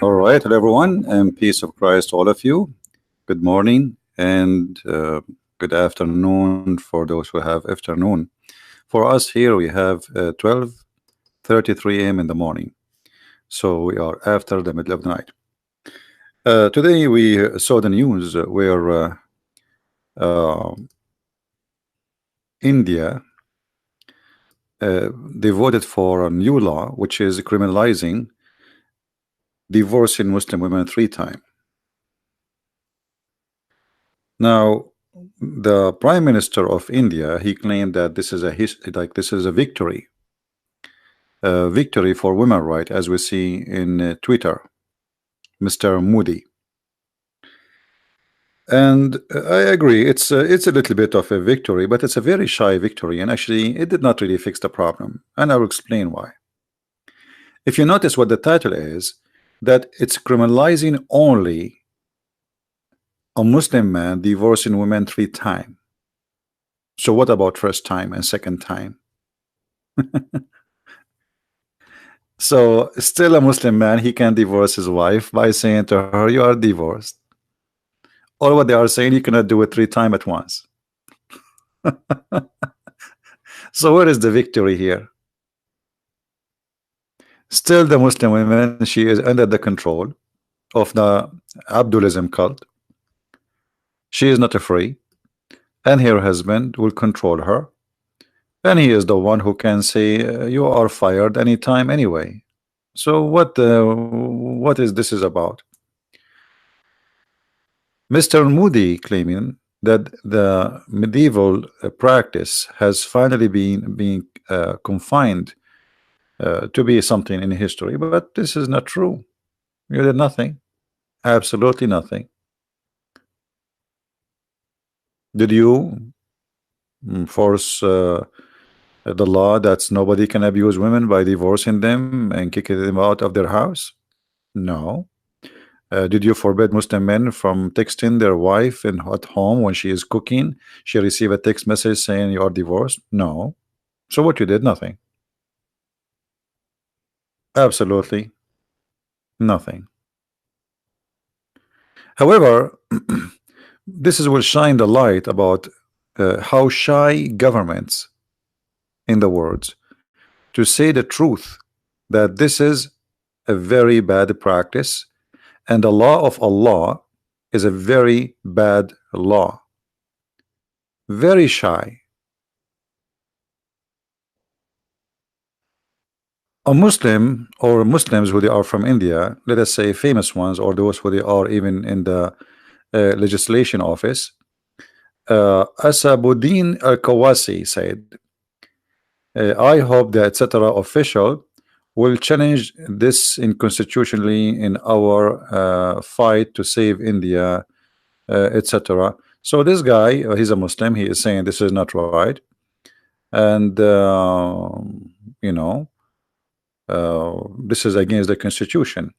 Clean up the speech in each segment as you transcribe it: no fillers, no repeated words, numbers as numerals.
All right, hello everyone, and peace of Christ to all of you. Good morning and good afternoon for those who have afternoon. For us here, we have 12:33 a.m. in the morning, so we are after the middle of the night. Today we saw the news where uh, India they voted for a new law which is criminalizing divorcing Muslim women 3 times. Now, the Prime Minister of India, he claimed that this is this is a victory for women right, as we see in Twitter, Mr. Modi. And I agree, it's a little bit of a victory, but it's a very shy victory, and actually it did not really fix the problem, and I will explain why. If you notice what the title is, that it's criminalizing only a Muslim man divorcing women 3 times. So what about first time and second time? So still a Muslim man, he can divorce his wife by saying to her, you are divorced. Or what they are saying, you cannot do it 3 times at once. So where is the victory here? Still the Muslim woman, she is under the control of the Abdulism cult. She is not free, and her husband will control her, and he is the one who can say you are fired anytime anyway. So what is this is about? Mr. Moody claiming that the medieval practice has finally been confined to be something in history, but this is not true. You did nothing, absolutely nothing. Did you force the law that nobody can abuse women by divorcing them and kicking them out of their house? No. Did you forbid Muslim men from texting their wife at home when she is cooking? She receive a text message saying you are divorced? No. So what you did? Nothing. Absolutely nothing. However, this is will shine the light about how shy governments in the world to say the truth that this is a very bad practice, and the law of Allah is a very bad law. Very shy. A Muslim or Muslims who they are from India, let us say famous ones, or those who they are even in the legislation office, Asabuddin Al-Kawasi said, I hope the etc. official will challenge this inconstitutionally in our fight to save India, etc. So this guy, he's a Muslim, he is saying this is not right, and you know, this is against the constitution.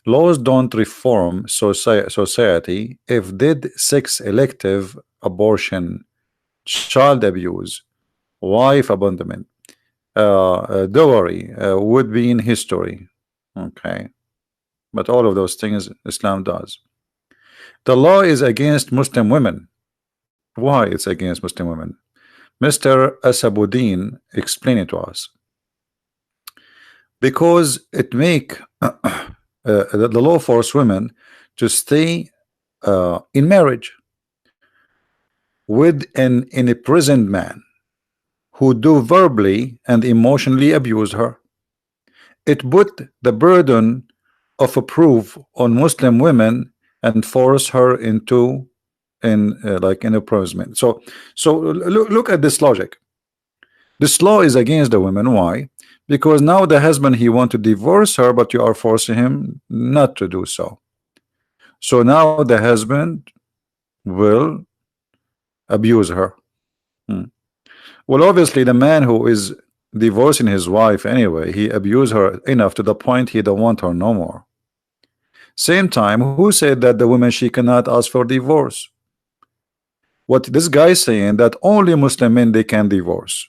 Laws don't reform society if did sex elective abortion, child abuse, wife abandonment, dowry would be in history. Okay, but all of those things Islam does. The law is against Muslim women. Why it's against Muslim women? Mr. Asabuddin explained it to us. Because it make the law force women to stay in marriage with an imprisoned man who do verbally and emotionally abuse her. It put the burden of a proof on Muslim women and force her into like in imprisonment. So look at this logic. This law is against the women. Why? Because now the husband, he want to divorce her, but you are forcing him not to do so. So now the husband will abuse her. Well, obviously the man who is divorcing his wife anyway, he abused her enough to the point he don't want her no more. Same time, who said that the woman, she cannot ask for divorce? What this guy is saying, that only Muslim men they can divorce.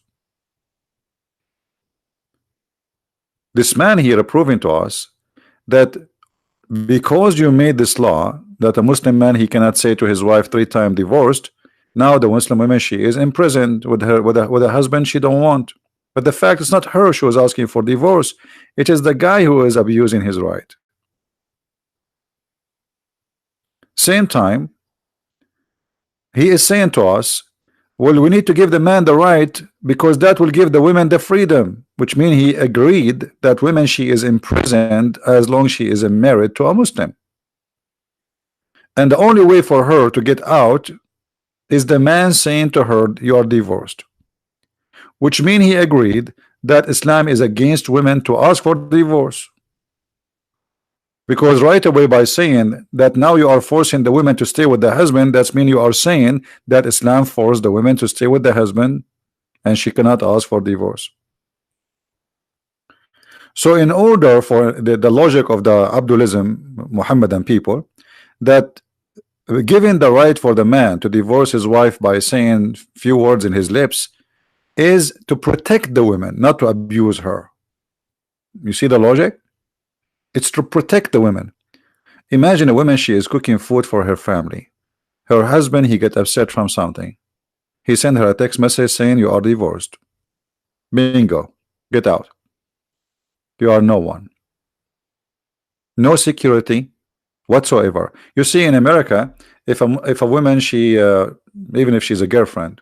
This man here proving to us that because you made this law that a Muslim man, he cannot say to his wife 3 times divorced. Now the Muslim woman, she is imprisoned with her with a husband she don't want. But the fact it's not her she was asking for divorce. It is the guy who is abusing his right. Same time, he is saying to us, well, we need to give the man the right because that will give the women the freedom, which means he agreed that women, she is imprisoned as long as she is married to a Muslim. And the only way for her to get out is the man saying to her, you are divorced. Which means he agreed that Islam is against women to ask for divorce. Because right away, by saying that now you are forcing the women to stay with the husband, that's mean you are saying that Islam forced the women to stay with the husband and she cannot ask for divorce. So in order for the logic of the Abdulism Muhammadan people, that giving the right for the man to divorce his wife by saying few words in his lips is to protect the women, not to abuse her. You see the logic? It's to protect the women. Imagine a woman, she is cooking food for her family. Her husband, he get upset from something. He sent her a text message saying you are divorced. Bingo. Get out. You are no one. No security whatsoever. You see in America, if a woman, she even if she's a girlfriend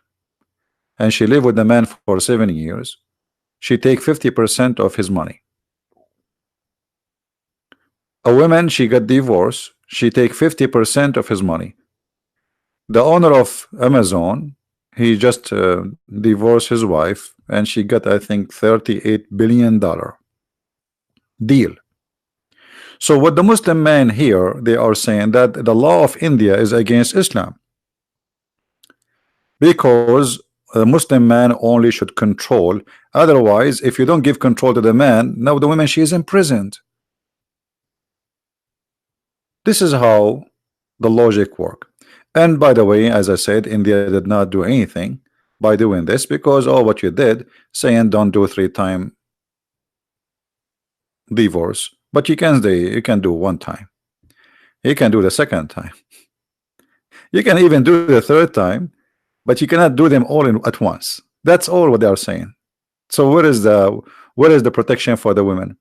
and she live with the man for 7 years, she take 50% of his money. A woman, she got divorced, she take 50% of his money. The owner of Amazon, he just divorced his wife and she got, I think, $38 billion deal. So what the Muslim men here, they are saying that the law of India is against Islam because a Muslim man only should control. Otherwise, if you don't give control to the man, now the woman, she is imprisoned. This is how the logic work. And by the way, as I said, India did not do anything by doing this because what you did, saying don't do 3-time divorce, but you can do 1 time. You can do the 2nd time. You can even do the 3rd time, but you cannot do them all at once. That's all what they are saying. So where is the protection for the women?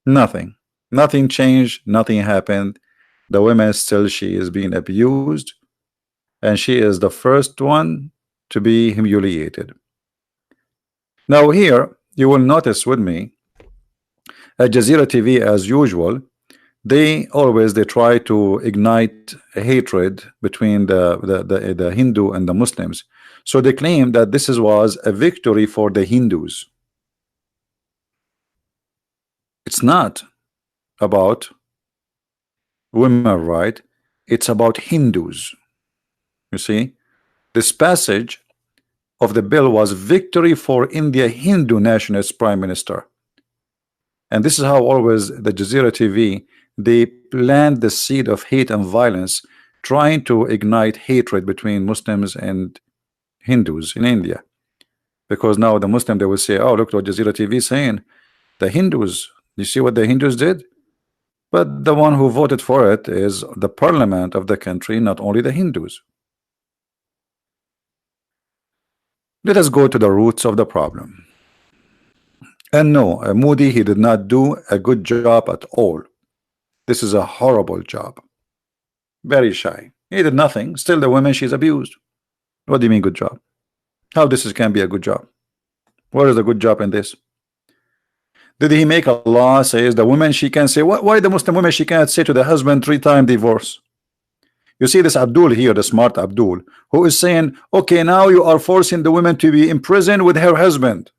Nothing. Nothing changed, nothing happened. The woman still, she is being abused, and she is the first one to be humiliated. Now here, you will notice with me, at Jazeera TV as usual, they try to ignite a hatred between the Hindu and the Muslims. So they claim that this was a victory for the Hindus. It's not about women right, it's about Hindus. You see, this passage of the bill was victory for India Hindu nationalist prime minister. And this is how always the Jazeera TV, they plant the seed of hate and violence, trying to ignite hatred between Muslims and Hindus in India. Because now the Muslim, they will say, oh, look what Jazeera TV is saying, the Hindus, you see what the Hindus did? But the one who voted for it is the parliament of the country, not only the Hindus. Let us go to the roots of the problem. And no, Modi, he did not do a good job at all. This is a horrible job. Very shy. He did nothing. Still the woman, she's abused. What do you mean good job? How this can be a good job? What is the good job in this? Did he make a law says the woman, she can say, why the Muslim woman, she cannot say to the husband 3-time divorce? You see this Abdul here, the smart Abdul, who is saying, okay, now you are forcing the woman to be in prison with her husband.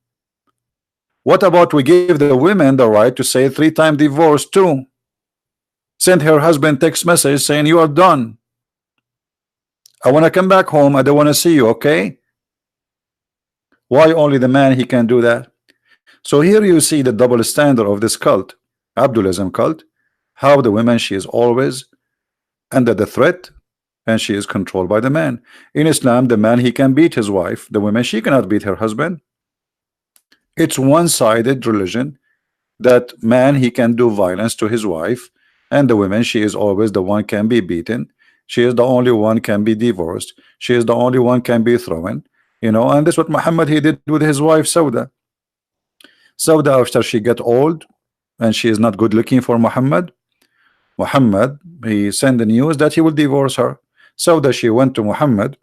What about we give the women the right to say 3-time divorce too? Send her husband text message saying you are done. I want to come back home. I don't want to see you, okay? Why only the man, he can do that? So here you see the double standard of this cult, Abdulism cult, how the woman, she is always under the threat and she is controlled by the man. In Islam, the man, he can beat his wife. The woman, she cannot beat her husband. It's one-sided religion that man, he can do violence to his wife And the women, she is always the one can be beaten. She is the only one can be divorced. She is the only one can be thrown. And that's what Muhammad he did with his wife Sauda. Sauda, after she got old and she is not good looking for Muhammad he sent the news that he will divorce her. Sauda, she went to Muhammad,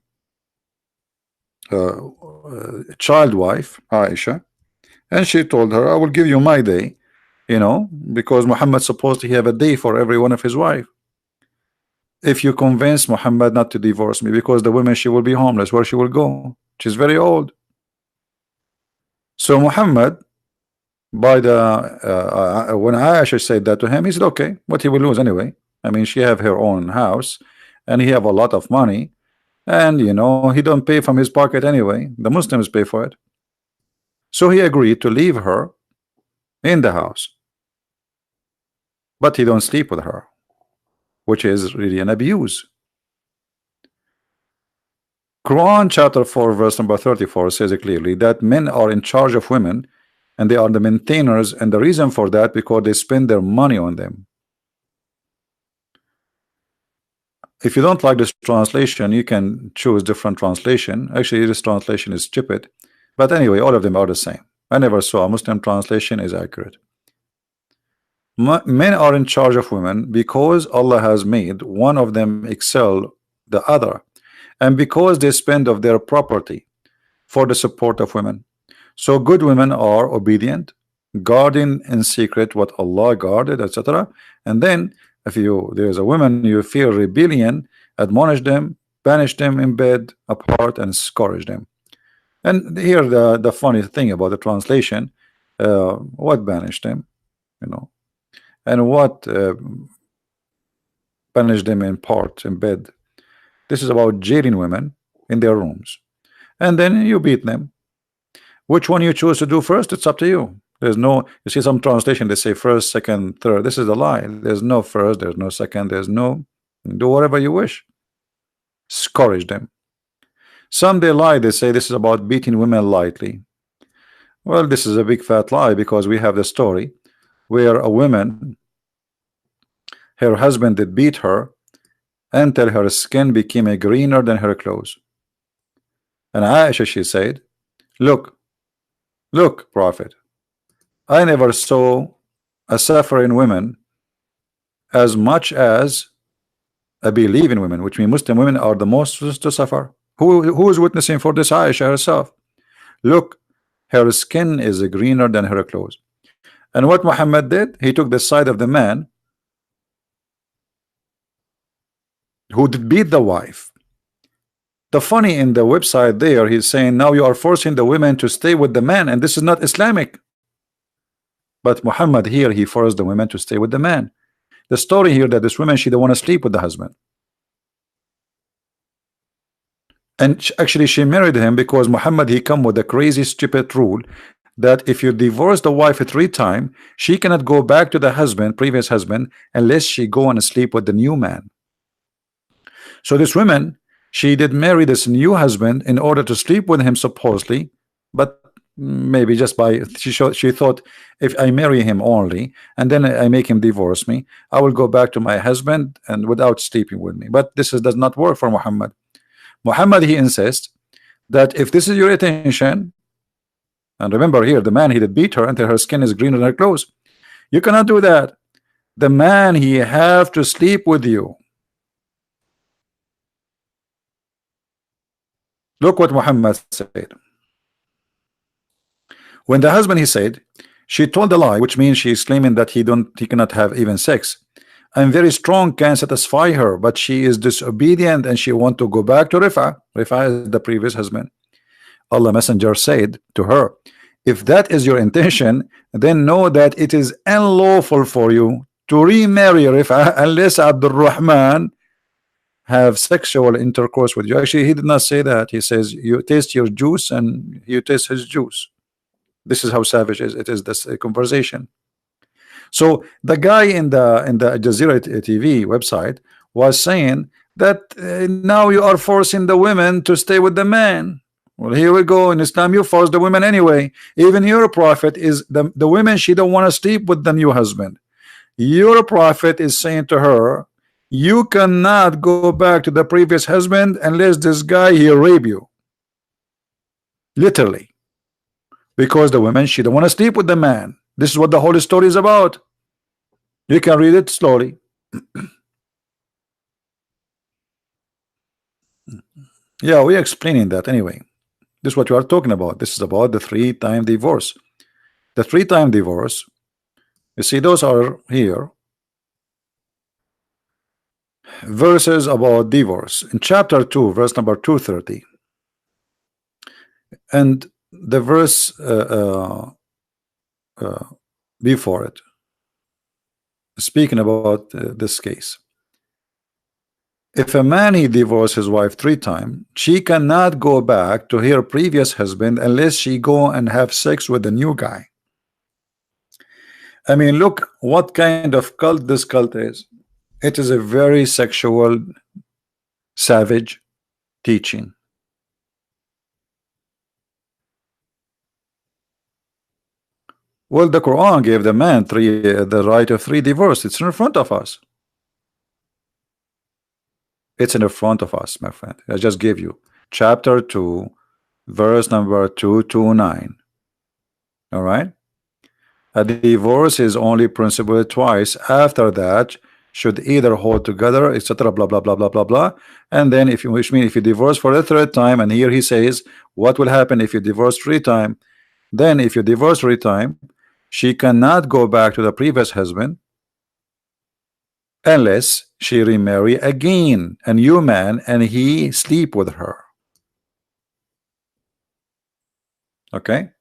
child wife Aisha, and she told her, I will give you my day, because Muhammad supposed to have a day for every one of his wife. If you convince Muhammad not to divorce me, because the woman, she will be homeless, where she will go? She's very old. So Muhammad, by the when Aisha said that to him, he said, okay, what he will lose anyway. I mean, she have her own house and he have a lot of money, and he don't pay from his pocket anyway. The Muslims pay for it. So he agreed to leave her in the house, but he don't sleep with her, which is really an abuse. Quran chapter 4 verse number 34 says it clearly that men are in charge of women and they are the maintainers, and the reason for that because they spend their money on them. If you don't like this translation, you can choose different translation. Actually, this translation is stupid, but anyway, all of them are the same. I never saw a Muslim translation is accurate. Men are in charge of women because Allah has made one of them excel the other, and because they spend of their property for the support of women. So good women are obedient, guarding in secret what Allah guarded, etc. And then if there's a woman you fear rebellion, admonish them, banish them in bed apart, and scourge them. And here the funny thing about the translation, what banished them, and what banished them in part in bed. This is about jailing women in their rooms, and then you beat them. Which one you choose to do first, it's up to you. There's no, you see some translation they say first, second, third. This is a lie. There's no first, there's no second, there's no, do whatever you wish. Scourge them. Some they lie, they say this is about beating women lightly. Well, this is a big fat lie, because we have the story where a woman, her husband did beat her until her skin became greener than her clothes. And Aisha, she said, look, Prophet, I never saw a suffering women as much as a believing women, which means Muslim women are the most to suffer. Who is witnessing for this? Aisha herself. Look, her skin is greener than her clothes. And what Muhammad did, he took the side of the man who did beat the wife. The funny in the website there, he's saying now you are forcing the women to stay with the man, and this is not Islamic. But Muhammad here, he forced the women to stay with the man. The story here that this woman, she don't want to sleep with the husband, and actually she married him because Muhammad, he come with a crazy stupid rule that if you divorce the wife 3 times, she cannot go back to the husband, previous husband, unless she go and sleep with the new man. So this woman, she did marry this new husband in order to sleep with him supposedly, but maybe just by she thought, if I marry him only and then I make him divorce me, I will go back to my husband and without sleeping with me. But this does not work for Muhammad. Muhammad, he insists that if this is your intention, and remember here, the man, he did beat her until her skin is greener than her clothes. You cannot do that. The man, he have to sleep with you. Look what Muhammad said. When the husband, he said, she told a lie, which means she is claiming that he cannot have even sex. I'm very strong, can satisfy her, but she is disobedient and she want to go back to Rifa. Rifa is the previous husband. Allah Messenger said to her, if that is your intention, then know that it is unlawful for you to remarry Rifa unless Abdul Rahman have sexual intercourse with you. Actually, he did not say that. He says you taste your juice and you taste his juice. This is how savage it is this conversation. So the guy in the Jazeera TV website was saying that now you are forcing the women to stay with the man. Well, here we go. In Islam, you force the women anyway. Even your prophet is the women, she don't want to sleep with the new husband. Your prophet is saying to her, you cannot go back to the previous husband unless this guy he rape you, literally, because the woman she don't want to sleep with the man. This is what the whole story is about. You can read it slowly. Yeah, we're explaining that anyway. This is what you are talking about. This is about the 3-time divorce. The 3-time divorce, you see, those are here verses about divorce in chapter 2, verse number 230, and the verse before it, speaking about this case. If a man he divorced his wife 3 times, she cannot go back to her previous husband unless she go and have sex with the new guy. I mean, look what kind of cult this cult is. It is a very sexual, savage teaching. Well, the Quran gave the man the right of 3 divorce. It's in front of us. It's in the front of us, my friend. I just gave you chapter 2, verse number 229. All right. A divorce is only principle twice. After that, should either hold together, etc. Blah blah blah blah blah blah. And then, if you which means if you divorce for the 3rd time, and here he says, what will happen if you divorce 3 times? Then, if you divorce 3 times, she cannot go back to the previous husband unless she remarry again a new man and he sleep with her. Okay.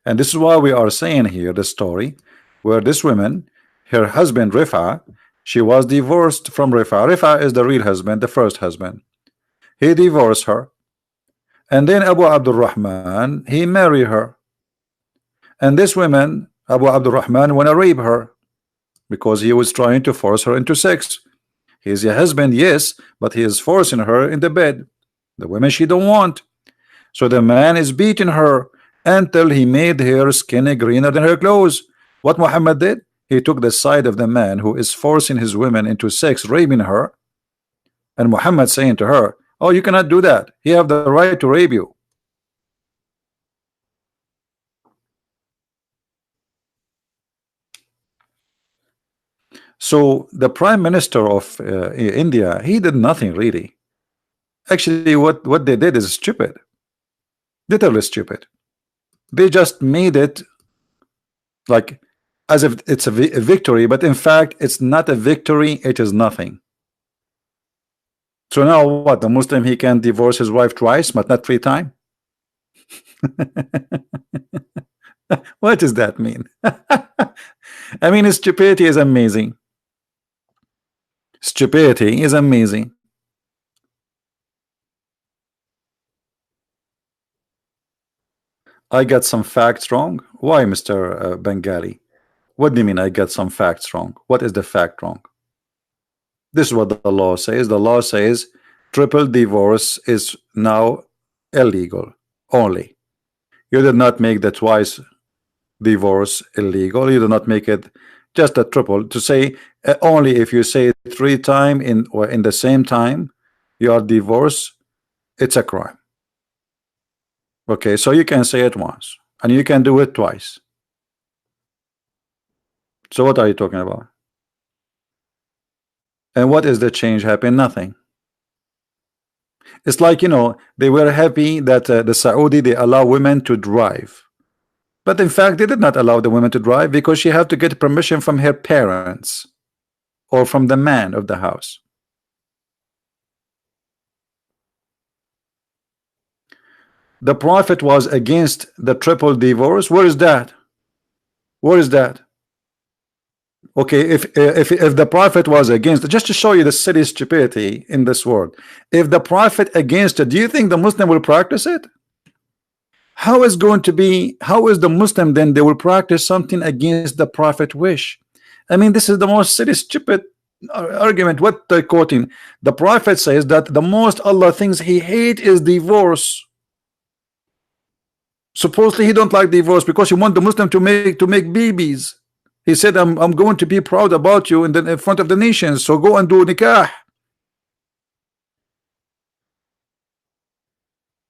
And this is why we are saying here the story where this woman, her husband Rifa, she was divorced from Rifa. Rifa is the real husband, the first husband. He divorced her, and then Abu Abdurrahman he married her, and this woman Abu Abdurrahman wanna rape her because he was trying to force her into sex. He's a husband, yes, but he is forcing her in the bed. The women she don't want. So the man is beating her until he made her skin greener than her clothes. What Muhammad did? He took the side of the man who is forcing his women into sex, raping her, and Muhammad saying to her, oh, you cannot do that. He have the right to rape you. So the Prime Minister of India, he did nothing really. Actually, what they did is stupid, literally stupid. They just made it like as if it's a victory, but in fact it's not a victory, it is nothing. So now what? The Muslim, he can divorce his wife twice but not 3 times. What does that mean? I mean, stupidity is amazing. Stupidity is amazing. I got some facts wrong. Why, Mr. Bengali? What do you mean I got some facts wrong? What is the fact wrong? This is what the law says. The law says triple divorce is now illegal only. You did not make the twice divorce illegal. You did not make it just a triple. To say only if you say it 3 times in the same time you are divorced, it's a crime. Okay, so you can say it once and you can do it twice. So what are you talking about? And what is the change happen? Nothing. It's like, you know, they were happy that the Saudi, they allow women to drive, but in fact they did not allow the women to drive because she had to get permission from her parents or from the man of the house. The Prophet was against the triple divorce. Where is that? Where is that? Okay, if the Prophet was against, just to show you the silly stupidity in this world, if the Prophet against it, do you think the Muslim will practice it? How is going to be? How is the Muslim then they will practice something against the Prophet wish? I mean, this is the most silly, stupid argument. What they're quoting, the Prophet says that the most Allah things he hate is divorce. Supposedly he don't like divorce because he want the Muslim to make babies. He said, I'm going to be proud about you in front of the nations, so go and do nikah.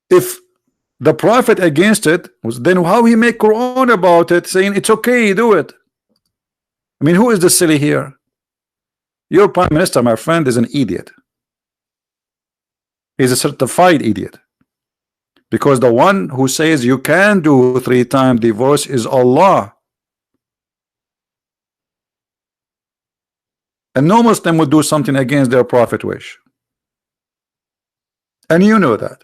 If the prophet against it was, then how he make Quran about it, saying it's okay, do it? I mean, who is the silly here? Your prime minister, my friend, is an idiot. He's a certified idiot, because the one who says you can do 3-time divorce is Allah, and no Muslim would do something against their prophet wish, and you know that.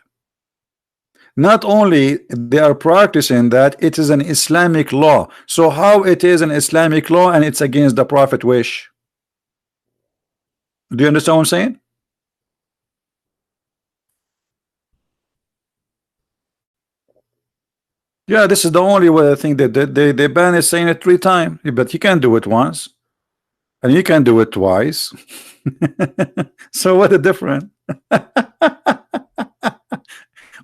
Not only they are practicing that, it is an Islamic law. So how it is an Islamic law and it's against the prophet wish? Do you understand what I'm saying? Yeah, this is the only way I think that they ban is saying it 3 times, but you can do it once and you can do it twice. So what a difference?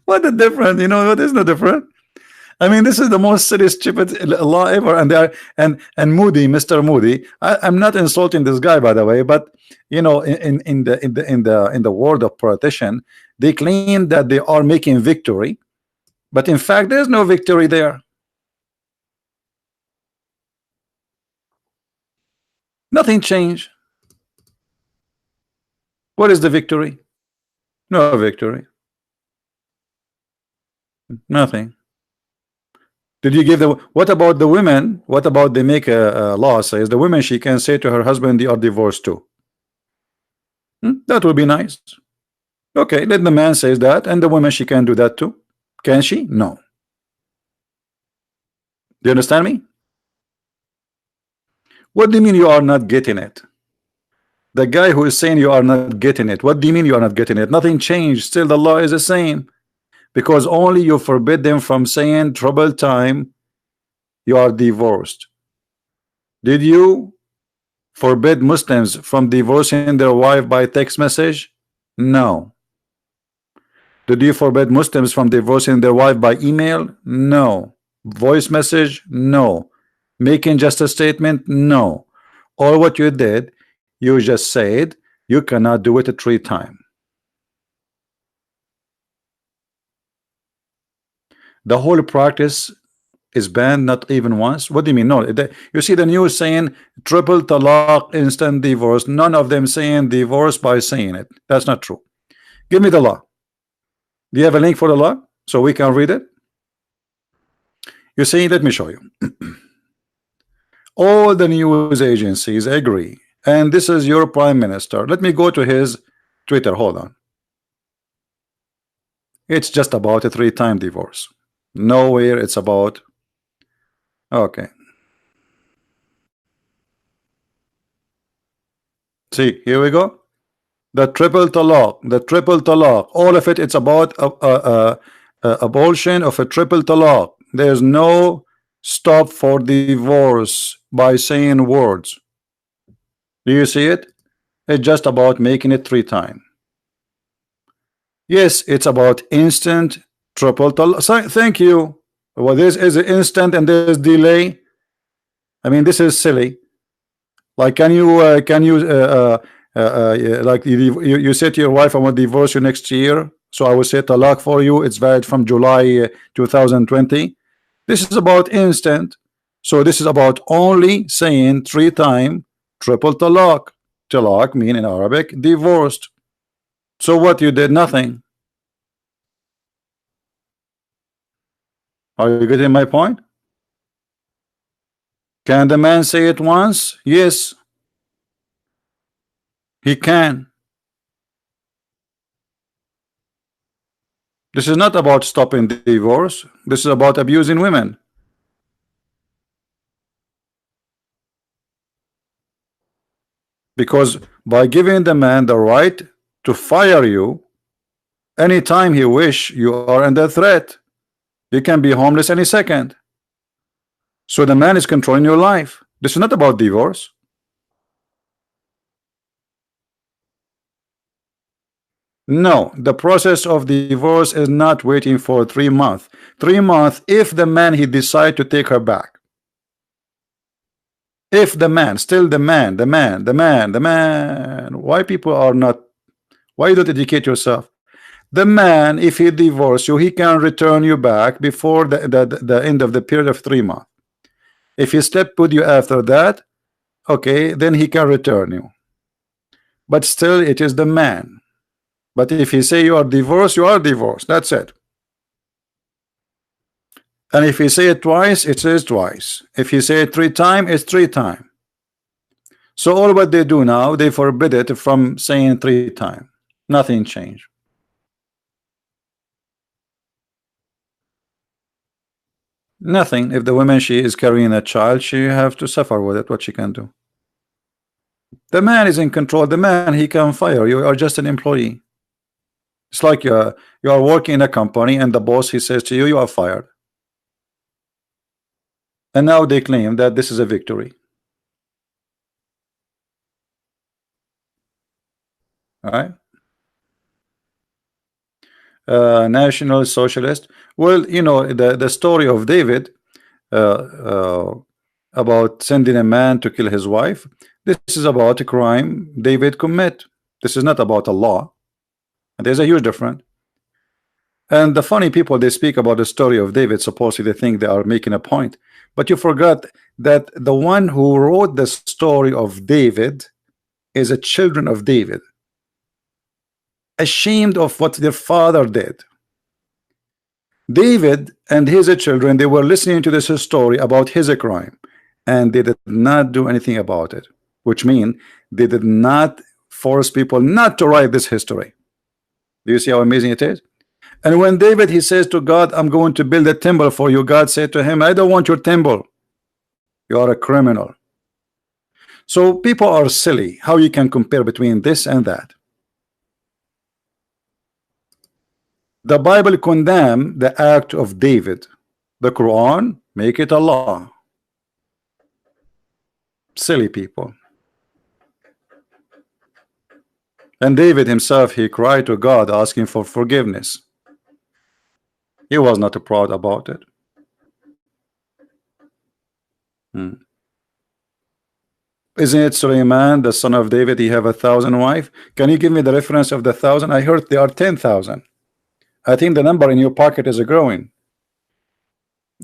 What a difference? You know what is no different? I mean, this is the most silly, stupid law ever, and they are and Moody, Mr. Moody. I'm not insulting this guy, by the way, but you know, in the world of politician, they claim that they are making victory, but in fact, there's no victory there. Nothing changed. What is the victory? No victory. Nothing. Did you give the? What about the women? What about they make a law says the women she can say to her husband they are divorced too? That would be nice. Okay, let the man says that, and the woman she can do that too. Can she? No. Do you understand me? What do you mean you are not getting it? The guy who is saying you are not getting it, what do you mean you are not getting it? Nothing changed. Still the law is the same. Because only you forbid them from saying trouble time you are divorced. Did you forbid Muslims from divorcing their wife by text message? No. Did you forbid Muslims from divorcing their wife by email? No. Voice message? No. Making just a statement? No. All what you did, you just said you cannot do it 3 times. The whole practice is banned, not even once. What do you mean? No, you see the news saying triple talaq, instant divorce. None of them saying divorce by saying it. That's not true. Give me the law. Do you have a link for the law so we can read it? You see, let me show you. All the news agencies agree, and this is your prime minister. Let me go to his Twitter. Hold on. It's just about a 3-time divorce. Nowhere it's about. Okay. See, here we go. The triple talaq, all of it, it's about abortion of a triple talaq. There's no stop for divorce by saying words. Do you see it? It's just about making it 3 times. Yes, it's about instant triple talaq. Thank you. Well, this is instant and there's delay. I mean, this is silly. Like, can you like you say to your wife, I want to divorce you next year, so I will say talaq for you. It's valid from July 2020. This is about instant. So this is about only saying 3-time triple talaq. Talaq mean in Arabic divorced. So what you did? Nothing. Are you getting my point? Can the man say it once? Yes, he can. This is not about stopping divorce. This is about abusing women. Because by giving the man the right to fire you anytime he wish, you are under threat. You can be homeless any second. So the man is controlling your life. This is not about divorce. No, the process of divorce is not waiting for 3 months. 3 months if the man he decide to take her back. If the man, still the man, why people are not, why you don't educate yourself? The man, if he divorce you, he can return you back before the end of the period of 3 months. If he slept with you after that, okay, then he can return you. But still, it is the man. But if he say you are divorced, you are divorced. That's it. And if he say it twice, it says twice. If he say it 3 times, it's 3 times. So all what they do now, they forbid it from saying 3 times. Nothing changed. Nothing. If the woman she is carrying a child, she have to suffer with it. What she can do? The man is in control. The man, he can fire you. You are just an employee. It's like you are working in a company and the boss he says to you, you are fired. And now they claim that this is a victory. All right. National Socialist. Well, you know the story of David about sending a man to kill his wife. This is about a crime David commit. This is not about a law. And there's a huge difference. And the funny people, they speak about the story of David, supposedly they think they are making a point, but you forgot that the one who wrote the story of David is a children of David, ashamed of what their father did. David and his children, they were listening to this story about his crime, and they did not do anything about it, which means they did not force people not to write this history. Do you see how amazing it is? And when David, he says to God, I'm going to build a temple for you, God said to him, I don't want your temple. You are a criminal. So people are silly. How you can compare between this and that? The Bible condemn the act of David. The Quran make it a law. Silly people. And David himself, he cried to God asking for forgiveness. He was not proud about it. Isn't it Suleiman, the son of David, he have 1,000 wives? Can you give me the reference of the 1,000? I heard there are 10,000. I think the number in your pocket is growing.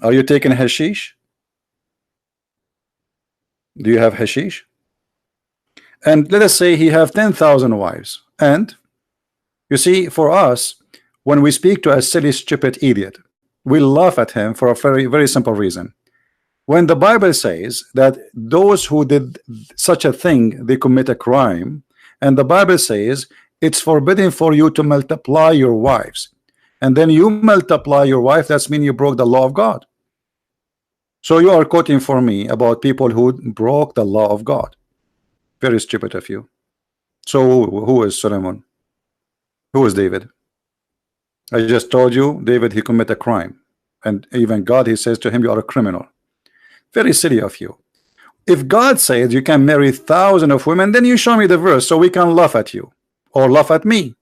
Are you taking hashish? Do you have hashish? And let us say he have 10,000 wives. And you see, for us, when we speak to a silly, stupid idiot, we laugh at him for a very, very simple reason. When the Bible says that those who did such a thing, they commit a crime, and the Bible says it's forbidden for you to multiply your wives, and then you multiply your wife, that's mean you broke the law of God. So you are quoting for me about people who broke the law of God. Very stupid of you. So who is Solomon? Who is David? I just told you, David, he committed a crime, and even God, he says to him, you are a criminal. Very silly of you. If God says you can marry thousands of women, then you show me the verse so we can laugh at you or laugh at me.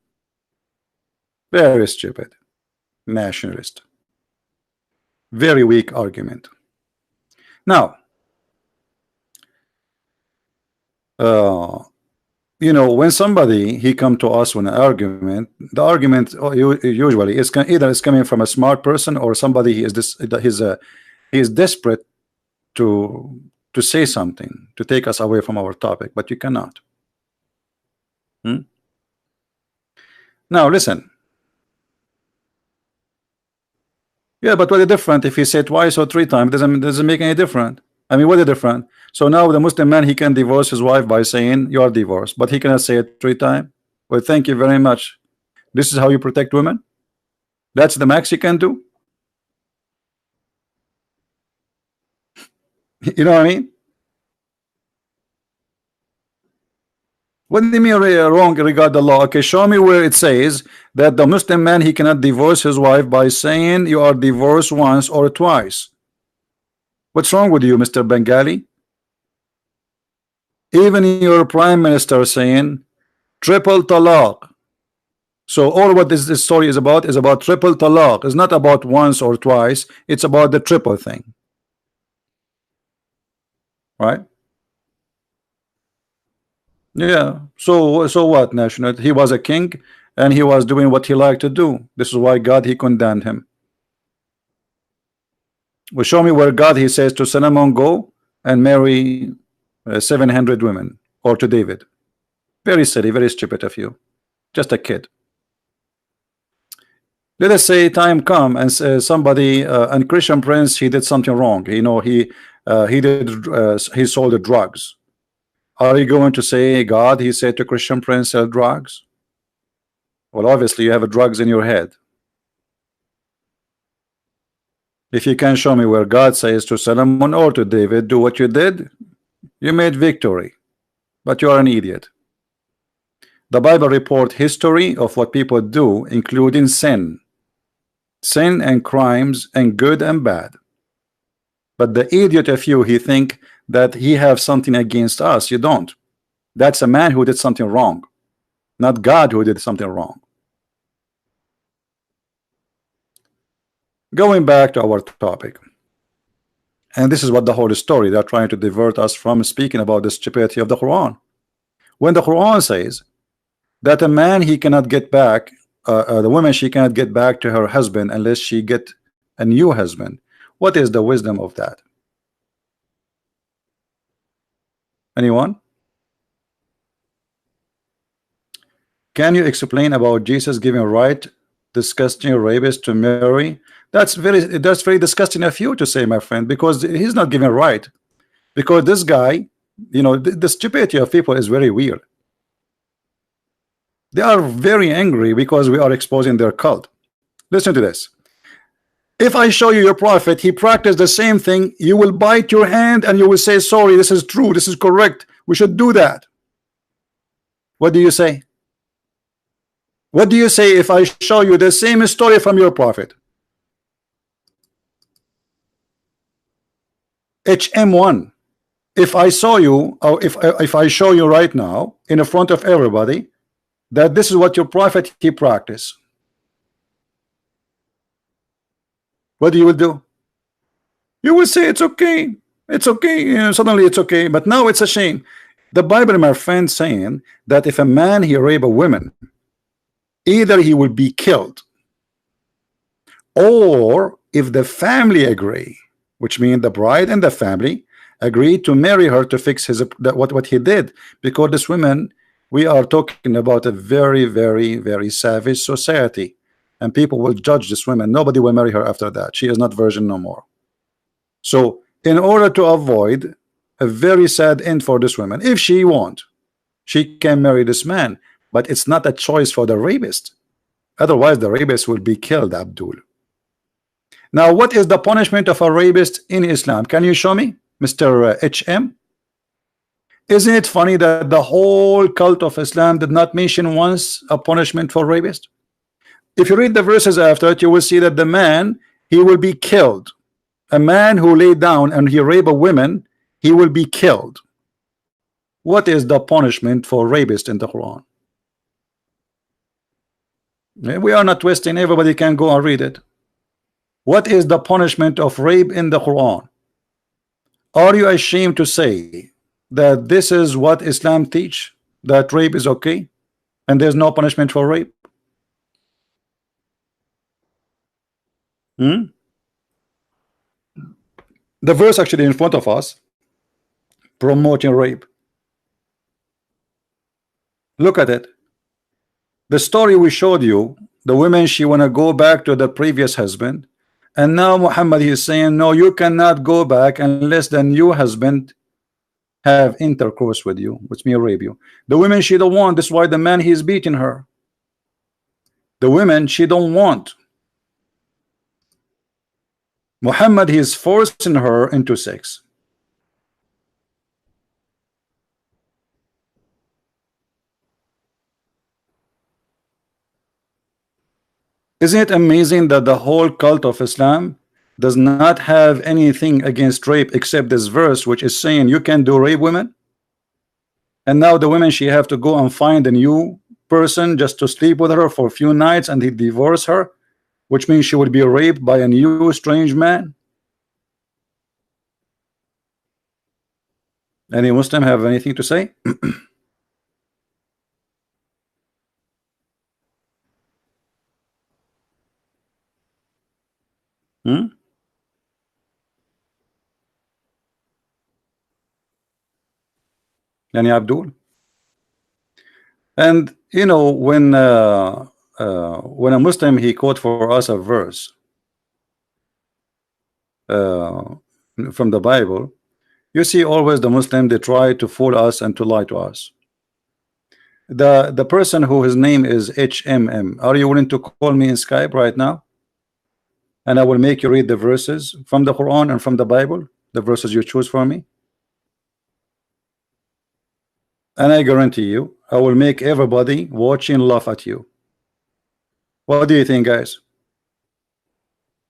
Very stupid. Nationalist. Very weak argument. Now, you know, when somebody he come to us with an argument, the argument usually is either it's coming from a smart person or somebody he is desperate to say something to take us away from our topic, but you cannot. Now listen. Yeah, but what is different if he said twice or 3 times? Doesn't make any difference. I mean, what is different? So now the Muslim man, he can divorce his wife by saying you are divorced, but he cannot say it 3 times. Well, thank you very much. This is how you protect women? That's the max you can do? You know what I mean? What do you mean wrong regard the law? Okay, show me where it says that the Muslim man, he cannot divorce his wife by saying you are divorced once or twice. What's wrong with you, Mr. Bengali? Even your prime minister saying triple talaq. So all what this story is about triple talaq. It's not about once or twice. It's about the triple thing. Right? Yeah. So what, national? He was a king and he was doing what he liked to do. This is why God he condemned him. Well, show me where God he says to Solomon, go and marry 700 women, or to David. Very silly, very stupid of you. Just a kid. Let us say time come and somebody and Christian Prince he did something wrong. You know he sold the drugs. Are you going to say God he said to Christian Prince sell drugs? Well, obviously you have drugs in your head. If you can show me where God says to Solomon or to David, do what you did, you made victory, but you are an idiot. The Bible report history of what people do, including sin and crimes and good and bad. But the idiot of you, he think that he have something against us. You don't. That's a man who did something wrong, not God who did something wrong. Going back to our topic, and this is what the whole story, they're trying to divert us from speaking about the stupidity of the Quran. When the Quran says that a man he cannot get back, the woman she cannot get back to her husband unless she get a new husband, what is the wisdom of that? Anyone? Can you explain about Jesus giving right disgusting rapist to Mary? That's very disgusting of you to say, my friend, because he's not giving right. Because this guy, you know, the stupidity of people is very weird. They are very angry because we are exposing their cult. Listen to this. If I show you your prophet, he practiced the same thing, you will bite your hand and you will say, sorry, this is true, this is correct, we should do that. What do you say? What do you say if I show you the same story from your prophet? HM1. If I saw you, or if I show you right now in front of everybody that this is what your prophet he practiced, what you will do? You will say it's okay, it's okay. You know, suddenly it's okay, but now it's a shame. The Bible, my friend, saying that if a man he rape a woman, either he will be killed, or if the family agree, which means the bride and the family agreed to marry her to fix his what he did, because this woman, we are talking about a very savage society, and people will judge this woman. Nobody will marry her after that. She is not virgin no more. So in order to avoid a very sad end for this woman, if she wants, she can marry this man, but it's not a choice for the rapist. Otherwise the rapist will be killed, Abdul. Now what is the punishment of a rapist in Islam? Can you show me, Mr. HM? Isn't it funny that the whole cult of Islam did not mention once a punishment for rapist? If you read the verses after it, you will see that the man, he will be killed. A man who lay down and he rape a woman, he will be killed. What is the punishment for rapist in the Quran? We are not twisting, everybody can go and read it. What is the punishment of rape in the Quran? Are you ashamed to say that this is what Islam teach, that rape is okay and there's no punishment for rape? The verse actually in front of us promoting rape. Look at it. The story we showed you, the women, she want to go back to the previous husband, and now Muhammad is saying no, you cannot go back unless the new husband have intercourse with you, which means rape you. The women, she don't want. That's why the man, he is beating her. The women, she don't want. Muhammad, he is forcing her into sex. Isn't it amazing that the whole cult of Islam does not have anything against rape except this verse, which is saying you can do rape women? And now the women, she have to go and find a new person just to sleep with her for a few nights, and he divorce her, which means she would be raped by a new strange man. Any Muslim have anything to say? Hmm? Yani Abdul. And you know, when a Muslim he quote for us a verse uh, from the Bible, you see always the Muslim they try to fool us and to lie to us. The person who his name is HMM, are you willing to call me in Skype right now? And I will make you read the verses from the Quran and from the Bible, the verses you choose for me. And I guarantee you, I will make everybody watching laugh at you. What do you think, guys?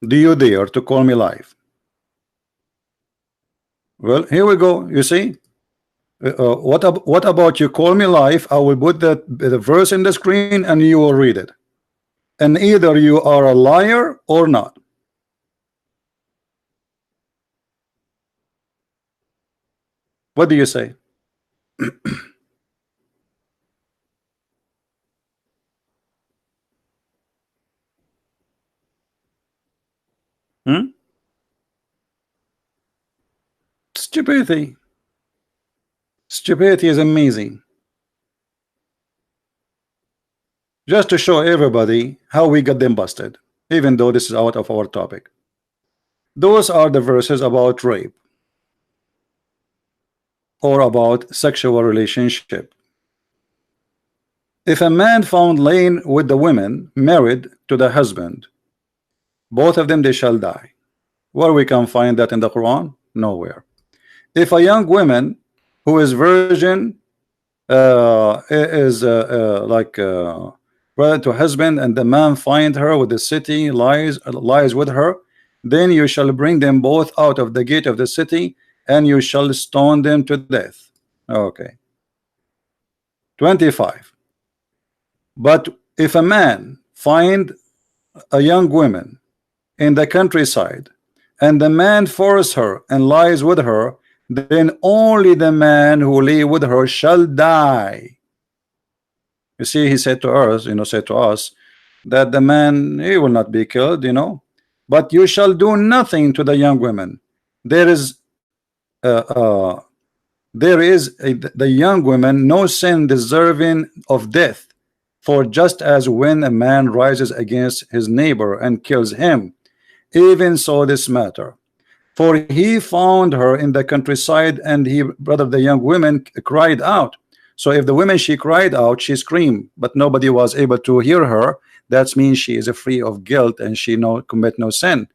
Do you dare to call me live? Well, here we go. You see, what about you call me live? I will put the verse in the screen and you will read it. And either you are a liar or not. What do you say? Hmm? Stupidity. Stupidity is amazing. Just to show everybody how we got them busted, even though this is out of our topic. Those are the verses about rape or about sexual relationship. If a man found laying with the women married to the husband, both of them they shall die. Where we can find that in the Quran? Nowhere. If a young woman who is virgin is like brother to husband, and the man find her with the city, lies with her, then you shall bring them both out of the gate of the city, and you shall stone them to death. Okay. 25. But if a man find a young woman in the countryside, and the man force her and lies with her, then only the man who lay with her shall die. You see, he said to us, said to us that the man he will not be killed, but you shall do nothing to the young women. There is uh, uh, the young women no sin deserving of death, for just as when a man rises against his neighbor and kills him, even so this matter. For he found her in the countryside, and he, brother, the young women cried out. So if the women she cried out, she screamed, but nobody was able to hear her. That means she is free of guilt and she no commit no sin.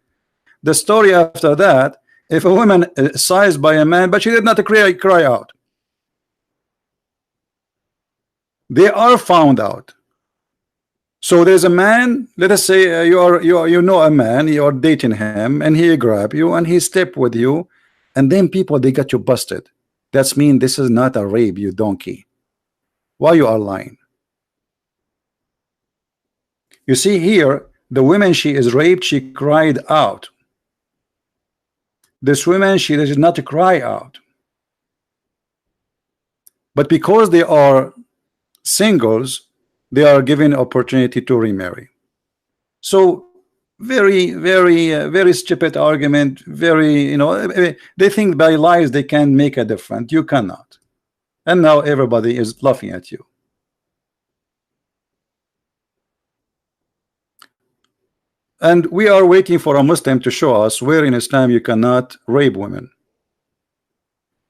The story after that, if a woman is sized by a man, but she did not cry out, they are found out. So there's a man. Let us say you know a man. You are dating him, and he grab you and he step with you, and then people they got you busted. That's mean this is not a rape, you donkey. Why you are lying? You see here, the woman she is raped, she cried out. This woman she does not cry out, but because they are singles, they are given opportunity to remarry. So very stupid argument. Very, they think by lies they can make a difference. You cannot. And now everybody is laughing at you. And we are waiting for a Muslim to show us where in Islam you cannot rape women.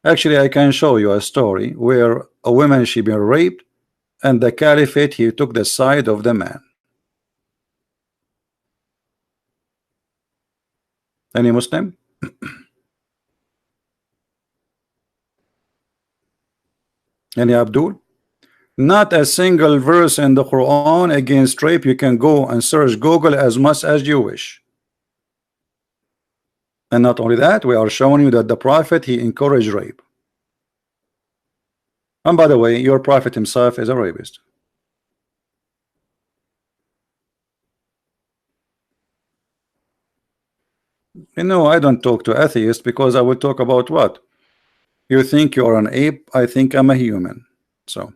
Actually, I can show you a story where a woman she been raped, and the caliphate he took the side of the man. Any Muslim? Any Abdul? Not a single verse in the Quran against rape. You can go and search Google as much as you wish. And not only that, we are showing you that the Prophet he encouraged rape. And by the way, your Prophet himself is a rapist. I don't talk to atheists because I will talk about what? You think you're an ape, I think I'm a human. So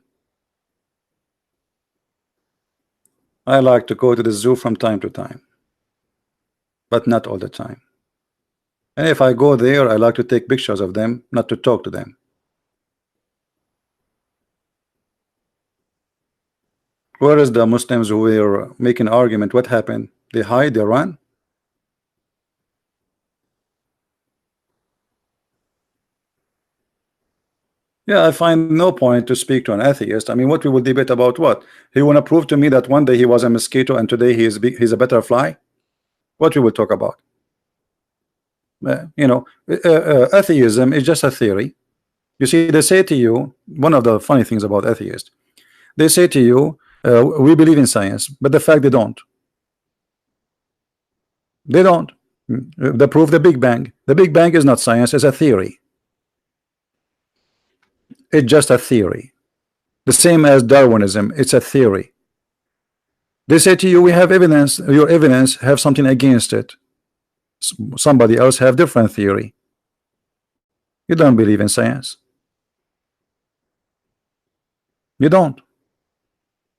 I like to go to the zoo from time to time. but not all the time. And if I go there, I like to take pictures of them, not to talk to them. Where is the Muslims who were making argument? What happened? They hide, they run. Yeah, I find no point to speak to an atheist. I mean, what we will debate about what? He want to prove to me that one day he was a mosquito and today he's a butterfly? What we will talk about? Atheism is just a theory. You see, they say to you, one of the funny things about atheists, they say to you, we believe in science, but the fact they don't. They don't. They prove the Big Bang. The Big Bang is not science, it's a theory. It's just a theory. The same as Darwinism, it's a theory. They say to you, we have evidence, your evidence have something against it. Somebody else have different theory. You don't believe in science. You don't.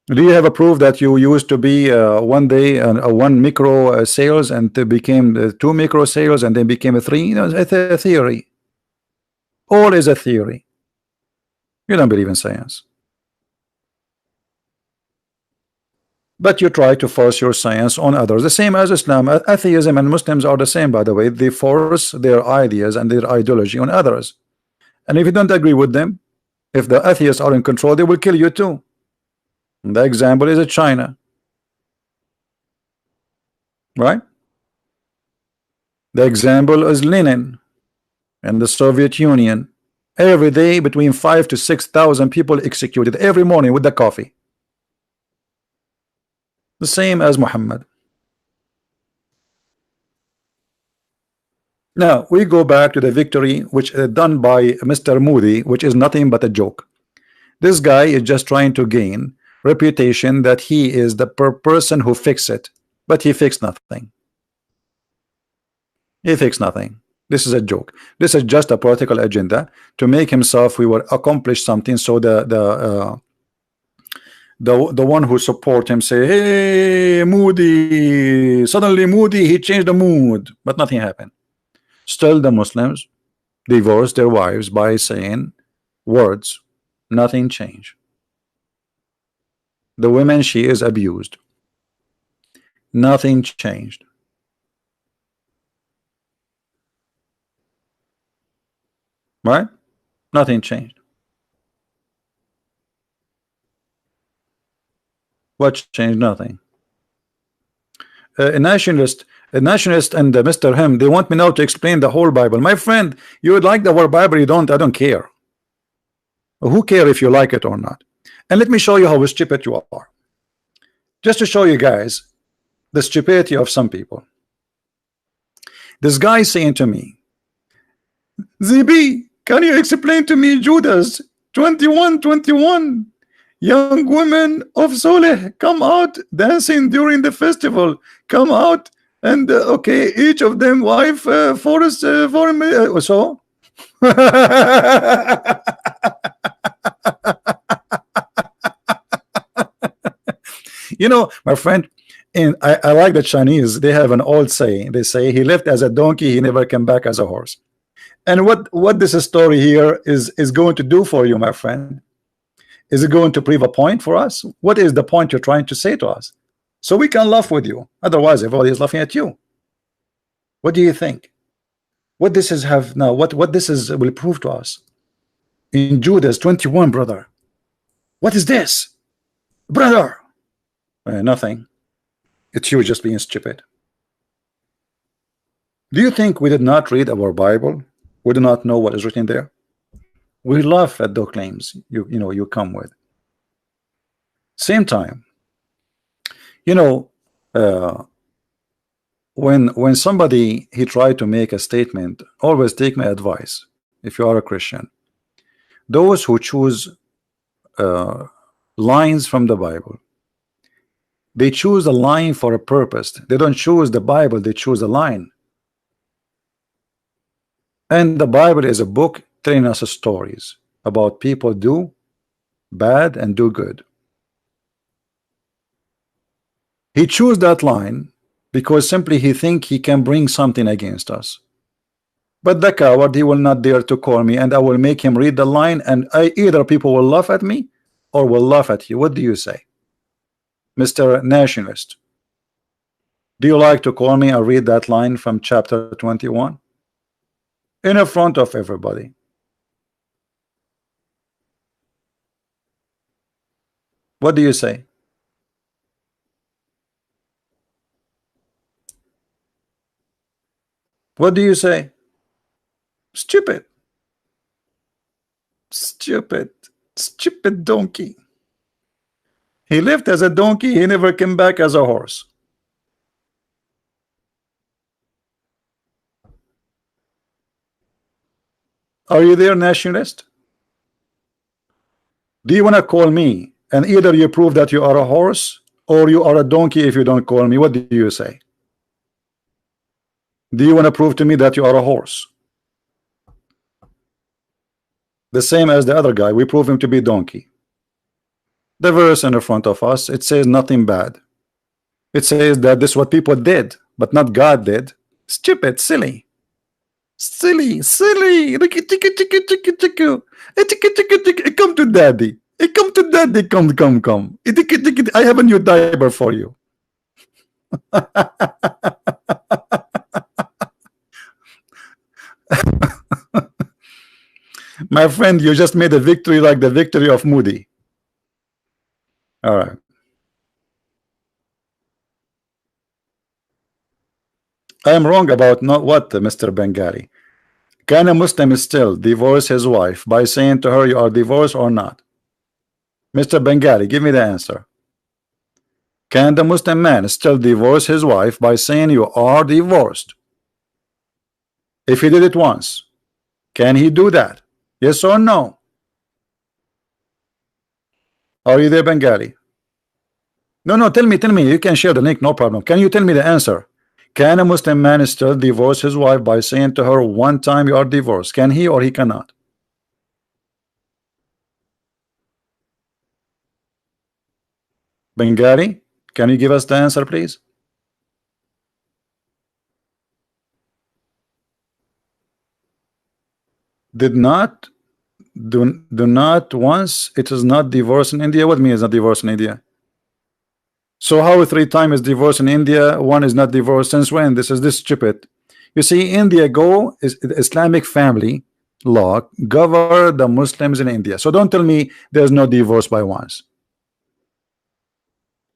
Do you have a proof that you used to be one day a 1 micro sales and became 2 micro sales and then became a 3? You know, it's a theory. All is a theory. You don't believe in science. But you try to force your science on others. The same as Islam. Atheism and Muslims are the same, by the way. They force their ideas and their ideology on others. And if you don't agree with them, if the atheists are in control, they will kill you too. And the example is China. Right? The example is Lenin and the Soviet Union. Every day between 5,000 to 6,000 people executed every morning with the coffee. The same as Muhammad. Now we go back to the victory which is done by Mr. Moody, which is nothing but a joke. This guy is just trying to gain reputation that he is the person who fixed it, but he fixed nothing. He fixed nothing. This is a joke. This is just a political agenda to make himself we will accomplish something. So the one who support him say, hey, Moody, suddenly Moody, he changed the mood, but nothing happened. Still the Muslims divorced their wives by saying words. Nothing changed. The women she is abused. Nothing changed. Right? Nothing changed. What changed? Nothing. A nationalist and Mr. Him, they want me now to explain the whole Bible. My friend, you would like the whole Bible, you don't, I don't care. Who care if you like it or not? And let me show you how stupid you are. Just to show you guys the stupidity of some people. This guy saying to me, ZB, can you explain to me Judas 21:21? Young women of Soleh come out dancing during the festival. Come out and okay, each of them wife for me. So you know, my friend, and I like the Chinese. They have an old saying. They say he left as a donkey, he never came back as a horse. And what this story here is going to do for you, my friend? Is it going to prove a point for us? What is the point you're trying to say to us? So we can laugh with you. Otherwise, everybody is laughing at you. What do you think? What this is have now? What this is will prove to us? In Judas 21, brother. What is this, brother? Nothing. It's you just being stupid. Do you think we did not read our Bible? We do not know what is written there? We laugh at those claims you come with. Same time, when somebody he tried to make a statement, always take my advice. If you are a Christian, those who choose lines from the Bible, they choose a line for a purpose. They don't choose the Bible, they choose a line. And the Bible is a book telling us stories about people do bad and do good. He chose that line because simply he think he can bring something against us. But the coward, he will not dare to call me, and I will make him read the line, and either people will laugh at me or will laugh at you. What do you say, Mr. Nationalist? Do you like to call me and read that line from chapter 21 in front of everybody? What do you say? What do you say? Stupid, stupid, stupid donkey. He lived as a donkey, he never came back as a horse. Are you there, Nationalist? Do you want to call me and either you prove that you are a horse or you are a donkey if you don't call me? What do you say? Do you want to prove to me that you are a horse? The same as the other guy, we prove him to be donkey. The verse in front of us, it says nothing bad. It says that this is what people did, but not God did. Stupid, silly. Silly, silly. Come to daddy. Come to daddy. Come. I have a new diaper for you. My friend, you just made a victory like the victory of Moody. All right. I am wrong about not what, Mr. Bengali. Can a Muslim still divorce his wife by saying to her you are divorced or not? Mr. Bengali, give me the answer. Can the Muslim man still divorce his wife by saying you are divorced? If he did it once, can he do that? Yes or no? Are you there, Bengali? No, tell me. You can share the link, no problem. Can you tell me the answer? Can a Muslim man still divorce his wife by saying to her one time you are divorced? Can he or he cannot? Bengali, can you give us the answer, please? Did not, do not once, it is not divorce in India. What means not divorce in India? So how 3 times is divorce in India, one is not divorced? Since when? This is this stupid. You see, India is the Islamic family law govern the Muslims in India. So don't tell me there's no divorce by once.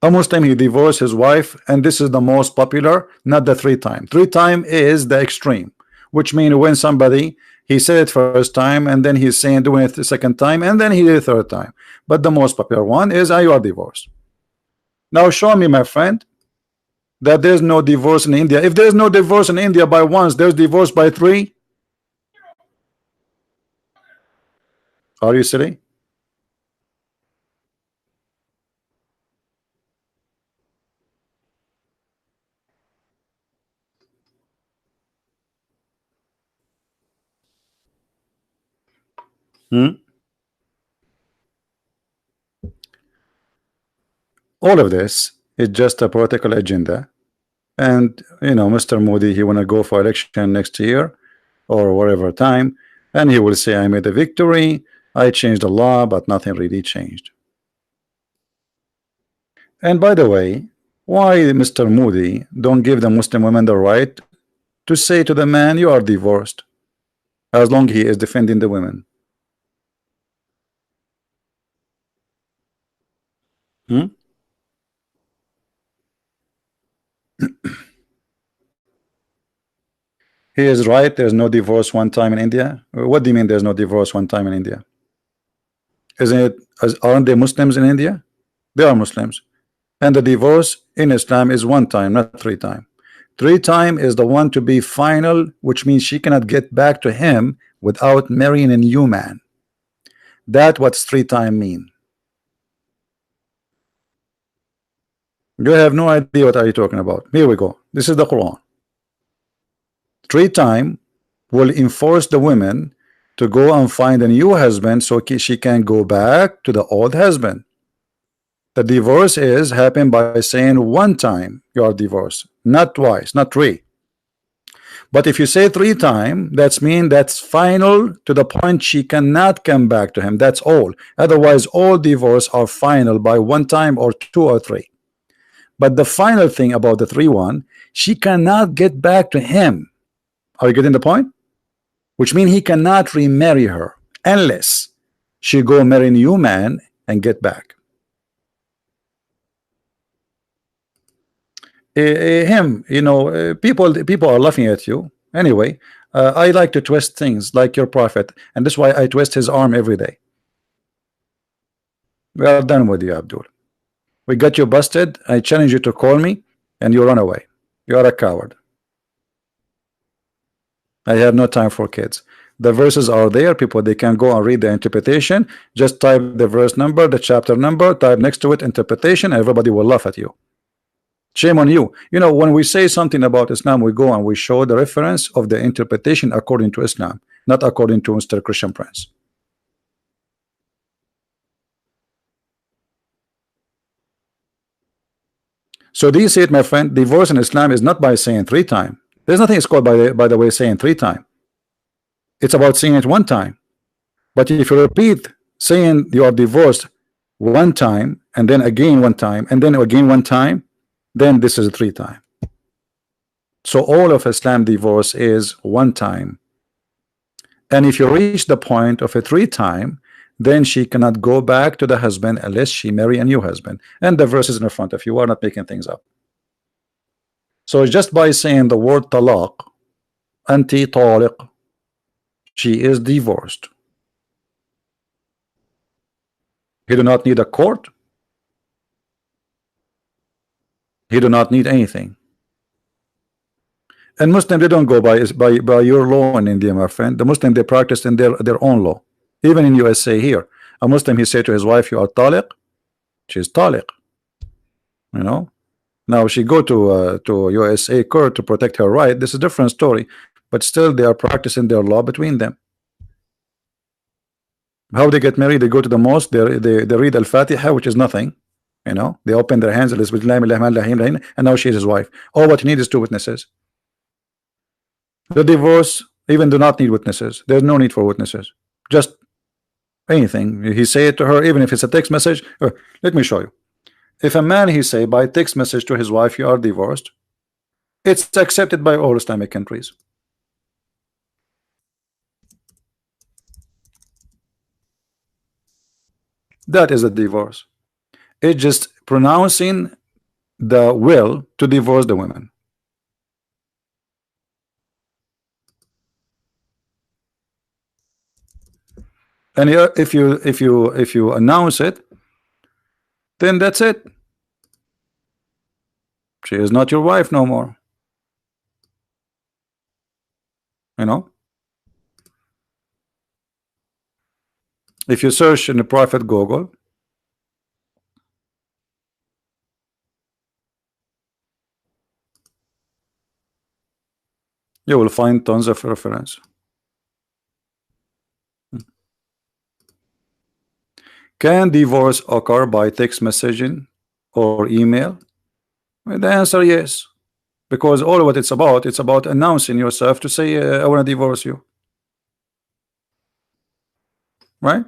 A Muslim, he divorced his wife, and this is the most popular, not the 3 times. 3 times is the extreme, which means when somebody he said it first time, and then he's saying doing it the second time, and then he did it third time. But the most popular one is you are divorced. Now show me, my friend, that there's no divorce in India. If there's no divorce in India by once, there's divorce by 3. Are you silly? All of this is just a political agenda. And you know, Mr. Modi, he wanna go for election next year or whatever time, and he will say I made a victory, I changed the law, but nothing really changed. And by the way, why Mr. Modi don't give the Muslim women the right to say to the man you are divorced, as long he is defending the women? He is right, there's no divorce one time in India. What do you mean there's no divorce one time in India? Isn't it, aren't they Muslims in India? They are Muslims. And the divorce in Islam is one time, not 3 times. 3 times is the one to be final, which means she cannot get back to him without marrying a new man. That's what 3 times mean. You have no idea what are you talking about. Here we go. This is the Quran. 3 times will enforce the women to go and find a new husband so she can go back to the old husband. The divorce is happened by saying one time you are divorced, not twice, not three. But if you say three times, that's mean that's final to the point she cannot come back to him. That's all. Otherwise, all divorce are final by one time or two or three. But the final thing about the 3-1, she cannot get back to him. Are you getting the point? Which means he cannot remarry her unless she go marry a new man and get back. Him, you know, people are laughing at you. Anyway, I like to twist things like your prophet, and that's why I twist his arm every day. We are done with you, Abdul. We got you busted. I challenge you to call me, and you run away. You are a coward. I have no time for kids. The verses are there. People, they can go and read the interpretation. Just type the verse number, the chapter number, type next to it interpretation. Everybody will laugh at you. Shame on you. You know, when we say something about Islam, we go and we show the reference of the interpretation according to Islam, not according to Mr. Christian Prince. So do you see it, my friend? Divorce in Islam is not by saying three times. There's nothing it's called by the way saying three times. It's about saying it one time. But if you repeat saying you are divorced one time and then again one time and then again one time, then this is a three time. So all of Islam divorce is one time. And if you reach the point of a three time, then she cannot go back to the husband unless she marry a new husband. And the verse is in front of you. Are not making things up. So just by saying the word talaq, anti taliq, she is divorced. He do not need a court. He do not need anything. And Muslim, they don't go by your law in India, my friend. The Muslim, they practice in their own law. Even in USA here, a Muslim, he say to his wife, you are taliq, she's taliq. You know, now she go to USA court to protect her right. This is a different story, but still they are practicing their law between them. How they get married? They go to the mosque, they read Al-Fatiha, which is nothing. You know, they open their hands, and now she is his wife. All what you need is two witnesses. The divorce even do not need witnesses. There's no need for witnesses. Just anything he say it to her, even if it's a text message. Let me show you. If a man he say by text message to his wife, you are divorced, it's accepted by all Islamic countries. That is a divorce. It's just pronouncing the will to divorce the women. And if you announce it, then that's it. She is not your wife no more. You know, if you search in the private Google, you will find tons of reference. Can divorce occur by text messaging or email? Well, the answer yes, because all of what it's about announcing yourself to say I want to divorce you, right?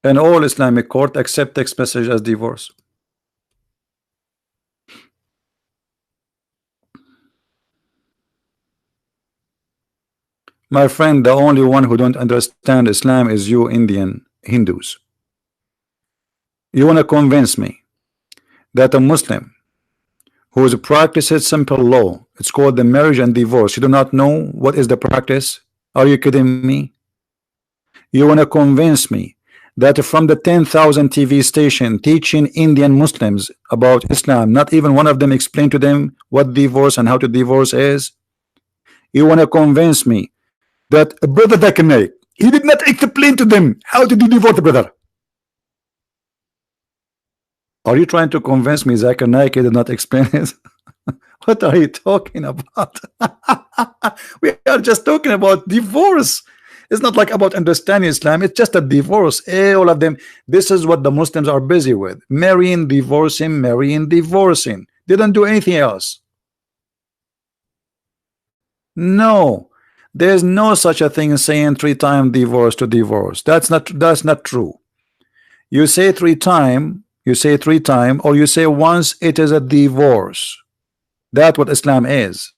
And all Islamic court accept text message as divorce. My friend, the only one who don't understand Islam is you Indian Hindus. You want to convince me that a Muslim who practices simple law, it's called the marriage and divorce, you do not know what is the practice? Are you kidding me? You want to convince me that from the 10,000 TV station teaching Indian Muslims about Islam, not even one of them explained to them what divorce and how to divorce is? You want to convince me that a brother Dakanay, he did not explain to them how to do divorce, brother? Are you trying to convince me Zakir Naik did not explain it? What are you talking about? We are just talking about divorce. It's not like about understanding Islam. It's just a divorce. All of them. This is what the Muslims are busy with: marrying, divorcing, marrying, divorcing. They don't do anything else. No, there's no such a thing as saying three time divorce to divorce. That's not true. You say three time, or you say once, it is a divorce. That's what Islam is.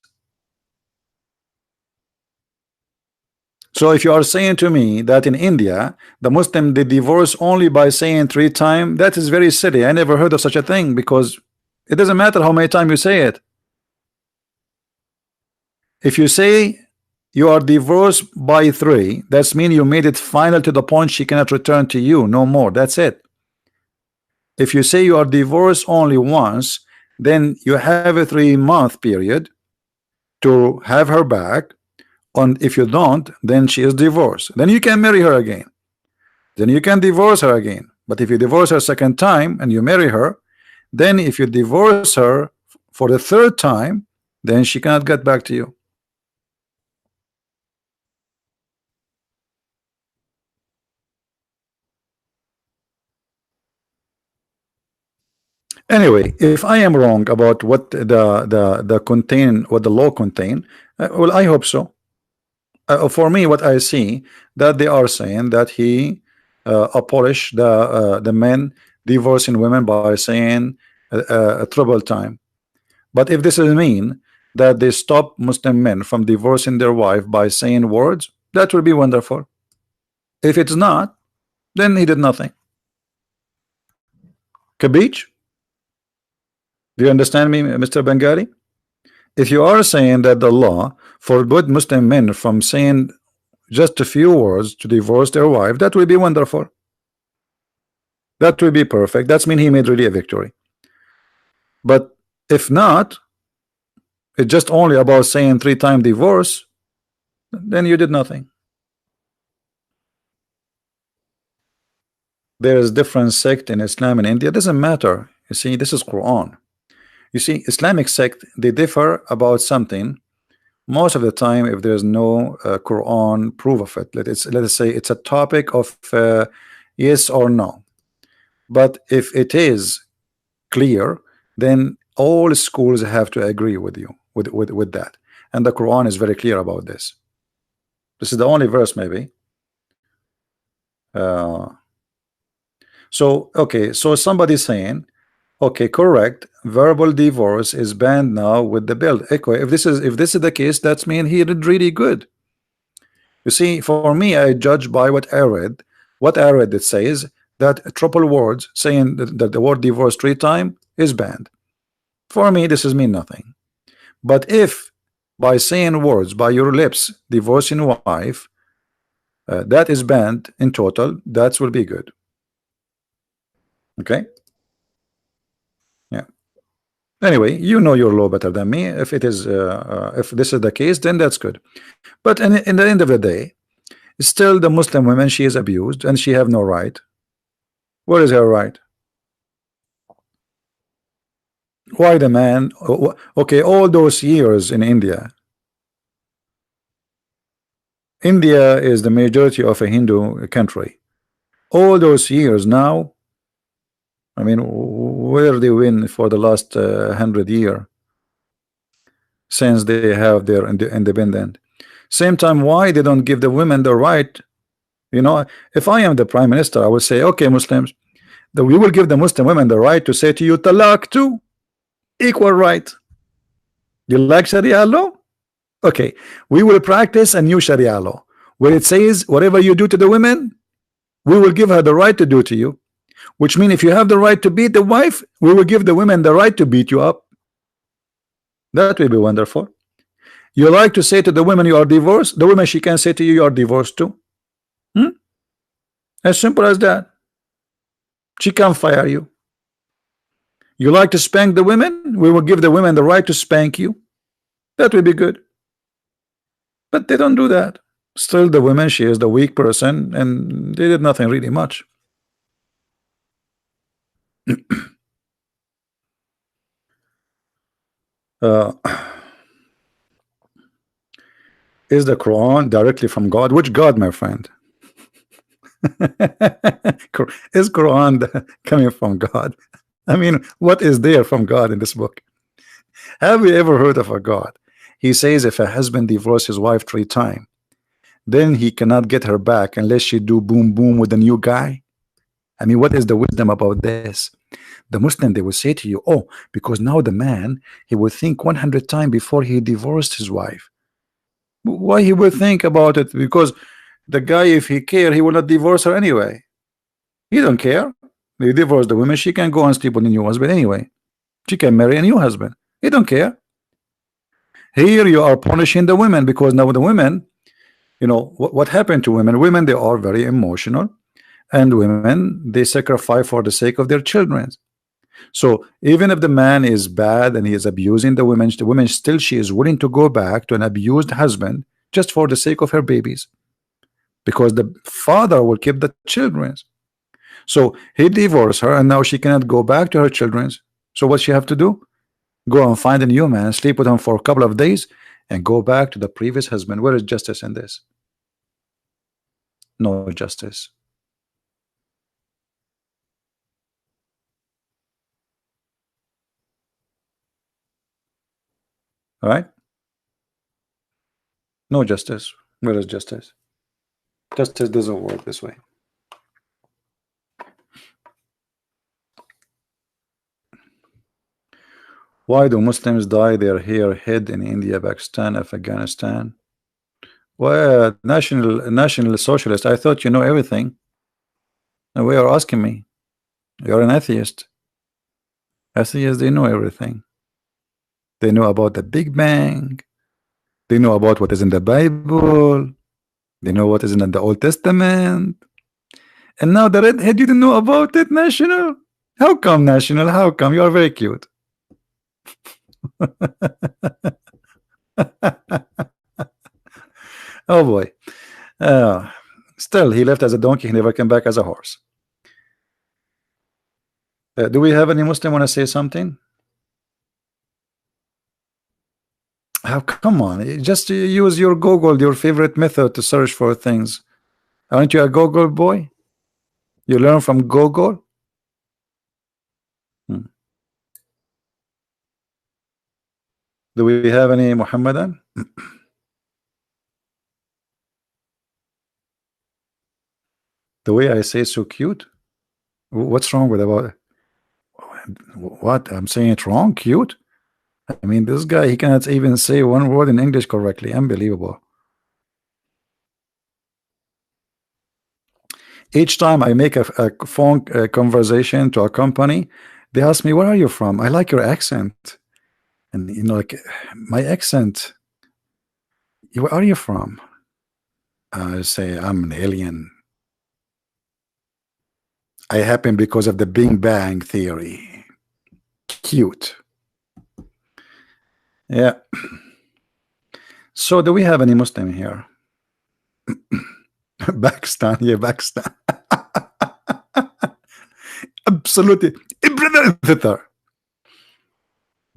So if you are saying to me that in India the Muslim they divorce only by saying three times, that is very silly. I never heard of such a thing, because it doesn't matter how many times you say it. If you say you are divorced by three, that's mean you made it final to the point she cannot return to you no more. That's it. If you say you are divorced only once, then you have a 3-month period to have her back, and if you don't, then she is divorced. Then you can marry her again. Then you can divorce her again. But if you divorce her second time and you marry her, then if you divorce her for the third time, then she cannot get back to you. Anyway, if I am wrong about what the law contain, well, I hope so. For me, what I see that they are saying that he abolish the men divorcing women by saying a triple time. But if this is mean that they stop Muslim men from divorcing their wife by saying words, that would be wonderful. If it's not, then he did nothing. Kabich, do you understand me, Mr. Bengali? If you are saying that the law forbid Muslim men from saying just a few words to divorce their wife, that would be wonderful. That would be perfect. That's mean he made really a victory. But if not, it's just only about saying three-time divorce, then you did nothing. There is different sect in Islam in India. It doesn't matter. You see, this is Quran. You see, Islamic sect, they differ about something. Most of the time, if there's no Quran proof of it, let's say it's a topic of yes or no. But if it is clear, then all schools have to agree with you with that. And the Quran is very clear about this. This is the only verse, maybe. Uh, so okay, so somebody's saying, okay, correct. Verbal divorce is banned now with the bill. Okay, if this is the case, that's mean he did really good. You see, for me, I judge by what I read. What I read, it says that triple words saying that the word divorce three times is banned. For me, this is mean nothing. But if by saying words by your lips, divorcing wife, that is banned in total, that will be good. Okay. Yeah. Anyway, you know your law better than me. If it is, if this is the case, then that's good. But in the end of the day, still the Muslim woman, she is abused and she have no right. Where is her right? Why the man? Okay, all those years in India. India is the majority of a Hindu country. All those years now, I mean, where they win for the last 100 year since they have their independent. Same time, why they don't give the women the right? You know, if I am the prime minister, I would say, okay, Muslims, that we will give the Muslim women the right to say to you, talak too, equal right. You like Sharia law? Okay, we will practice a new Sharia law where it says whatever you do to the women, we will give her the right to do to you. Which means if you have the right to beat the wife, we will give the women the right to beat you up. That will be wonderful. You like to say to the women you are divorced, the woman she can say to you you are divorced too. As simple as that. She can't fire you. You like to spank the women, we will give the women the right to spank you. That will be good. But they don't do that. Still the woman, she is the weak person, and they did nothing really much. uh, Is the Quran directly from God? Which God, my friend? Is Quran coming from God? I mean, what is there from God in this book? Have you ever heard of a God? He says if a husband divorces his wife 3 times, then he cannot get her back unless she do boom boom with a new guy. I mean, what is the wisdom about this? The Muslim, they will say to you, oh, because now the man, he will think 100 times before he divorced his wife. Why he will think about it? Because the guy, if he care, he will not divorce her anyway. He don't care. He divorced the woman, she can go and sleep with a new husband anyway. She can marry a new husband. He don't care. Here you are punishing the women, because now the women, you know what happened to women? Women, they are very emotional, and women, they sacrifice for the sake of their children. So even if the man is bad and he is abusing the woman still, she is willing to go back to an abused husband just for the sake of her babies, because the father will keep the children. So he divorced her, and now she cannot go back to her children. So what she have to do? Go and find a new man, sleep with him for a couple of days, and go back to the previous husband. Where is justice in this? No justice. All right? No justice. Where is justice? Justice doesn't work this way. Why do Muslims dye their hair red in India, Pakistan, Afghanistan? Well, national socialist. I thought you know everything. And why are asking me? You're an atheist. Atheists, they know everything. They know about the Big Bang. They know about what is in the Bible. They know what is in the Old Testament. And now the redhead, you didn't know about it, National? How come, National? How come? You are very cute. Oh boy. Still, he left as a donkey. He never came back as a horse. Do we have any Muslim want to say something? How come on? Just use your Google, your favorite method to search for things. Aren't you a Google boy? You learn from Google? Hmm. Do we have any Muhammadan? The way I say so cute? What's wrong with about what? I'm saying it wrong? Cute? I mean, this guy, he cannot even say one word in English correctly. Unbelievable. Each time I make a phone conversation to a company, they ask me, where are you from? I like your accent. And you know, like my accent, where are you from? I say, I'm an alien. I happen because of the Big Bang Theory. Cute. Yeah. So do we have any Muslim here? Pakistan, yeah, Pakistan. Absolutely. Brother.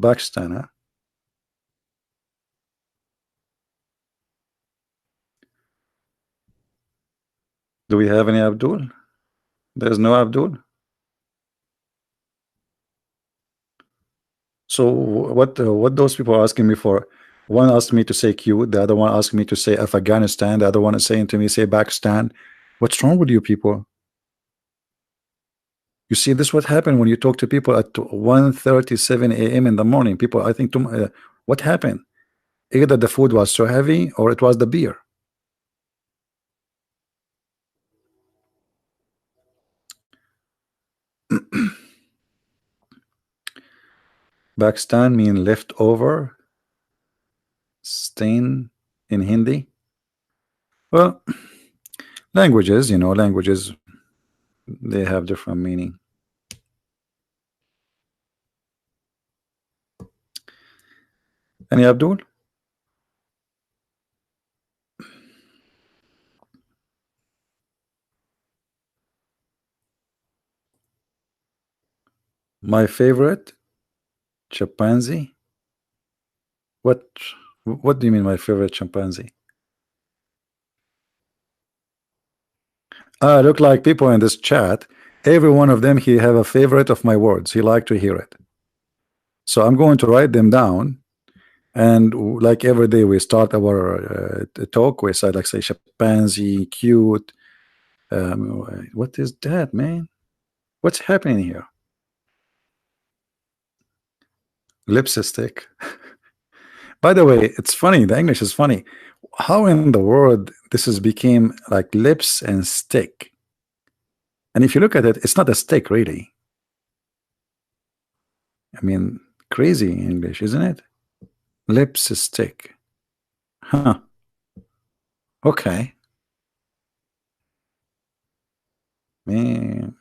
Pakistan, huh? Do we have any Abdul? There's no Abdul. So what those people are asking me for? One asked me to say cute, the other one asked me to say Afghanistan, the other one is saying to me say Pakistan. What's wrong with you people? You see, this what happened when you talk to people at 1:37 a.m. in the morning. People, I think, what happened? Either the food was so heavy or it was the beer. Pakistan mean leftover, stain in Hindi. Well, languages, you know, languages, they have different meaning. Any Abdul? My favorite chimpanzee. What what do you mean my favorite chimpanzee? Look like people in this chat, every one of them, he have a favorite of my words. He like to hear it. So I'm going to write them down. And like every day we start our talk, we say like say chimpanzee, cute. What is that, man? What's happening here? Lipstick. By the way, it's funny. The English is funny. How in the world this has became like lips and stick? And if you look at it, it's not a stick really. I mean, crazy English, isn't it? Lips stick. Huh. Okay. Man.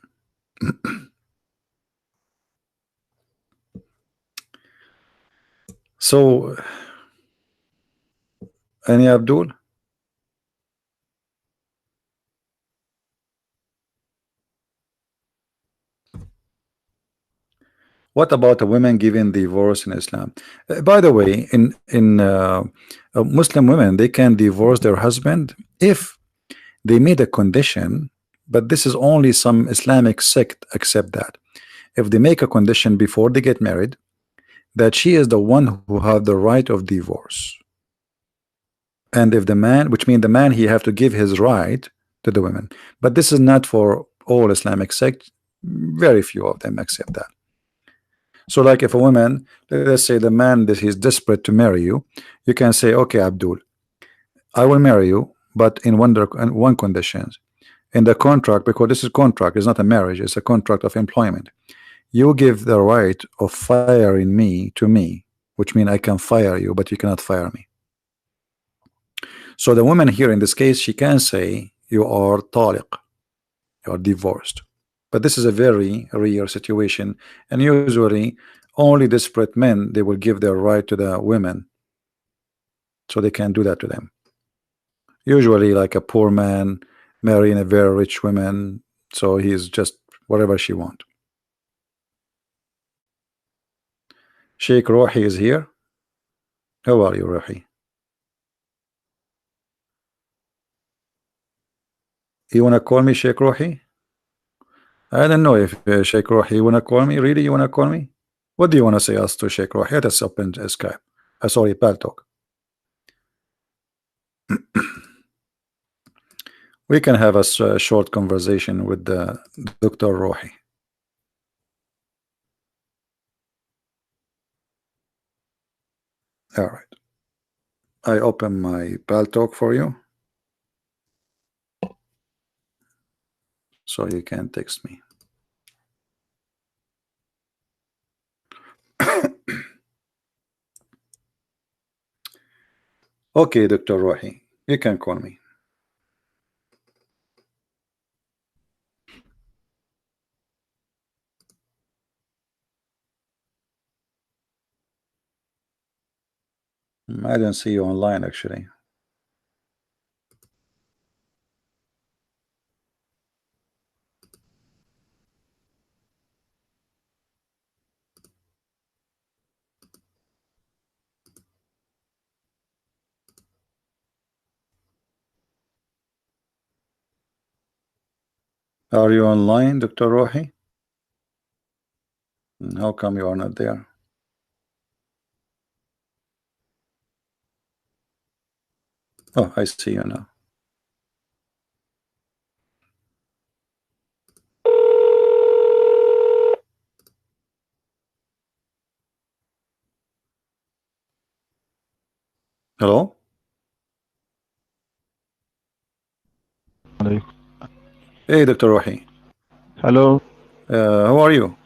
So, any Abdul? What about a woman giving divorce in Islam? By the way, in Muslim women, they can divorce their husband if they made a condition, but this is only some Islamic sect accept that. If they make a condition before they get married, that she is the one who have the right of divorce. And if the man, which means the man, he have to give his right to the women. But this is not for all Islamic sects. Very few of them accept that. So like if a woman, let's say the man that he's desperate to marry you, you can say, okay, Abdul, I will marry you, but in one condition. In the contract, because this is contract, it's not a marriage, it's a contract of employment. You give the right of firing me to me, which means I can fire you, but you cannot fire me. So the woman here in this case, she can say you are taliq, you are divorced. But this is a very rare situation, and usually only desperate men, they will give their right to the women, so they can do that to them. Usually like a poor man marrying a very rich woman, so he's just whatever she wants. Sheikh Rohi is here. How are you, Rohi? You wanna call me Sheikh Rohi? I don't know if Sheikh Rohi, you wanna call me? Really, you wanna call me? What do you wanna say us to Sheikh Rohi? Let us open Skype. Sorry, Paltalk. We can have a short conversation with Dr. Rohi. All right. I open my Paltalk for you, so you can text me. Okay, Dr. Rohi, you can call me. I don't see you online actually. Are you online, Dr. Rohi? How come you are not there? Oh, I see you now. Hello? Hey, Dr. Rohi. Hello. How are you?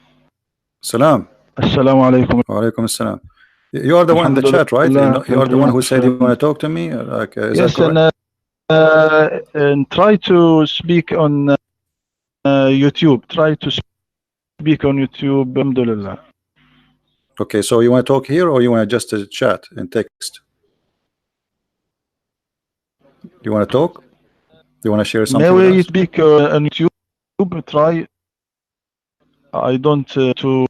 Salam. Assalamu alaikum. Wa alaikum assalam. You are the one in the chat, right? You are the one who said you want to talk to me? Like, is yes, that correct? and try to speak on YouTube. Try to speak on YouTube. Alhamdulillah. Okay, so you want to talk here or you want to just chat and text? You want to talk? You want to share something May with we us? speak on YouTube? Try. I don't to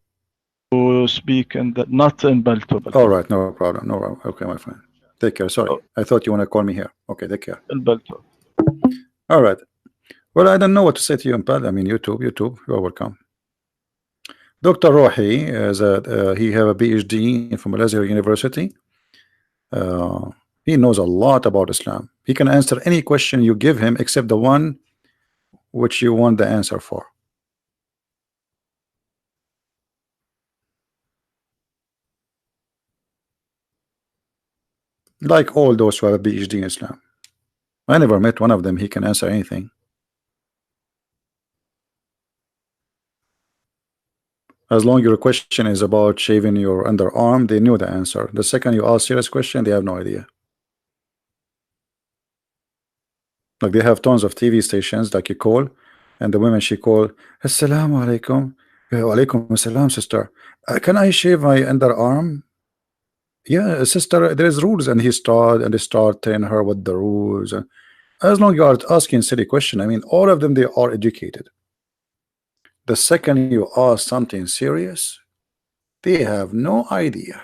speak and not in Balto. All right, no problem. No problem. Okay, my friend. Take care. Sorry, I thought you want to call me here. Okay, take care. In Balto. All right. Well, I don't know what to say to you, Impal. I mean, YouTube, you are welcome. Dr. Rohi is he have a PhD from Malaysia University. Uh, he knows a lot about Islam. He can answer any question you give him except the one which you want the answer for. Like all those who have a PhD in Islam. I never met one of them. He can answer anything. As long your question is about shaving your underarm, they knew the answer. The second you ask serious question, they have no idea. Like they have tons of TV stations, like you call, and the women she call, Assalamu alaikum. Wa alaikum assalam, sister. Can I shave my underarm? Yeah, sister, there is rules, and they start telling her what the rules. As long you are asking silly question, I mean, all of them they are educated. The second you ask something serious, they have no idea.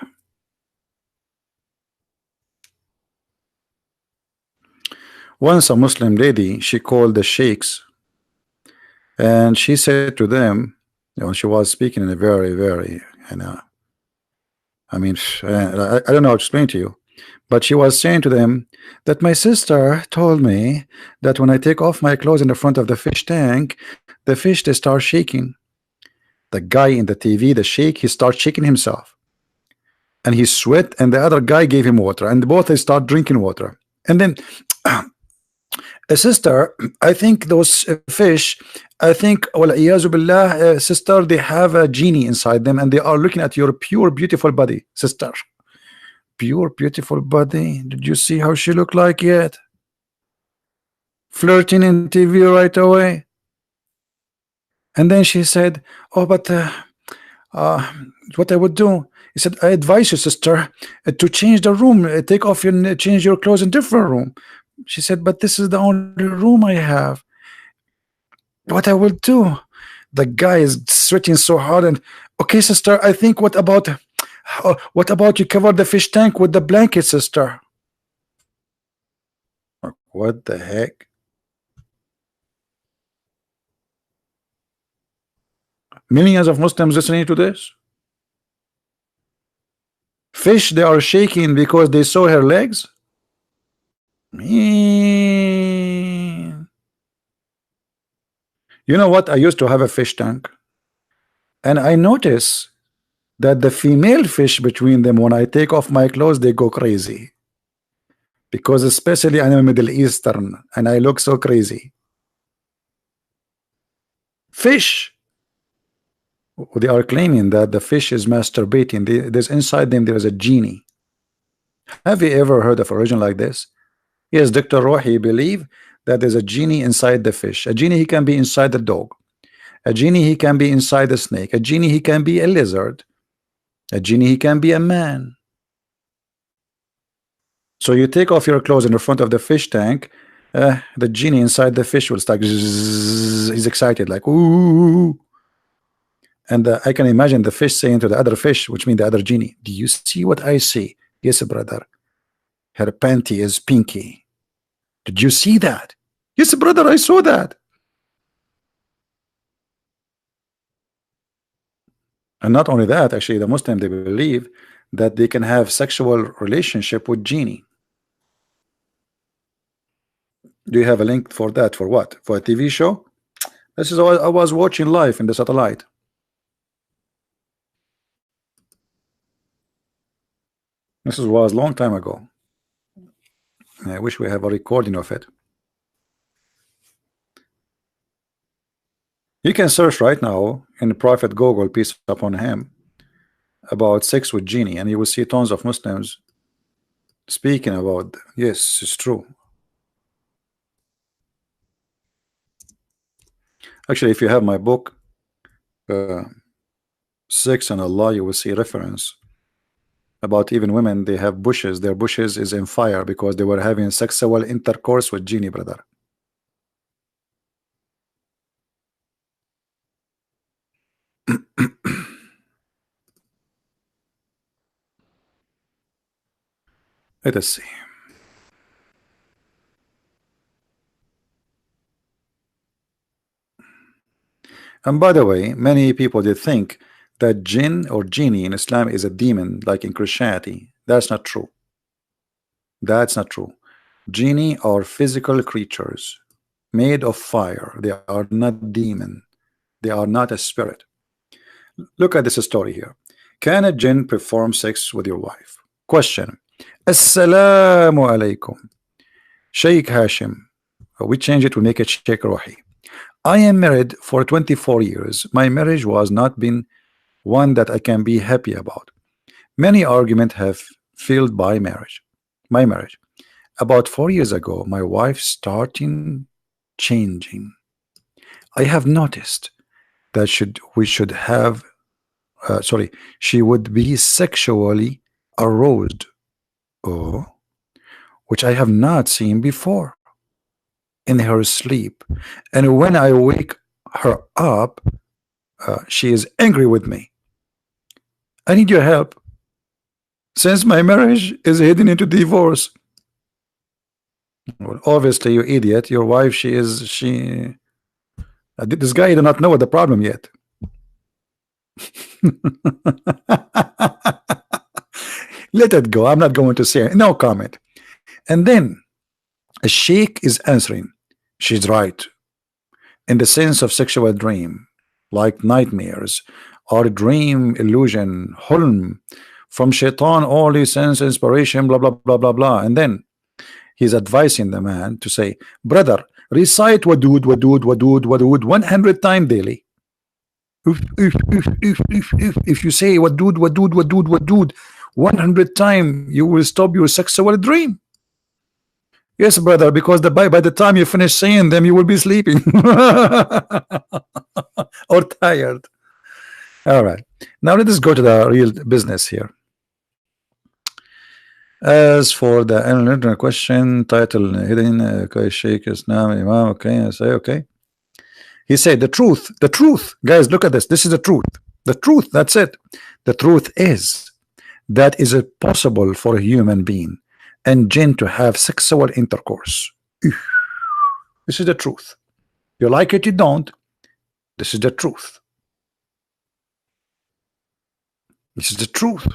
Once a Muslim lady, she called the sheikhs, and she said to them, she was speaking in a very, I mean, I don't know how to explain to you, but she was saying to them that my sister told me that when I take off my clothes in the front of the fish tank, the fish they start shaking. The guy in the TV, the sheikh, he starts shaking himself, and he sweat, and the other guy gave him water, and both they start drinking water, and then sister, I think those fish, I think, well, billah, sister, they have a genie inside them, and they are looking at your pure, beautiful body, sister. Pure, beautiful body. Did you see how she looked like yet? Flirting in TV right away. And then she said, "Oh, but uh, what I would do?" He said, "I advise you, sister, to change the room, take off your, change your clothes in different room." She said, "But this is the only room I have. What I will do?" The guy is sweating so hard, and okay, sister, I think what about you cover the fish tank with the blanket, sister? What the heck? Millions of Muslims listening to this. Fish, they are shaking because they saw her legs. Man. You know what? I used to have a fish tank, and I notice that the female fish between them, when I take off my clothes, they go crazy. Because especially I'm a Middle Eastern and I look so crazy. Fish, they are claiming that the fish is masturbating. There's inside them, there's a genie. Have you ever heard of a religion like this? Yes, Dr. Rohi believe that there's a genie inside the fish. A genie, he can be inside the dog. A genie, he can be inside the snake. A genie, he can be a lizard. A genie, he can be a man. So you take off your clothes in the front of the fish tank, the genie inside the fish will start. He's excited, like ooh. And I can imagine the fish saying to the other fish, which means the other genie, "Do you see what I see?" "Yes, brother. Her panty is pinky." "Did you see that?" "Yes, brother, I saw that." And not only that, actually, the Muslim, they believe that they can have sexual relationship with genie. Do you have a link for that? For what? For a TV show? This is what I was watching live in the satellite. This was a long time ago. I wish we have a recording of it. You can search right now in Prophet Google, peace upon him, about sex with genie, and you will see tons of Muslims speaking about. Yes, it's true. Actually, if you have my book, uh, Sex and Allah, you will see reference about even women. They have bushes. Their bushes is in fire because they were having sexual intercourse with genie, brother. Let us see. And by the way, many people they think that jinn or genie in Islam is a demon like in Christianity. That's not true. That's not true. Genie are physical creatures made of fire. They are not demon. They are not a spirit. Look at this story here. Can a jinn perform sex with your wife? Question. Assalamu alaikum. Sheikh Hashim. We change it, we make it Sheikh Rohi. I am married for 24 years. My marriage was not been one that I can be happy about. Many arguments have failed by marriage. My marriage. About 4 years ago, my wife started changing. I have noticed that we should have she would be sexually aroused, oh, which I have not seen before in her sleep. And when I wake her up, she is angry with me. I need your help since my marriage is heading into divorce. Well, obviously, you idiot. Your wife, she this guy did not know the problem yet. Let it go. I'm not going to say no comment. And then a sheikh is answering. She's right. In the sense of sexual dream, like nightmares or dream illusion, hulm, from shaitan, only sense inspiration, blah blah blah blah blah. And then he's advising the man to say, brother, recite wadud, wadud, wadud, wadud 100 times daily. If you say wadud, wadud, wadud, wadud 100 times, you will stop your sexual dream. Yes, brother, because by the time you finish saying them, you will be sleeping or tired. All right, now let us go to the real business here. As for the another question, title hidden, okay, Sheikh Islam Imam, okay, I say okay. He said the truth, guys, look at this. This is the truth, that's it. The truth is that is it possible for a human being and jinn to have sexual intercourse. This is the truth. You like it, you don't. This is the truth. This is the truth.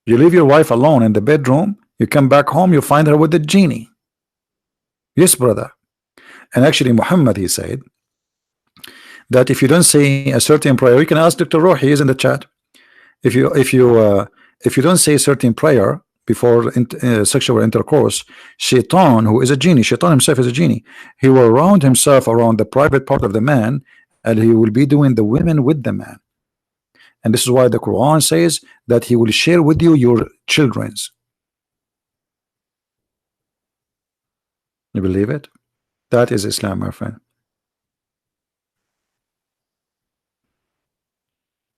You leave your wife alone in the bedroom, you come back home, you find her with the genie. Yes, brother. And actually Muhammad, he said that if you don't say a certain prayer, you can ask Dr. Rohi, he's in the chat. If you don't say a certain prayer before sexual intercourse, shaitan, who is a genie, shaitan himself is a genie, he will round himself around the private part of the man, and he will be doing the women with the man. And this is why the Quran says that he will share with you your children's. You believe it? That is Islam, my friend.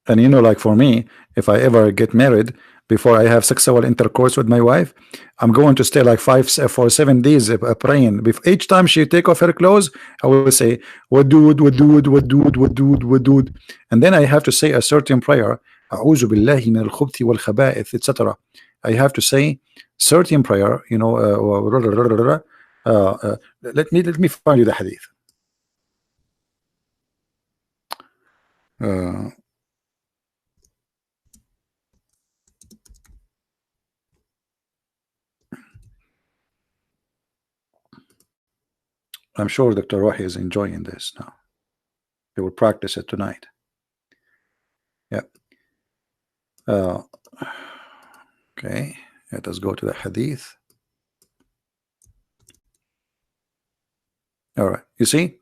And you know, like for me, if I ever get married, before I have sexual intercourse with my wife, I'm going to stay like 7 days praying. Each time she take off her clothes, I will say wadud, wadud, wadud, wadud, wadud, and then I have to say a certain prayer. A'udhu billahi min al-khubuthi wal khaba'ith, etc. I have to say certain prayer. You know, let me find you the hadith. I'm sure Dr. Rohi is enjoying this now. He will practice it tonight. Yeah. Okay. Let us go to the hadith. All right. You see,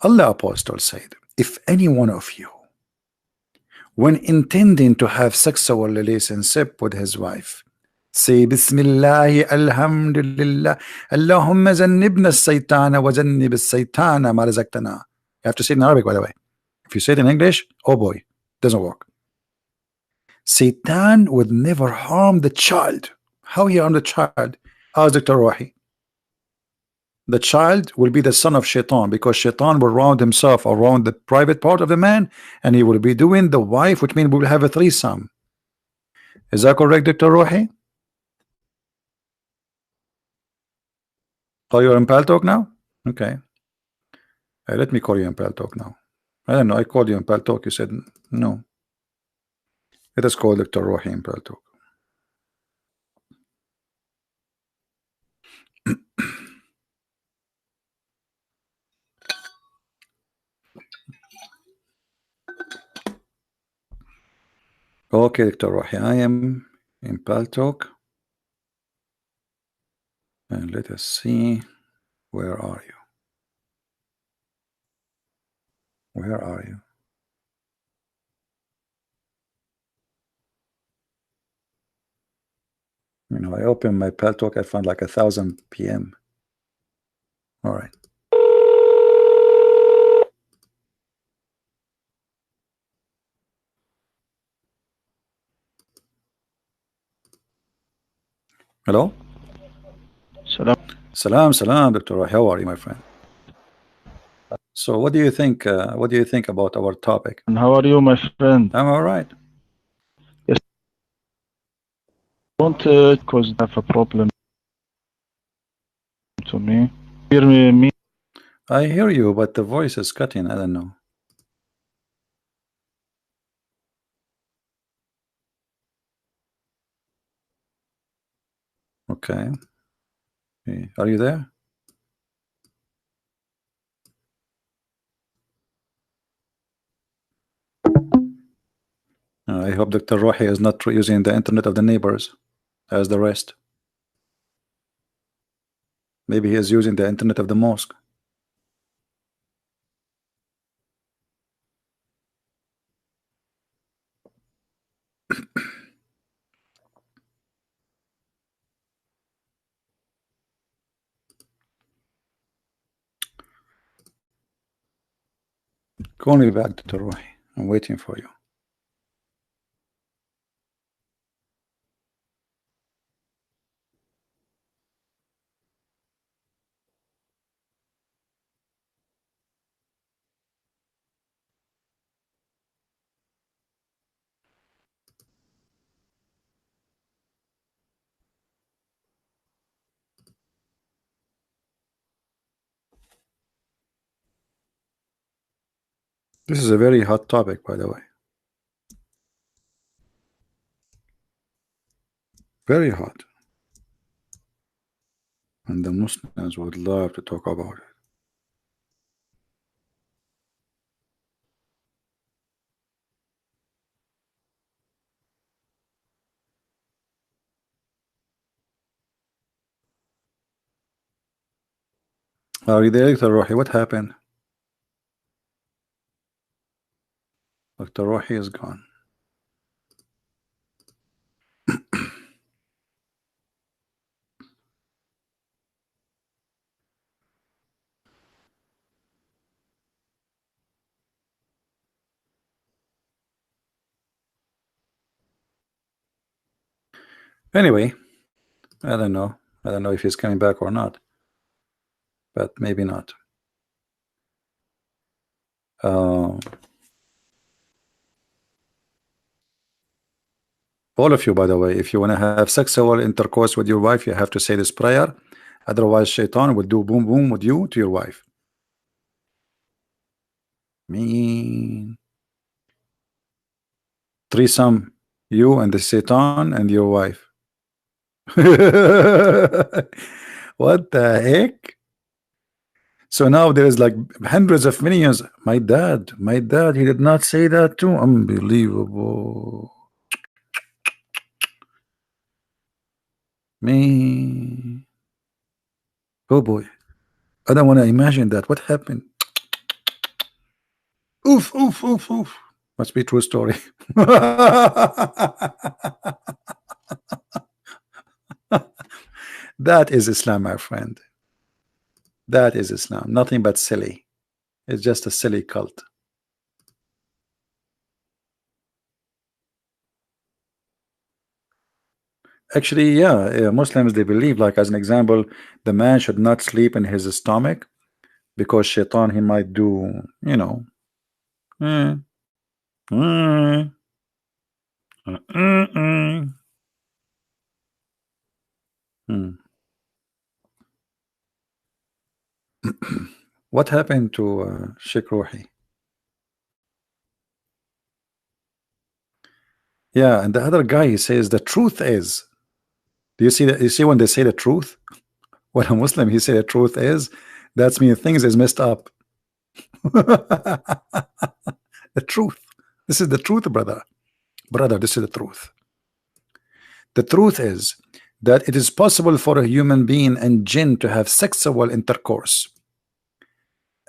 Allah Apostle said, if any one of you, when intending to have sexual relationship with his wife, say Bismillah, Alhamdulillah, Allahumma zannibna as-saytana wa zannib as-saytana ma razaqtana. You have to say it in Arabic, by the way. If you say it in English, oh boy, doesn't work. Satan would never harm the child. How he harm the child? Ask Dr. Rohi. The child will be the son of Shaitan, because Shaitan will round himself around the private part of the man, and he will be doing the wife, which means we will have a threesome. Is that correct, Dr. Rohi? Oh, you're in Paltalk now? Okay. Hey, let me call you in Pal Talk now. I don't know. I called you in Pal Talk. You said no. Let us call Dr. Rohi in Pal Talk. Okay, Dr. Rohi, I am in Pal Talk. And let us see. Where are you? Where are you? You know, I open my Pal Talk. I found like 1,000 PM. All right. Hello? Salam. Salam, salam, Dr. Rohi. How are you, my friend? So, what do you think? What do you think about our topic? And how are you, my friend? I'm all right. Yes, I want because I have a problem to me. Hear me? I hear you, but the voice is cutting. I don't know. Okay. Hey, are you there? I hope Dr. Rohi is not using the internet of the neighbors as the rest. Maybe he is using the internet of the mosque. Call me back, Dr. Rohi. I'm waiting for you. This is a very hot topic, by the way. Very hot. And the Muslims would love to talk about it. Are you there, Dr. Rohi? What happened? Dr. Rohi is gone. Anyway, I don't know. I don't know if he's coming back or not, but maybe not. Uh, all of you, by the way, if you want to have sexual intercourse with your wife, you have to say this prayer. Otherwise, Shaitan will do boom boom with you to your wife. Me, threesome, you and the Satan and your wife. What the heck? So now there is like hundreds of millions. My dad, he did not say that too. Unbelievable. Me. Oh boy. I don't want to imagine that. What happened? Oof, oof, oof, oof. Must be true story. That is Islam, my friend. That is Islam. Nothing but silly. It's just a silly cult. Actually, yeah, Muslims, they believe, like as an example, the man should not sleep in his stomach because Shaitan, he might do, you know, mm, mm, mm. Hmm. What happened to Sheikh Rohi? Yeah, and the other guy, he says the truth is. Do you see that? You see when they say the truth? When a Muslim he say the truth is, that's mean things is messed up. The truth. This is the truth, brother. Brother, this is the truth. The truth is that it is possible for a human being and jinn to have sexual intercourse.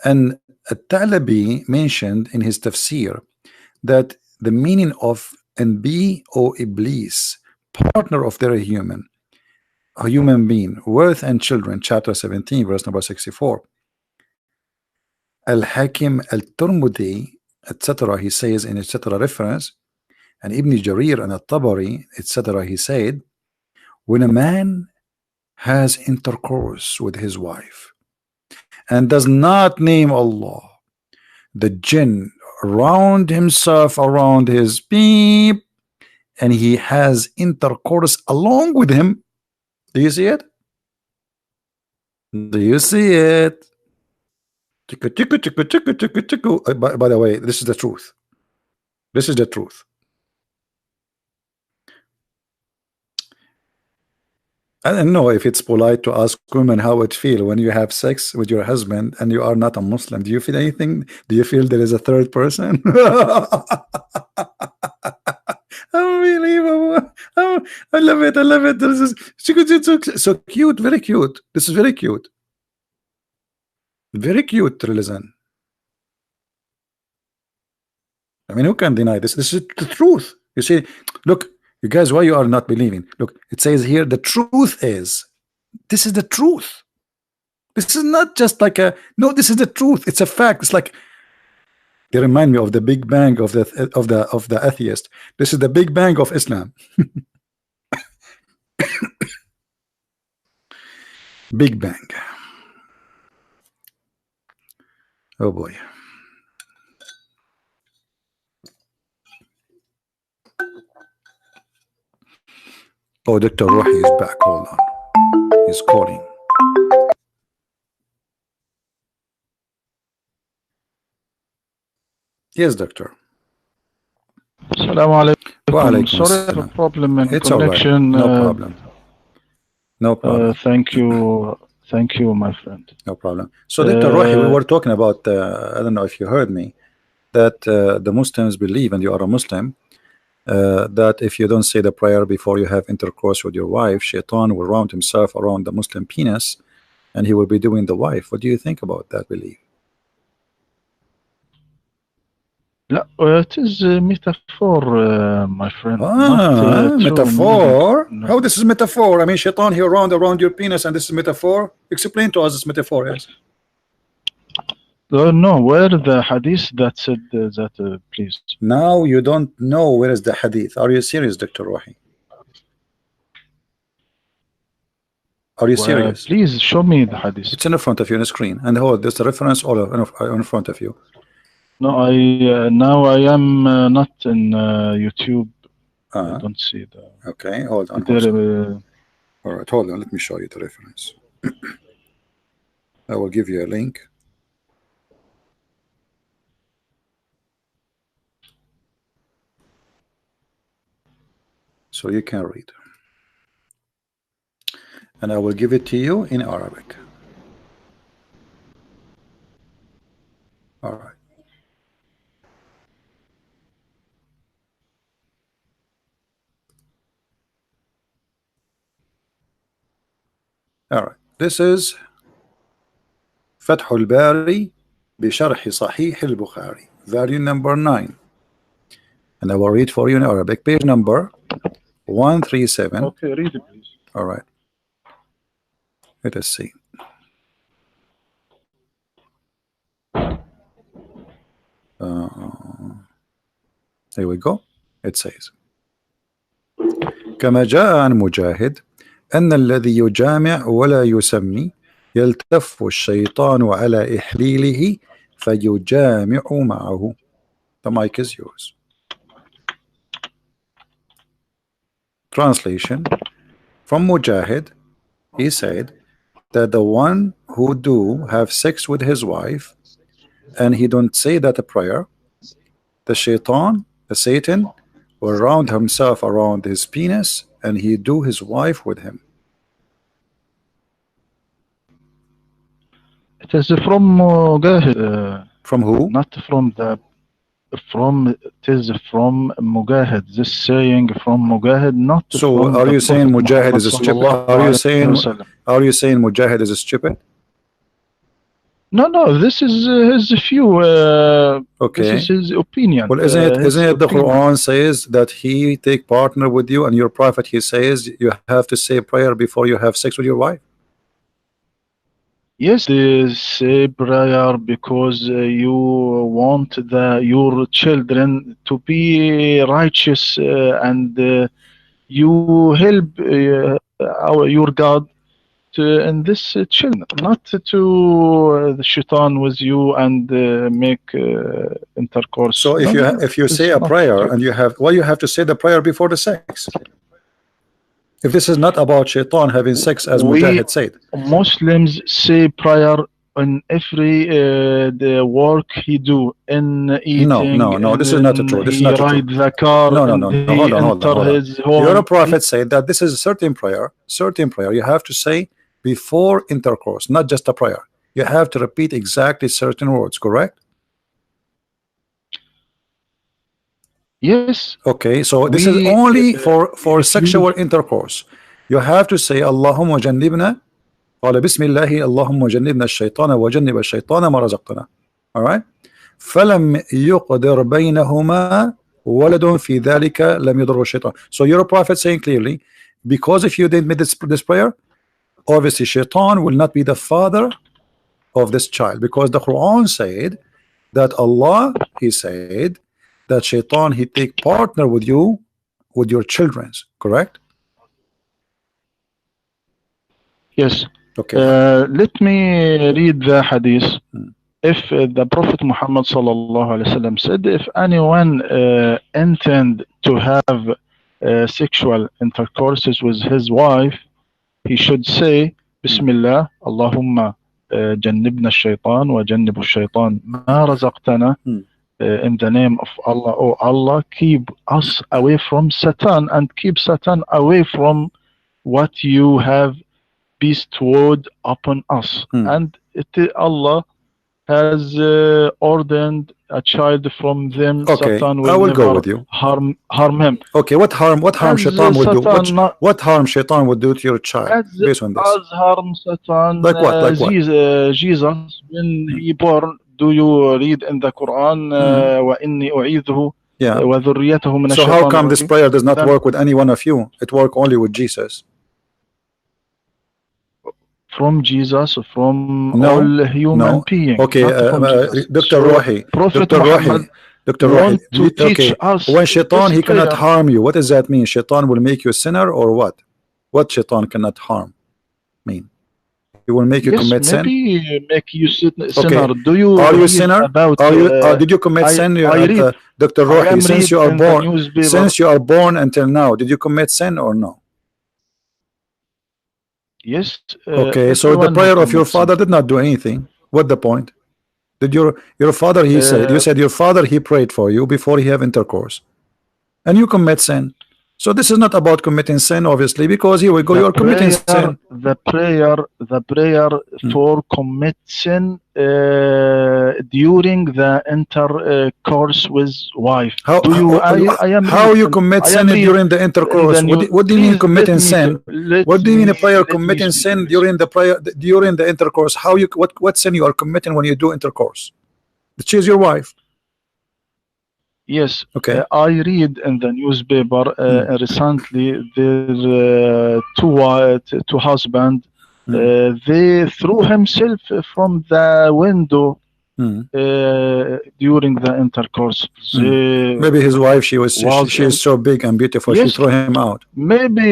And At-Talabi mentioned in his tafsir that the meaning of and be or iblis, partner of their human, a human being, worth and children, chapter 17, verse number 64. Al-Hakim al-Turmudi, etc., he says in etc. reference, and Ibn Jarir and At-Tabari, etc., he said, when a man has intercourse with his wife and does not name Allah, the jinn round himself around his beep, and he has intercourse along with him. Do you see it? Do you see it? By the way, this is the truth. This is the truth. I don't know if it's polite to ask women how it feel when you have sex with your husband and you are not a Muslim. Do you feel anything? Do you feel there is a third person? Unbelievable. Oh, I love it. I love it. This is so cute. Very cute. This is very cute. Very cute, listen. I mean, who can deny this? This is the truth. You see, look, you guys, why you are not believing? Look, it says here, the truth is, this is the truth. This is not just like a, no, this is the truth. It's a fact. It's like, they remind me of the Big Bang of the atheist. This is the Big Bang of Islam. Big Bang. Oh boy. Oh, Dr. Rohi is back. Hold on. He's calling. Yes, doctor. Assalamu alaikum. Wa alaikum Sorry, I have a assalam. problem in It's all right. connection. No problem. No problem. Thank you, my friend. No problem. So, Dr. Rohi, we were talking about, I don't know if you heard me, that the Muslims believe, and you are a Muslim, that if you don't say the prayer before you have intercourse with your wife, Shaitan will round himself around the Muslim penis and he will be doing the wife. What do you think about that belief? It is a metaphor, my friend. Not metaphor? No. How this is metaphor? I mean, Shaitan, he'll round around your penis and this is metaphor? Explain to us this metaphor is. No, where the hadith that said that, please? Now you don't know where is the hadith. Are you serious, Dr. Rohi? Are you serious? Please show me the hadith. It's in front of you on the screen. And hold, there's a reference all in front of you. No, now I am not in YouTube. I don't see the. Okay, hold on. All right, hold on. Let me show you the reference. I will give you a link. So you can read. And I will give it to you in Arabic. All right. All right. This is فتح الباري بشرح صحيح البخاري, volume number 9. And I will read for you in Arabic, page number 137. Okay, read it, please. All right. Let us see. Here we go. It says, كما جاء عن مجاهد أن الذي يجامع ولا يسمي يلتف الشيطان على إحليله فيجامع معه. The mic is yours. Translation from Mujahid, he said that the one who do have sex with his wife and he don't say that a prayer, the shaitan, the Satan, will round himself around his penis and he do his wife with him. It is from Mujahid, From who? not from the from. It is from Mujahid. This saying from Mujahid, not So from are the you saying Prophet Mujahid Muhammad is a stupid? sallallahu alaihi wasallam. Are you saying Mujahid is a stupid? No, no. This is his view. This is Okay. his opinion. Well, isn't it the Quran says that he take partner with you, and your prophet he says you have to say prayer before you have sex with your wife? Yes, they say prayer because you want your children to be righteous and you help your God in this children, not to the shaitan with you and make intercourse. So No, no, if you it say is a not prayer true. and you have, well, you have to say the prayer before the sex. If this is not about shaitan having sex, as We Mujahid said. Muslims say prayer on every the work he do in eating, No, this is not and true. This is he not true. ride the car, and No. he enter Hold on. his Your home. prophet said that this is a certain prayer. Certain prayer you have to say before intercourse, not just a prayer. You have to repeat exactly certain words, correct? Yes, Okay, so this is we only for if you sexual intercourse. You have to say Allahumma jannibna قال بسم الله اللهم جنبنا الشيطان وجنب الشيطان ما رزقتنا. All right. فلم يقدر بينهما ولد في ذلك لم يضر الشيطان. So your prophet saying clearly, because if you didn't make this prayer, obviously shaitan will not be the father of this child, because the Quran said that Allah, he said that shaitan he take partner with you with your children's, correct? yes. Okay. Let me read the hadith. Hmm. If the Prophet Muhammad sallallahu alaihi wasallam said, if anyone intend to have sexual intercourses with his wife, he should say Bismillah, Allahumma jannibna shaitan wa jannibu shaitan ma razaqtana. In the name of Allah, oh Allah, keep us away from Satan and keep Satan away from what you have bestowed upon us. And Allah has ordained a child from them. Okay, Satan I will will go never with you. harm him. Okay, what harm As shaitan would do? Satan not What harm shaitan would do to your child based on this? as harm Satan Like what? Like what? Jesus when he born. Do you read in the Quran وإني أعيذه Yeah. وذريته من So how الشيطان come this الرجيم? prayer does not Then work with any one of you? It work only with Jesus. from Jesus, from No, all human no. being, Okay, not from Jesus. Dr. So Rohi, Prophet Dr. Muhammad Rohi, Dr. Rohi. want to teach Okay, us when shaitan this he cannot prayer. harm you, what does that mean? Shaitan will make you a sinner or what? What shaitan cannot harm mean? He will make you Yes, commit sin. maybe make you Okay, sinner. Do you are you a read sinner? about? Are you? Did you commit sin, I read. Dr. I Rohi? am read in the newspaper. Since you are born until now, did you commit sin or no? Yes, Okay, so the everyone who prayer of your commits sin. father did not do anything. What the point? Did your father he said you said your father he prayed for you before he have intercourse, and you commit sin. So this is not about committing sin, obviously, because here we go, you are committing sin. The prayer for commit sin during the intercourse with wife. Do you? I am how read. you commit I am sin read during the in the intercourse? new. What do you mean Please committing sin? What do you mean a prayer let me committing speak, sin please. during the prayer during the intercourse? How you what sin you are committing when you do intercourse? Choose your wife. Yes, Okay. I read in the newspaper recently there two husband they threw himself from the window during the intercourse. Maybe his wife she is so big and beautiful, yes, she threw him out. Maybe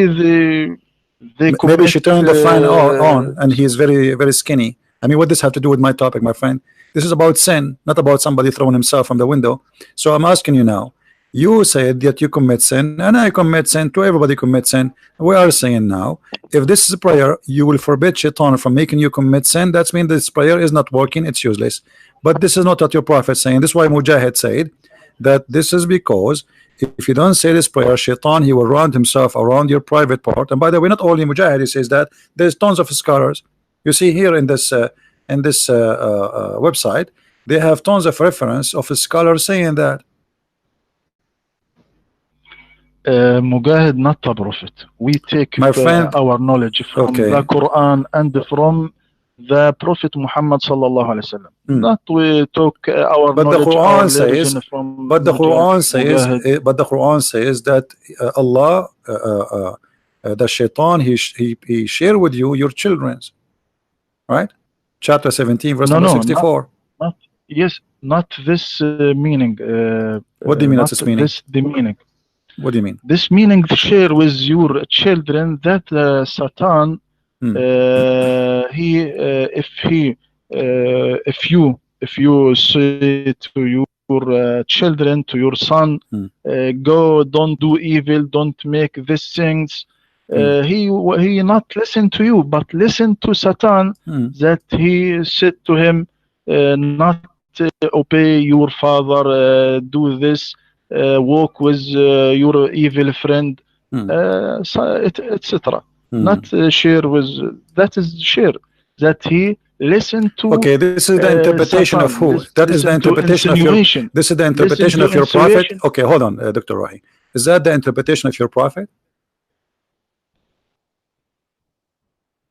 they Maybe commit she turned the fan on and he is very skinny. I mean, what does have to do with my topic, my friend? This is about sin, not about somebody throwing himself from the window. So I'm asking you now, You said that you commit sin, and I commit sin to everybody commit sin. We are saying now, if this is a prayer, you will forbid shaitan from making you commit sin. That means this prayer is not working, it's useless. But this is not what your prophet saying. This is why Mujahid said that this is because if you don't say this prayer, shaitan, he will round himself around your private part. And by the way, not only Mujahid he says that, there's tons of scholars. You see here in this website, they have tons of reference of scholars saying that. Mujahid not a prophet. We take My friend, our knowledge from the okay. Quran and from the Prophet Muhammad sallallahu alaihi wasallam. Not we took our But the knowledge, our Quran says, religion from but the Quran says, Mujahid. but the Quran says that Allah, the shaitan, he share with you your children's, right? Chapter 17, verse No, number no, 64. not yes, not this meaning. What do you mean Not that's its meaning? this the meaning. What do you mean? This meaning share with your children that Satan, if you say to your children, to your son, go, don't do evil, don't make these things. He not listen to you, but listen to Satan. That he said to him, not obey your father, do this. Walk with your evil friend, etc. Not share with, that is share that he listen to. Okay, this is the interpretation Satan, of who? That is the interpretation of your. This is the interpretation of your prophet. Okay, hold on, Dr. Rohi. Is that the interpretation of your prophet?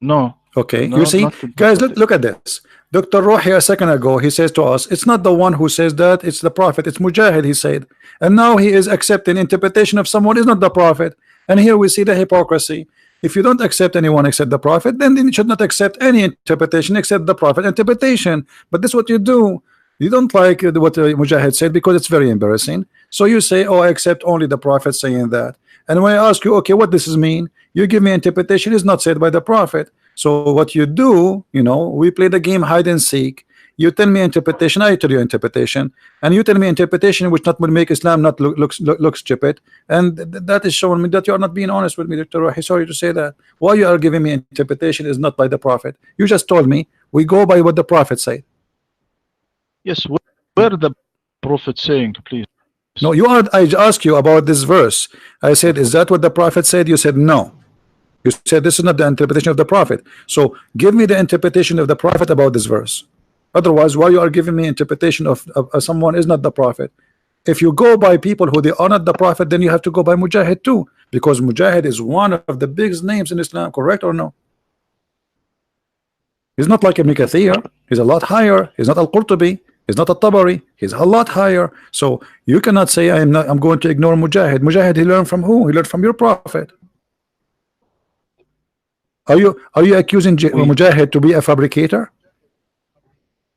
No. Okay, no, you see, guys, look at this. Dr. Rohi a second ago, he says to us, it's not the one who says that, it's the prophet, it's Mujahid, he said. And now he is accepting interpretation of someone is not the prophet. And here we see the hypocrisy. If you don't accept anyone except the prophet, then you should not accept any interpretation except the prophet interpretation. But this is what you do. You don't like what Mujahid said because it's very embarrassing. So you say, oh, I accept only the prophet saying that. And when I ask you, okay, what does this mean? You give me interpretation is not said by the prophet. So what you do, you know, we play the game hide and seek. You tell me interpretation, I tell you interpretation, and you tell me interpretation which not will make Islam not look stupid, and that is showing me that you are not being honest with me, Dr. Rohi. Sorry to say that. Why you are giving me interpretation is not by the prophet. You just told me we go by what the prophet said. Yes, where the prophet saying, please? No, you are. I asked you about this verse. I said, is that what the prophet said? You said no. You said this is not the interpretation of the prophet. So give me the interpretation of the prophet about this verse. Otherwise, why you are giving me interpretation of someone is not the prophet? If you go by people who they are not the prophet, then you have to go by Mujahid too, because Mujahid is one of the biggest names in Islam. Correct or no? He's not like Ibn Kathir. He's a lot higher. He's not Al-Qurtubi. He's not a Tabari. He's a lot higher. So you cannot say I'm going to ignore Mujahid. Mujahid, he learned from who? He learned from your prophet. Are you accusing Mujahid to be a fabricator?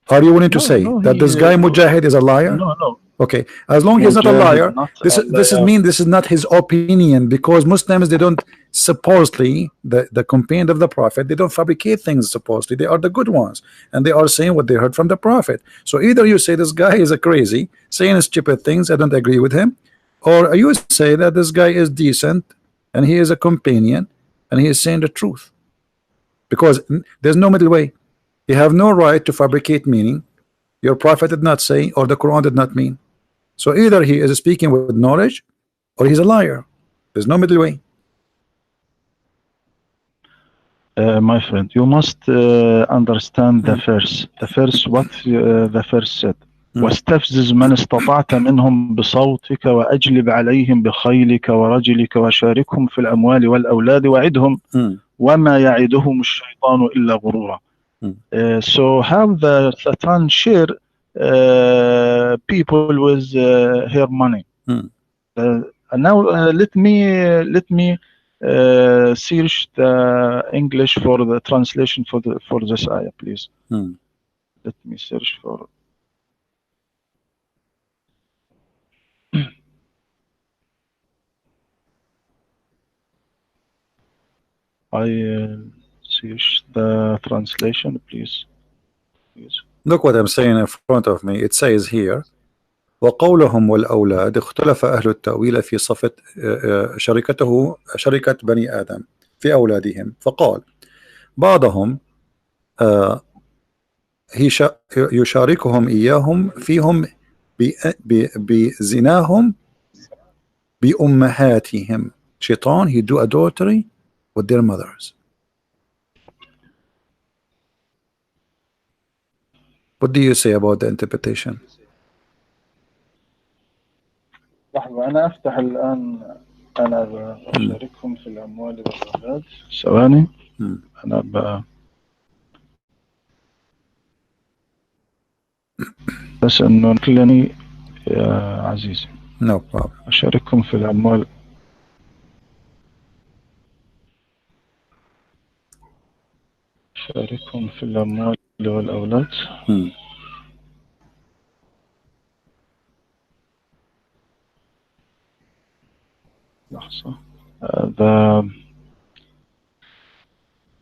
Are you willing to say that this guy Mujahid is a liar? No. Okay, as long as he's not a liar, this is not his opinion, because Muslims, they don't supposedly, the companion of the prophet, they don't fabricate things supposedly. They are the good ones, and they are saying what they heard from the prophet. So either you say this guy is a crazy, saying stupid things, I don't agree with him, or you say that this guy is decent and he is a companion and he is saying the truth, because there's no middle way. You have no right to fabricate meaning your prophet did not say or the Quran did not mean. So either he is speaking with knowledge or he's a liar. There's no middle way. My friend, you must understand the verse. The verse, what the verse said. واستفزز من استطعت منهم بصوتك وأجلب عليهم بخيلك ورجلك وشاركهم في الأموال والأولاد وعدهم وما يعدهم الشيطان إلا غرورا. So how the Satan share people with her money. Now let me search the English for the translation for this ayah, please. Let me search for. I search the translation, please. Look what I'm saying in front of me. It says here, وقولهم والأولاد اختلف أهل التأويل في صفة شركة بني آدم في أولادهم، فقال بعضهم يشاركهم إياهم فيهم بزناهم بأمهاتهم. Shaitan, he do adultery with their mothers. What do you say about the interpretation? لحظة، أنا أفتح الآن، أنا بشاركهم في الأموال والأولاد. ثواني، أنا بس إنه كلني يا عزيزي. No problem. أشاركهم في الأموال. أشاركهم في الأموال والأولاد. لحظة.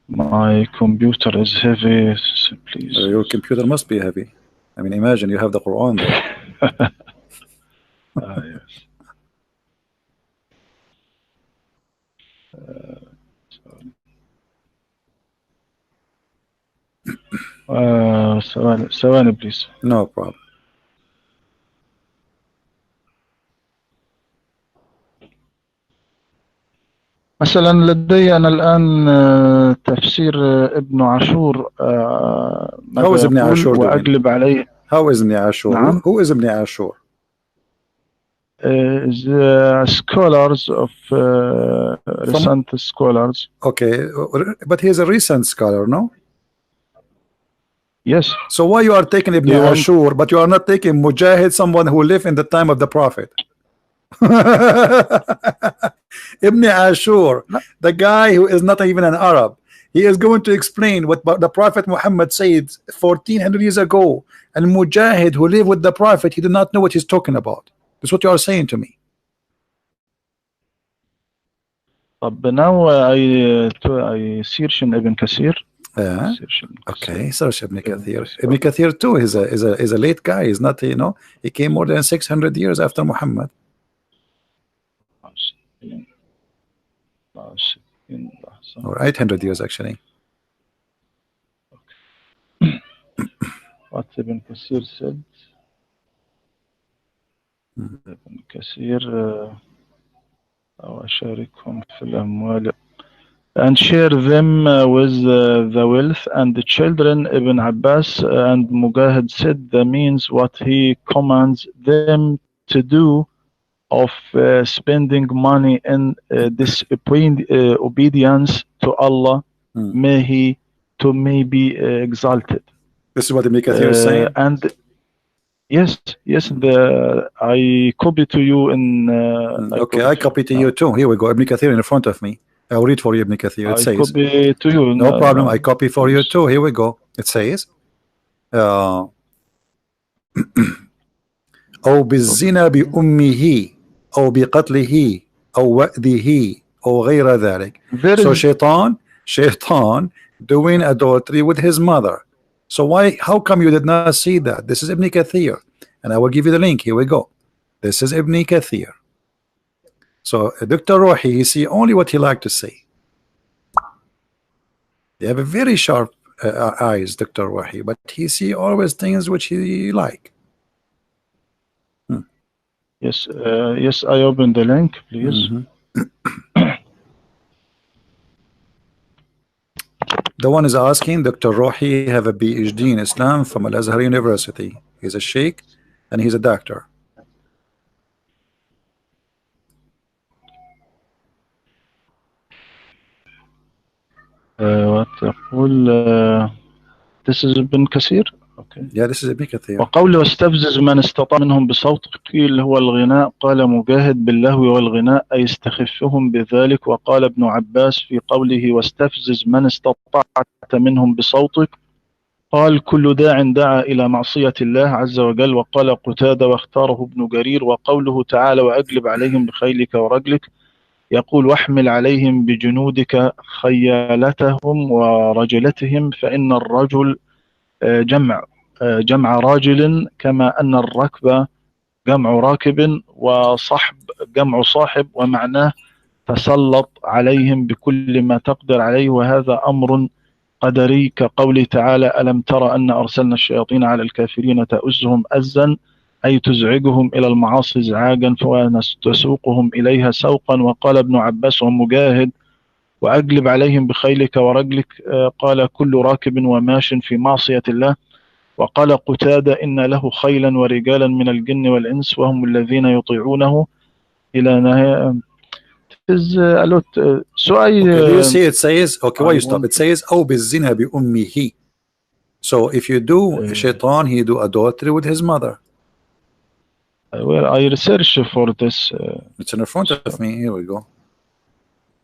My computer is heavy, please. Your computer must be heavy. I mean, imagine you have the Quran there. Yes. ثواني please. No problem. مثلا لدي أنا الآن تفسير ابن عاشور How is Ibn Ashur doing? وأقلب عليه. How is Ibn Ashur? نعم. Who is Ibn Ashur? The scholars of recent scholars. Okay, but he is a recent scholar, no? Yes. So why you are taking Ibn Ashur, but you are not taking Mujahid, someone who lived in the time of the Prophet? Ibn Ashur, the guy who is not even an Arab, he is going to explain what the Prophet Muhammad said 1400 years ago, and Mujahid who lived with the Prophet, he did not know what he's talking about. That's what you are saying to me. طب now I search in Ibn Kathir. Okay, search Ibn Kathir. Ibn Kathir too is a late guy. He's not, you know, he came more than 600 years after Muhammad. Or 800 years actually. What Ibn Kathir said. Ibn Kathir أشاركهم في الأموال and share them with the wealth and the children. Ibn Abbas and Mujahid said the means what he commands them to do of spending money in obedience to Allah, may he be exalted. This is what Ibn Kathir is saying. And yes, I copy to you in. Okay, I copy to you too. Here we go. Ibn Kathir in front of me. I'll read for you Ibn Kathir. It says. I copy to you. No problem. I copy for you too. Here we go. It says. أو بالزنا بأمه أو بقتله أو وأده أو غير ذلك. So shaitan doing adultery with his mother. So how come you did not see that? This is Ibn Kathir, and I will give you the link. Here we go. This is Ibn Kathir. So Dr. Rohi, he see only what he like to see. They have a very sharp eyes, Dr. Rohi, but he see always things which he like. Yes, yes, I open the link, please. The one is asking, Dr. Rohi have a PhD in Islam from Al-Azhar University. He's a sheikh and he's a doctor. This is Ibn Kathir. Okay. Yeah, this is Ibn Kathir. وقوله واستفزز من استطاع منهم بصوتك قيل هو الغناء قال مجاهد باللهو والغناء أي استخفهم بذلك. وقال ابن عباس في قوله واستفزز من استطعت منهم بصوتك قال كل داع دعا إلى معصية الله عز وجل. وقال قتادة واختاره ابن جرير. وقوله تعالى وأجلب عليهم بخيلك ورجلك يقول واحمل عليهم بجنودك خيالتهم ورجلتهم فإن الرجل جمع راجل كما أن الركب جمع راكب، وصحب جمع صاحب، ومعناه تسلط عليهم بكل ما تقدر عليه، وهذا أمر قدري، كقوله تعالى: ألم تر أن أرسلنا الشياطين على الكافرين تؤزهم أزا، أي تزعجهم إلى المعاصي إزعاجا وتسوقهم إليها سوقا. وقال ابن عباس ومجاهد: وأجلب عليهم بخيلك ورجلك، قال: كل راكب وماش في معصية الله. وقال قتادة: إن له خيلا ورجالا من الجن والإنس وهم الذين يطيعونه، إلى نهاية. is a lot. So Okay, do you see it says, okay, why I you stop? want It says أو بالزنا بأمه. So if you do uh, shaitan, he do adultery with his mother. well, I research for this. It's in front of So, me. Here we go.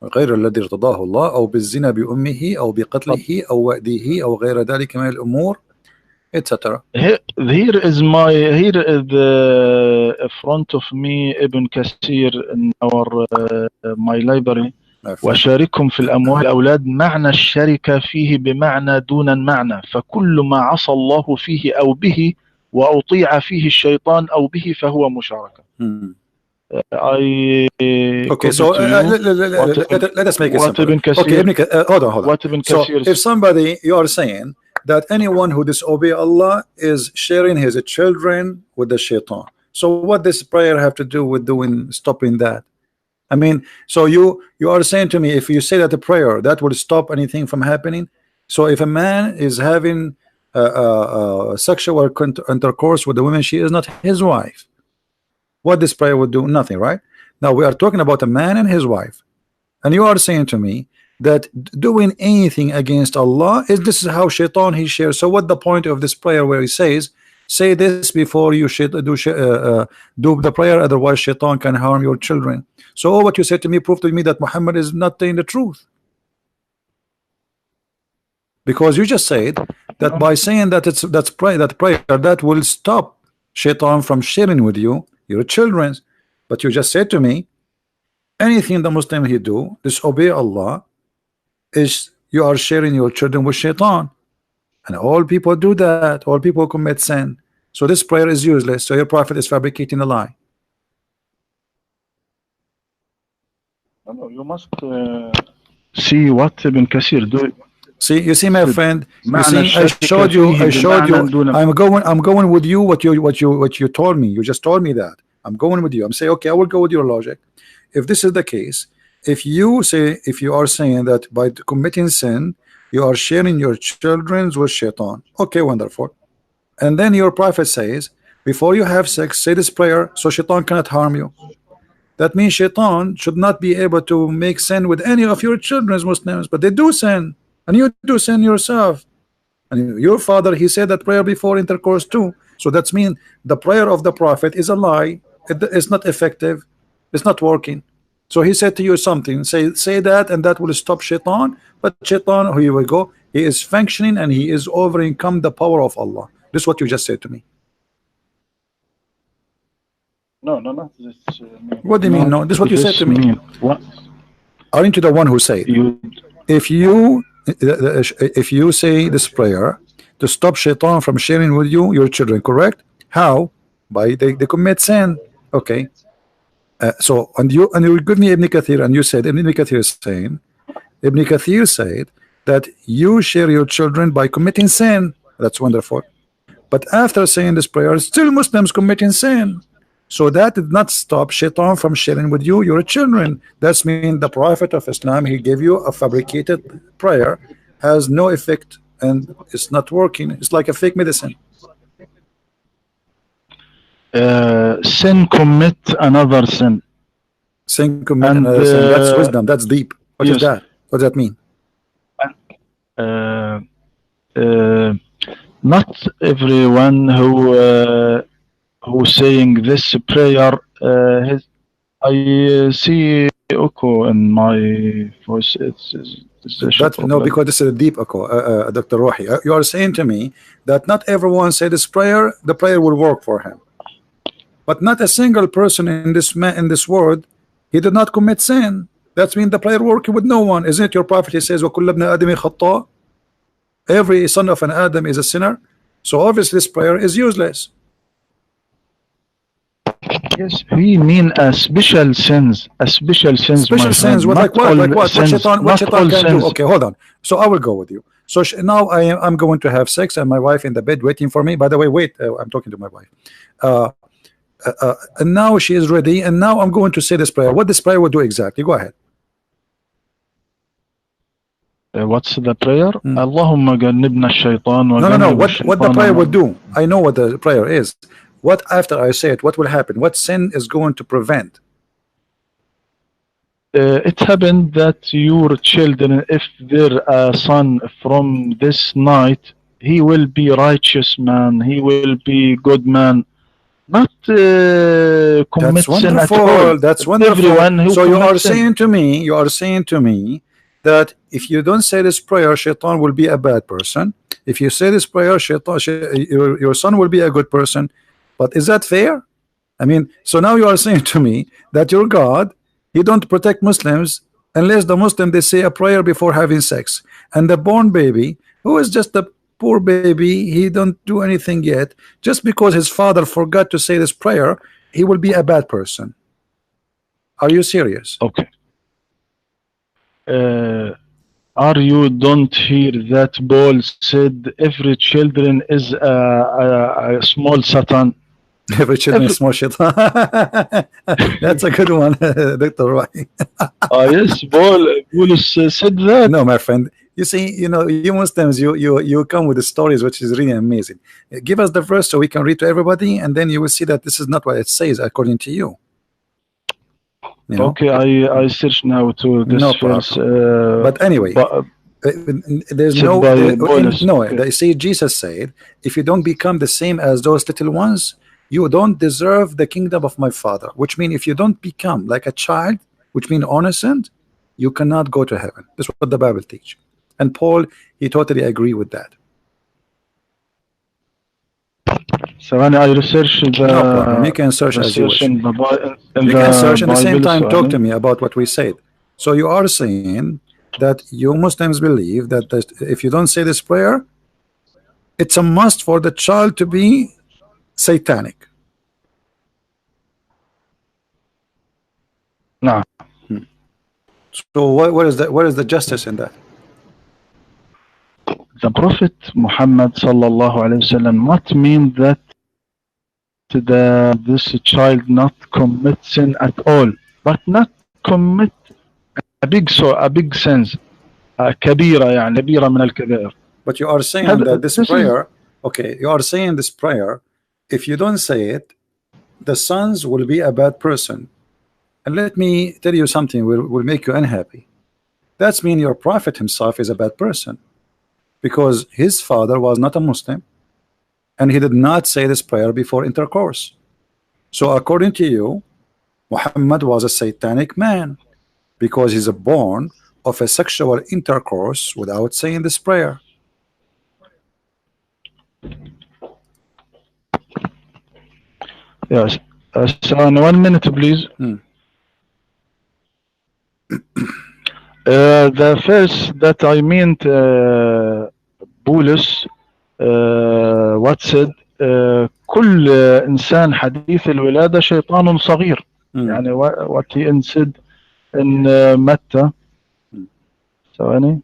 غير الذي ارتضاه الله أو بالزنا بأمه أو but بقتله أو وأده أو غير ذلك من الأمور etc. here is the front of me Ibn Kathir in our my library. My friend. وشاركهم في الأموال الأولاد، معنى الشركة فيه بمعنى دون المعنى، فكل ما عصى الله فيه أو به وأطيع فيه الشيطان أو به فهو مشاركة. I Okay, copy so to you let us make it what simple. Ibn Okay, Kathir, hold on. what Ibn So Kathir. if somebody, you are saying that anyone who disobey Allah is sharing his children with the shaitan. So what does prayer have to do with doing stopping that? I mean, so you are saying to me, if you say that the prayer that will stop anything from happening. So if a man is having sexual intercourse with a woman, she is not his wife. What this prayer would do? Nothing, right? Now we are talking about a man and his wife, and you are saying to me that doing anything against Allah is this is how shaitan he shares. So what the point of this prayer where he says, say this before you should do the prayer, otherwise shaitan can harm your children. So all what you said to me proved to me that Muhammad is not telling the truth, because you just said that by saying that that's prayer that will stop shaitan from sharing with you your children. But you just said to me anything the Muslim he do disobey Allah is you are sharing your children with shaitan, and all people do that. All people commit sin. So this prayer is useless. So your prophet is fabricating a lie. No, you must see what Ibn Kathir do. See, you see, my friend. You معنى see, I الشركة showed you. فيه I showed بمعنى you. دون. I'm going with you. What you told me. You just told me that. I'm going with you. I'm saying, okay, I will go with your logic. If this is the case, if you are saying that by committing sin, you are sharing your children with shaitan. Okay, wonderful. And then your prophet says, before you have sex, say this prayer so shaitan cannot harm you. That means shaitan should not be able to make sin with any of your children as Muslims, but they do sin, and you do sin yourself. And your father, he said that prayer before intercourse too. So that's mean the prayer of the prophet is a lie. It's not effective. It's not working. So he said to you something, say that, and that will stop shaitan. But shaitan, here we go, he is functioning and he is overcome the power of Allah. This is what you just said to me. No, not this. What do you mean? Not No, this is what you said this to me. mean. What Aren't you the one who said you? if you say this prayer to stop shaitan from sharing with you your children, correct? How? By they commit sin. Okay. So and you give me Ibn Kathir, and you said Ibn Kathir is saying, Ibn Kathir said that you share your children by committing sin. That's wonderful. But after saying this prayer, still Muslims committing sin. So that did not stop shaitan from sharing with you your children. That's mean the Prophet of Islam, he gave you a fabricated prayer, has no effect, and it's not working. It's like a fake medicine. Sin commit another sin. Sin commit And another sin. That's wisdom. That's deep. What is yes, that? What does that mean? uh, uh, not everyone who saying this prayer. I see echo in my voice. It's a That no, problem. because this is a deep echo, Dr. Rohi. You are saying to me that not everyone say this prayer, the prayer will work for him. But not a single person in this world, he did not commit sin. That means the prayer working with no one. Isn't it your prophet? He says, وَكُلَّ ابْنِ آدَمِ خَطَّاء. Every son of an Adam is a sinner. So obviously this prayer is useless. Yes, we mean a special sins, my Special sins, friend. what, Not like what? all Like what sins, shaitan, what not shaitan all can do? sins. Okay, hold on. So I will go with you. So now I'm going to have sex and my wife in the bed waiting for me. By the way, wait, I'm talking to my wife. Uh, and now she is ready, and now I'm going to say this prayer. What this prayer will do exactly? Go ahead. What's the prayer? Hmm. اللهم جنبنا الشيطان No, no, no. وجنب What the الشيطان prayer will ما. do? I know what the prayer is. What after I say it? What will happen? What sin is going to prevent? It happened that your children, if their son from this night, he will be righteous man, he will be good man, not That's commit sin at all. wonderful. That's wonderful. Everyone who So you are commits sin. saying to me, that if you don't say this prayer, shaitan will be a bad person. If you say this prayer, your son will be a good person. But is that fair? I mean, so now you are saying to me that your God, he don't protect Muslims unless the Muslim they say a prayer before having sex, and the born baby who is just a poor baby, he don't do anything yet, just because his father forgot to say this prayer, he will be a bad person. Are you serious? Okay. Are you don't hear that Paul said every children is a small Satan? Every children Every is small shit. That's a good one, Dr. Roy. yes, Paul said that. No, my friend. You see, you Muslims, you come with the stories, which is really amazing. Give us the verse so we can read to everybody, and then you will see that this is not what it says according to you. You know, Okay, I search now to this no verse problem. But anyway, uh, there's said no by Paulus. no. Okay. You see, Jesus said, if you don't become the same as those little ones, you don't deserve the kingdom of my Father. Which means if you don't become like a child, which means innocent, you cannot go to heaven. That's what the Bible teach. And Paul, he totally agree with that. So when I research No problem. You the can search as you research wish. in You can the search in the same Bible, time talk so to me about what we said. So you are saying that you Muslims believe that if you don't say this prayer, it's a must for the child to be satanic. nah. So what is that? What is the justice in that? The Prophet Muhammad sallallahu alaihi wasallam not mean that this child not commit sin at all, but not commit a big sins, كبيرة يعني كبيرة من الكبائر. But you are saying Have, that this this is prayer, okay, you are saying this prayer, if you don't say it, the sons will be a bad person. And let me tell you something will make you unhappy. That's mean your prophet himself is a bad person, because his father was not a Muslim and he did not say this prayer before intercourse. So according to you, Muhammad was a satanic man because he's born of a sexual intercourse without saying this prayer. yes. So 1 minute, please. The first that I meant بولس what said كل إنسان حديث الولادة شيطان صغير. يعني what he said in متى ثواني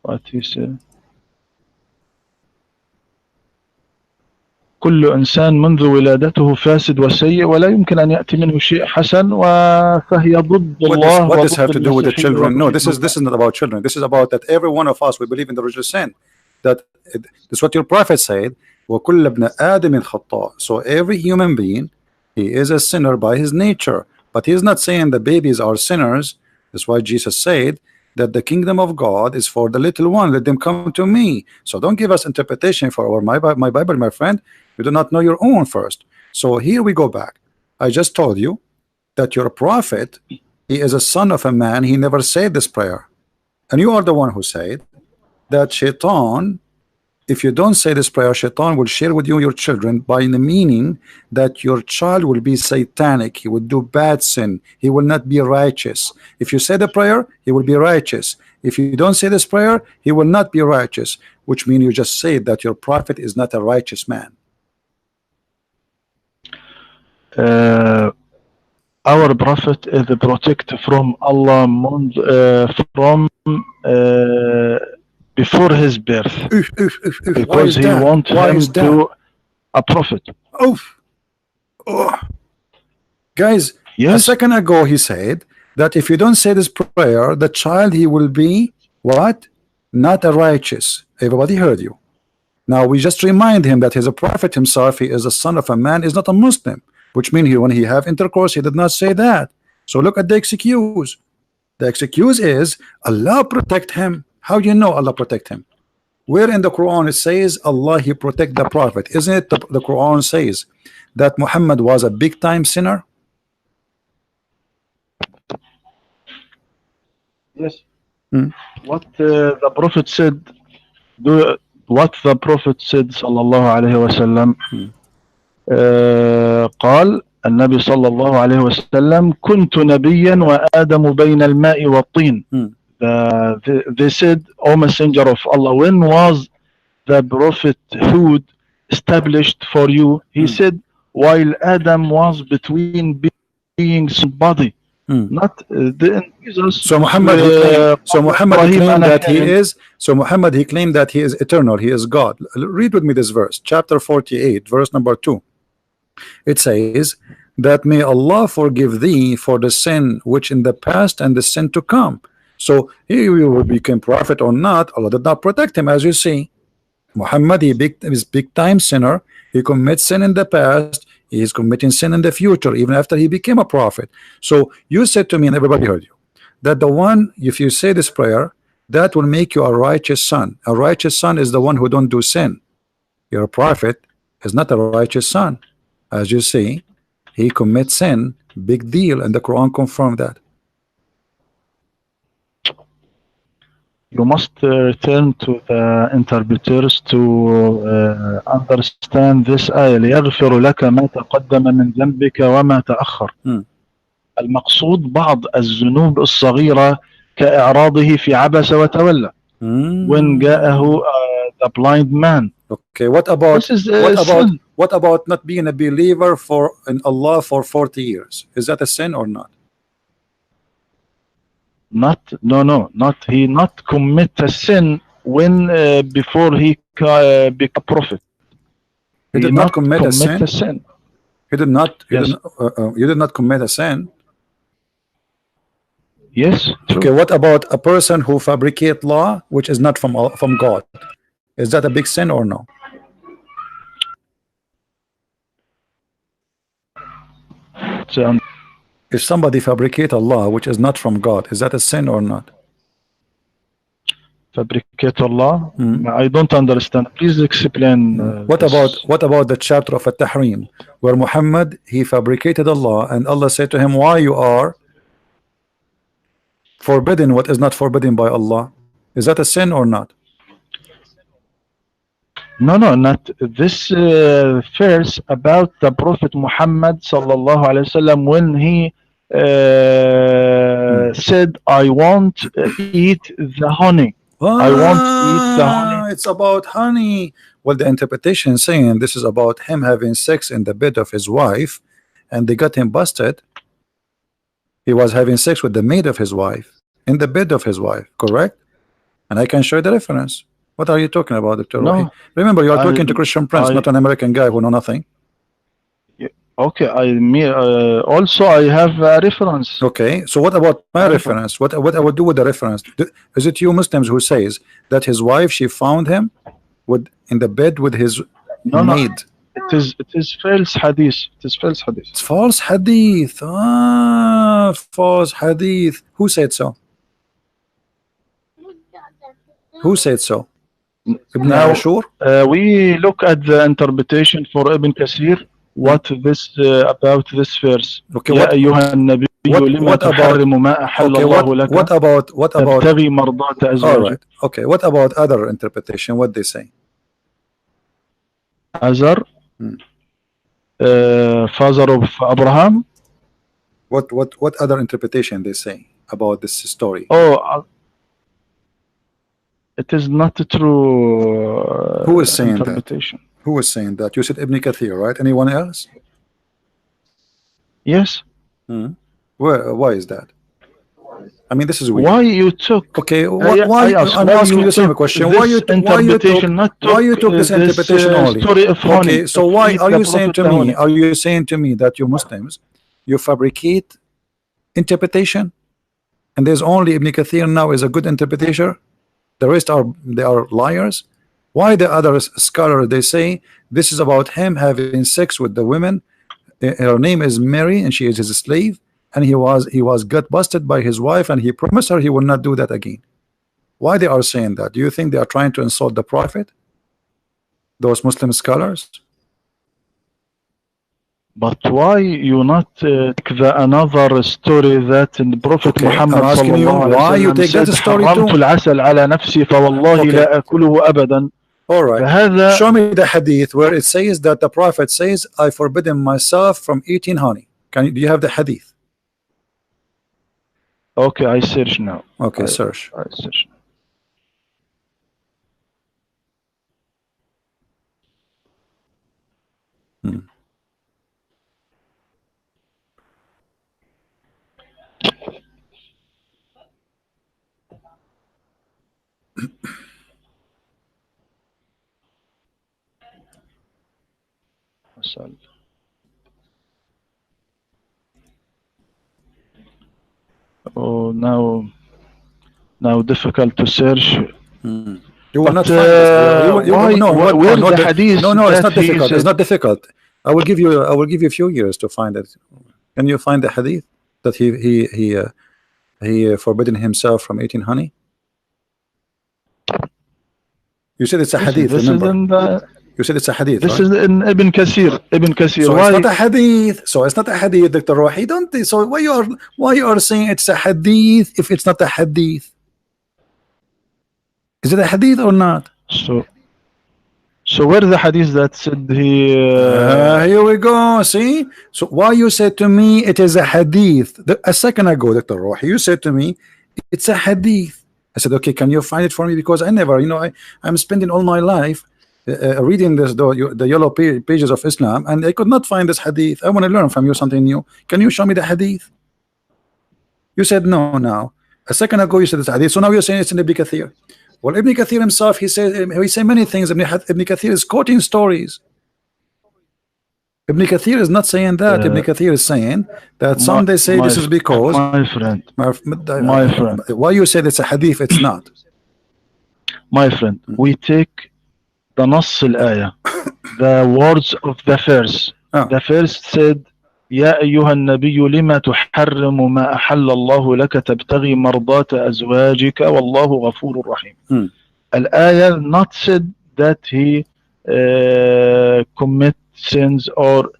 what he said كل إنسان منذ ولادته فاسد وسيء ولا يمكن أن يأتي منه شيء حسن فهي ضد الله What does وضد have to do with the المسيحية children? No, وضد this is not about children. This is about that every one of us we believe in the original sin. That that's what your prophet said. وَكُلَّ ابْنَ آدَمٍ خَطَّاء. So every human being, he is a sinner by his nature. But he is not saying the babies are sinners. That's why Jesus said that the kingdom of God is for the little one. Let them come to me. So don't give us interpretation for our my Bible, my friend. You do not know your own first. So here we go back. I just told you that your prophet, he is a son of a man, he never said this prayer. And you are the one who said that shaitan, if you don't say this prayer, shaitan will share with you your children, by the meaning that your child will be satanic, he will do bad sin, he will not be righteous. If you say the prayer, he will be righteous. If you don't say this prayer, he will not be righteous, which means you just said that your prophet is not a righteous man. uh, our Prophet is protected from Allah from before his birth, Why because is he that? want Why him is that? to a prophet. Oof. Oh. Guys, a Yes, second ago he said that if you don't say this prayer, the child he will be what? Not a righteous. Everybody heard you. Now we just remind him that he's a prophet himself. He is a son of a man. Is not a Muslim, which means when he have intercourse, he did not say that. So look at the excuse. The excuse is Allah protect him. How you know Allah protect him? Where in the Quran it says Allah he protect the prophet? Isn't it the Quran says that Muhammad was a big time sinner? yes. Hmm. What the Prophet said, what the Prophet said صلى الله عليه وسلم, قال النبي صلى الله عليه وسلم كنت نبيا وآدم بين الماء والطين. They said, O Messenger of Allah, when was the prophethood established for you? He said, while Adam was between beings and body. Not Jesus. So Muhammad he claimed. So Muhammad he Ibrahim claimed أنا that he كائن. is. So Muhammad he claimed that he is eternal. He is God. Read with me this verse, chapter 48, verse number 2. It says that may Allah forgive thee for the sin which in the past and the sin to come. So he will become prophet or not. Allah did not protect him, as you see. Muhammad is big time sinner. He commits sin in the past. He is committing sin in the future, even after he became a prophet. So you said to me, and everybody heard you, that the one, if you say this prayer, that will make you a righteous son. A righteous son is the one who don't do sin. Your prophet is not a righteous son. As you see, he commits sin, big deal, and the Quran confirmed that. You must return to the interpreters to understand this آية ليغفر لك ما تقدم من ذنبك وما تأخر. المقصود بعض الذنوب الصغيرة كإعراضه في عبس وتولى. When جاءه the blind man. Okay, what about not being a believer in Allah for 40 years? Is that a sin or not? Not he not commit a sin when before he become prophet. He did not commit a sin. He did not. Yes. You did not commit a sin. Yes. True. Okay. What about a person who fabricate law which is not from God? Is that a big sin or no? If somebody fabricate a law which is not from God, is that a sin or not? Fabricate Allah? I don't understand. Please explain. What about the chapter of At-Tahrim, where Muhammad he fabricated Allah, and Allah said to him, "Why you are forbidden what is not forbidden by Allah?" Is that a sin or not? No, not this verse about the Prophet Muhammad sallallahu alaihi wasallam when he said, "I won't eat the honey." I won't eat the honey. It's about honey. Well, the interpretation saying this is about him having sex in the bed of his wife, and they got him busted. He was having sex with the maid of his wife in the bed of his wife, correct? And I can show you the reference. What are you talking about, Dr. Rohi? No, remember, you are talking to Christian Prince, not an American guy who know nothing. Okay, also I have a reference. Okay, so what about my reference? What I would do with the reference? Is it you Muslims who says that his wife, she found him in the bed with his maid? No. It is false hadith. It is false hadith. It's false hadith. False hadith. Who said so? Who said so? Ibn Ashur? We look at the interpretation for Ibn Kathir. What this about this verse? Okay, يا أيها النبي لما تحرم ما أحل الله لك تبتغي مرضات أزواجك. Okay, what about other interpretation? What they say? Azar, father of Abraham. What other interpretation they say about this story? It is not true. Who is saying interpretation. That? Who is saying that? You said Ibn Kathir, right? Anyone else? Yes. Hmm. Why is that? I mean, this is Why weird. you took? Okay, I why ask I'm why asking you you the same took question. this interpretation, not Why took you took this this interpretation only? story of honey, Okay, so of why eat are the you saying prophet to the me? honey. Are you saying to me that you Muslims, you fabricate interpretation, and there's only Ibn Kathir now is a good interpreter? The rest are they are liars. Why the other scholar they say this is about him having sex with the women? Her name is Mary and she is his slave, and he was got busted by his wife and he promised her he will not do that again. Why they are saying that? Do you think they are trying to insult the prophet, those Muslim scholars? But why you not take the another story that in the Prophet Okay, I'm Muhammad asking you sallallahu alaihi why you wasallam take that said story حرمت too. العسل على نفسي فوالله Okay, لا أكله أبدا. all right, فهذا show me the hadith where it says that the prophet says I forbidden myself from eating honey. Do you have the hadith? okay. I search now. Okay, search. I search. Hmm. Oh, now difficult to search. Hmm. You will But not find this. You why? no what no Where's not the the, hadith no no it's that not he difficult. It's said? not difficult. I will give you a few years to find it. Can you find the hadith that he forbidden himself from eating honey? You said it's a Listen, hadith, this is remember? in the. You said it's a hadith, This right? is in Ibn Kathir. Ibn Kathir. So it's not Why? a hadith. So it's not a hadith, Dr. Rohi. Don't. So why you are saying it's a hadith if it's not a hadith? Is it a hadith or not? So where the hadith that said he? Here we go. See. So why you said to me it is a hadith? A second ago, Dr. Rohi, you said to me it's a hadith. I said, okay, can you find it for me? Because I never, I'm spending all my life reading the yellow pages of Islam, and I could not find this hadith. I want to learn from you something new. Can you show me the hadith? You said no now. A second ago you said it's hadith. So now you're saying it's in Ibn Kathir. Well, Ibn Kathir himself, he say many things. Ibn Kathir is quoting stories. Ibn Kathir is not saying that. Ibn Kathir is saying that some they say this is because my friend, why you said it's a hadith, it's not. my friend, we take the نص الآية, the words of the verse. The verse said يا أيها النبي لما تحرم ما أحل الله لك تبتغي مرضات أزواجك والله غفور رحيم. الآية not said that he commit sins or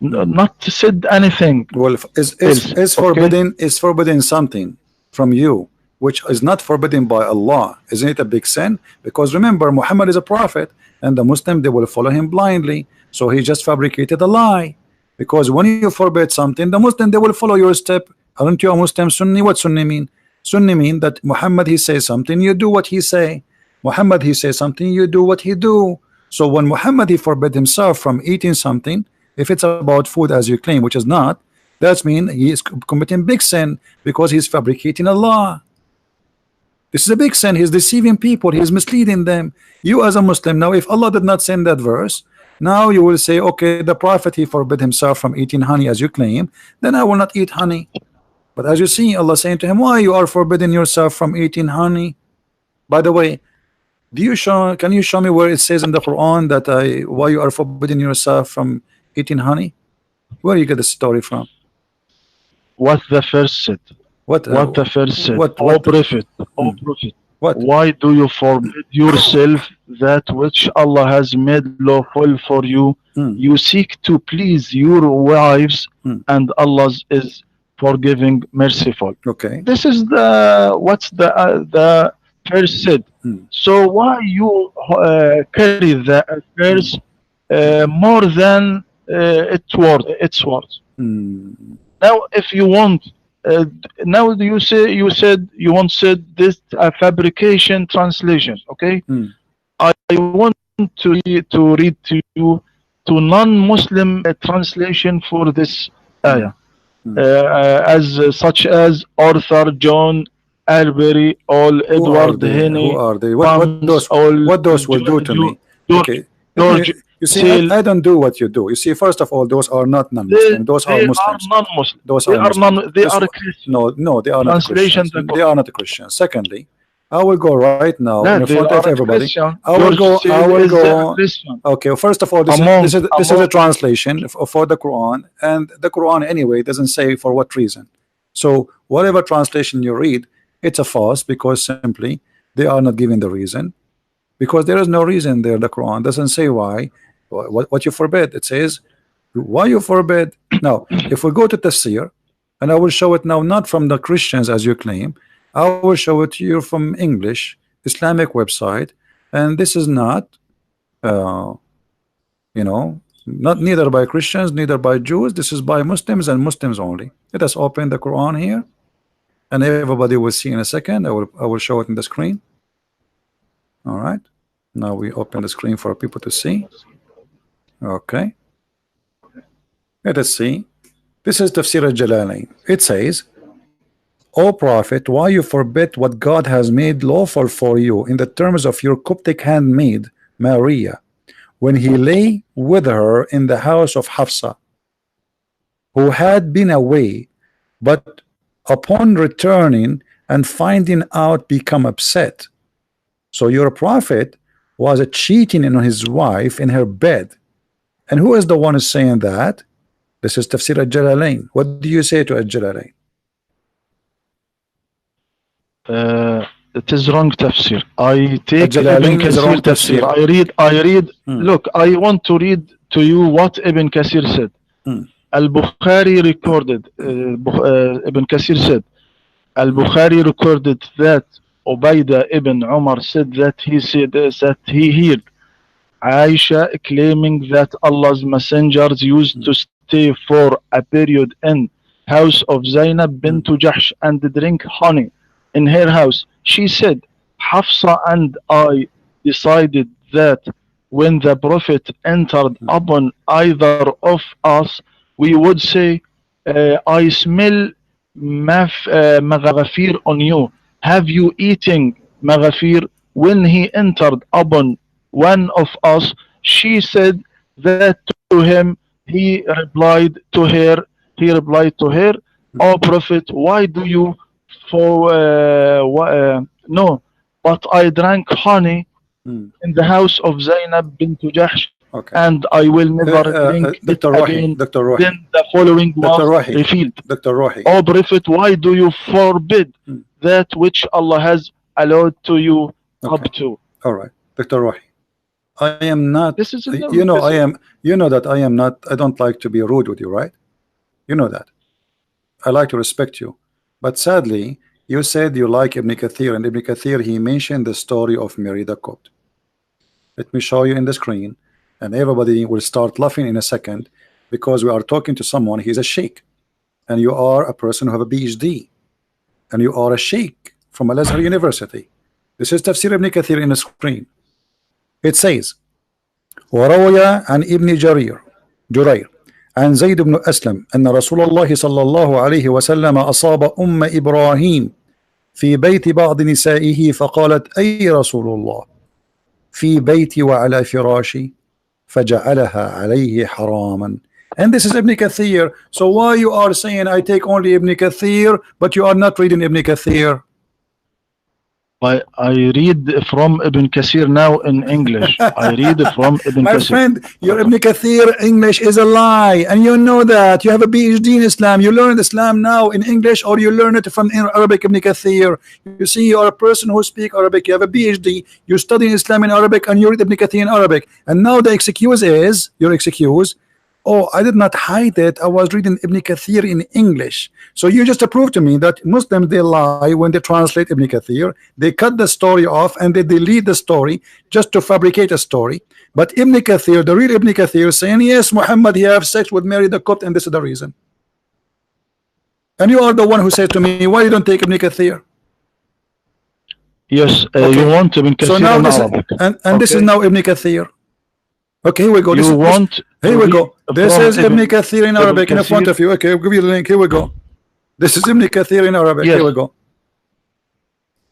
not said anything. Well, is forbidden something from you which is not forbidden by Allah. Isn't it a big sin? Because remember, Muhammad is a prophet, and the Muslim they will follow him blindly. So he just fabricated a lie. Because when you forbid something, the Muslim they will follow your step. Aren't you a Muslim Sunni? What Sunni mean? Sunni mean that Muhammad he says something, you do what he say. Muhammad he says something, you do what he do. So when Muhammad he forbid himself from eating something, if it's about food as you claim, which is not, that means he is committing big sin because he's fabricating a law. This is a big sin. He's deceiving people. He's misleading them. You as a Muslim, now if Allah did not send that verse, now you will say, okay, the Prophet he forbid himself from eating honey as you claim, then I will not eat honey. But as you see, Allah saying to him, why you are forbidding yourself from eating honey? By the way, can you show me where it says in the Quran that why you are forbidding yourself from eating honey? Where you get the story from? What the first said? What the first said? O Prophet, O Prophet, why do you forbid yourself that which Allah has made lawful for you? You seek to please your wives, and Allah is forgiving, merciful. Okay. This is what's the first said. So why you carry the verse more than its words? Now, if you want, now you said you once said this fabrication translation. Okay, I want to read to you to non-Muslim translation for this ayah. as such as Arthur, John, Albury, all Who are Edward, they? Who Henry, are they? Pams, all What those will do to me? George, Okay, let me. George You see, Sale. I don't do what you do. You see, first of all, those are not They non-Muslim. Those are they are Muslims. non-Muslim. Those They are are Muslims. non. They This are Christian. no, they are not Translation Christians. the They are not Christians. Secondly, I will go right now in that front they of aren't everybody. Christian. I will George go. I Sale will is a go. Christian. Okay. First of all, this is a translation for the Quran, and the Quran anyway doesn't say for what reason. So whatever translation you read, it's a false because simply they are not giving the reason, because there is no reason there. The Quran doesn't say why. What you forbid. It says why you forbid. Now, if we go to tafsir, and I will show it now, not from the Christians as you claim, I will show it to you from English Islamic website, and this is not, uh, not neither by Christians, neither by Jews. This is by Muslims and Muslims only. Let us open the Quran here, and everybody will see in a second. I will show it in the screen. All right. Now we open the screen for people to see. Okay. Let us see. This is Tafsir al-Jalalain. It says, O Prophet, why you forbid what God has made lawful for you in the terms of your Coptic handmaid, Maria, when he lay with her in the house of Hafsa, who had been away, but upon returning and finding out become upset. So your Prophet was cheating on his wife in her bed. And who is the one who's saying that? This is Tafsir al-Jalalain. What do you say to al-Jalalain? It is wrong tafsir. I take Ibn Al-Jalalain is Kathir wrong tafsir. tafsir. I read. Look, I want to read to you what Ibn Kathir said. Al-Bukhari recorded. Ibn Kathir said, Al-Bukhari recorded that Ubaydah ibn Umar said that he heard Aisha claiming that Allah's messengers used to stay for a period in house of Zainab bint Jahsh and drink honey in her house. She said, Hafsa and I decided that when the Prophet entered upon either of us, we would say, I smell maghafir on you. Have you eaten maghafir? When he entered upon one of us, she said that to him. He replied to her, O Prophet, why do you for no, but I drank honey in the house of Zainab bint Jahsh, Okay. and I will never drink it Dr. Rohi, again. Dr. Rohi, Then the following Dr. was Rohi, revealed. Dr. Rohi. O Prophet, why do you forbid that which Allah has allowed to you up to? All right, Dr. Rohi. I am not. This is I am. You know that I am not. I don't like to be rude with you, right? You know that. I like to respect you, but sadly, you said you like Ibn Kathir, and Ibn Kathir he mentioned the story of Mary the Copt. Let me show you in the screen, and everybody will start laughing in a second, because we are talking to someone. He's a sheikh, and you are a person who have a PhD, and you are a sheikh from Al-Azhar University. This is Tafsir Ibn Kathir in the screen. It says, وروي عن ابن جرير عن زيد بن أسلم أن رسول الله صلى الله عليه وسلم أصاب إبراهيم في بيت بعض نسائه فقالت أي رسول الله في بيتي وعلى فراشي فجعلها عليه حراما. And this is Ibn Kathir. So why you are saying I take only Ibn Kathir, but you are not reading Ibn Kathir? I read from Ibn Kathir now in English. I read from Ibn My Kathir. friend, your Ibn Kathir English is a lie, and you know that. You have a PhD in Islam. You learn Islam now in English, or you learn it from Arabic. Ibn Kathir. You see, you are a person who speaks Arabic. You have a PhD. You study Islam in Arabic, and you read Ibn Kathir in Arabic. And now the excuse is your excuse. Oh, I did not hide it. I was reading Ibn Kathir in English. So you just prove to me that Muslims, they lie when they translate Ibn Kathir. They cut the story off and they delete the story just to fabricate a story. But Ibn Kathir, the real Ibn Kathir, is saying, yes, Muhammad, he have sex with Mary the Copt, and this is the reason. And you are the one who said to me, why you don't take Ibn Kathir? Yes, okay. You want Ibn Kathir so now in this Arabic. and okay. This is now Ibn Kathir. Okay, here we go. You want here to we read go. This from is Ibn Kathir in Arabic in front Kathir? of you. Okay, I'll give you the link. Here we go. This is Ibn Kathir in Arabic. Yes, Here we go.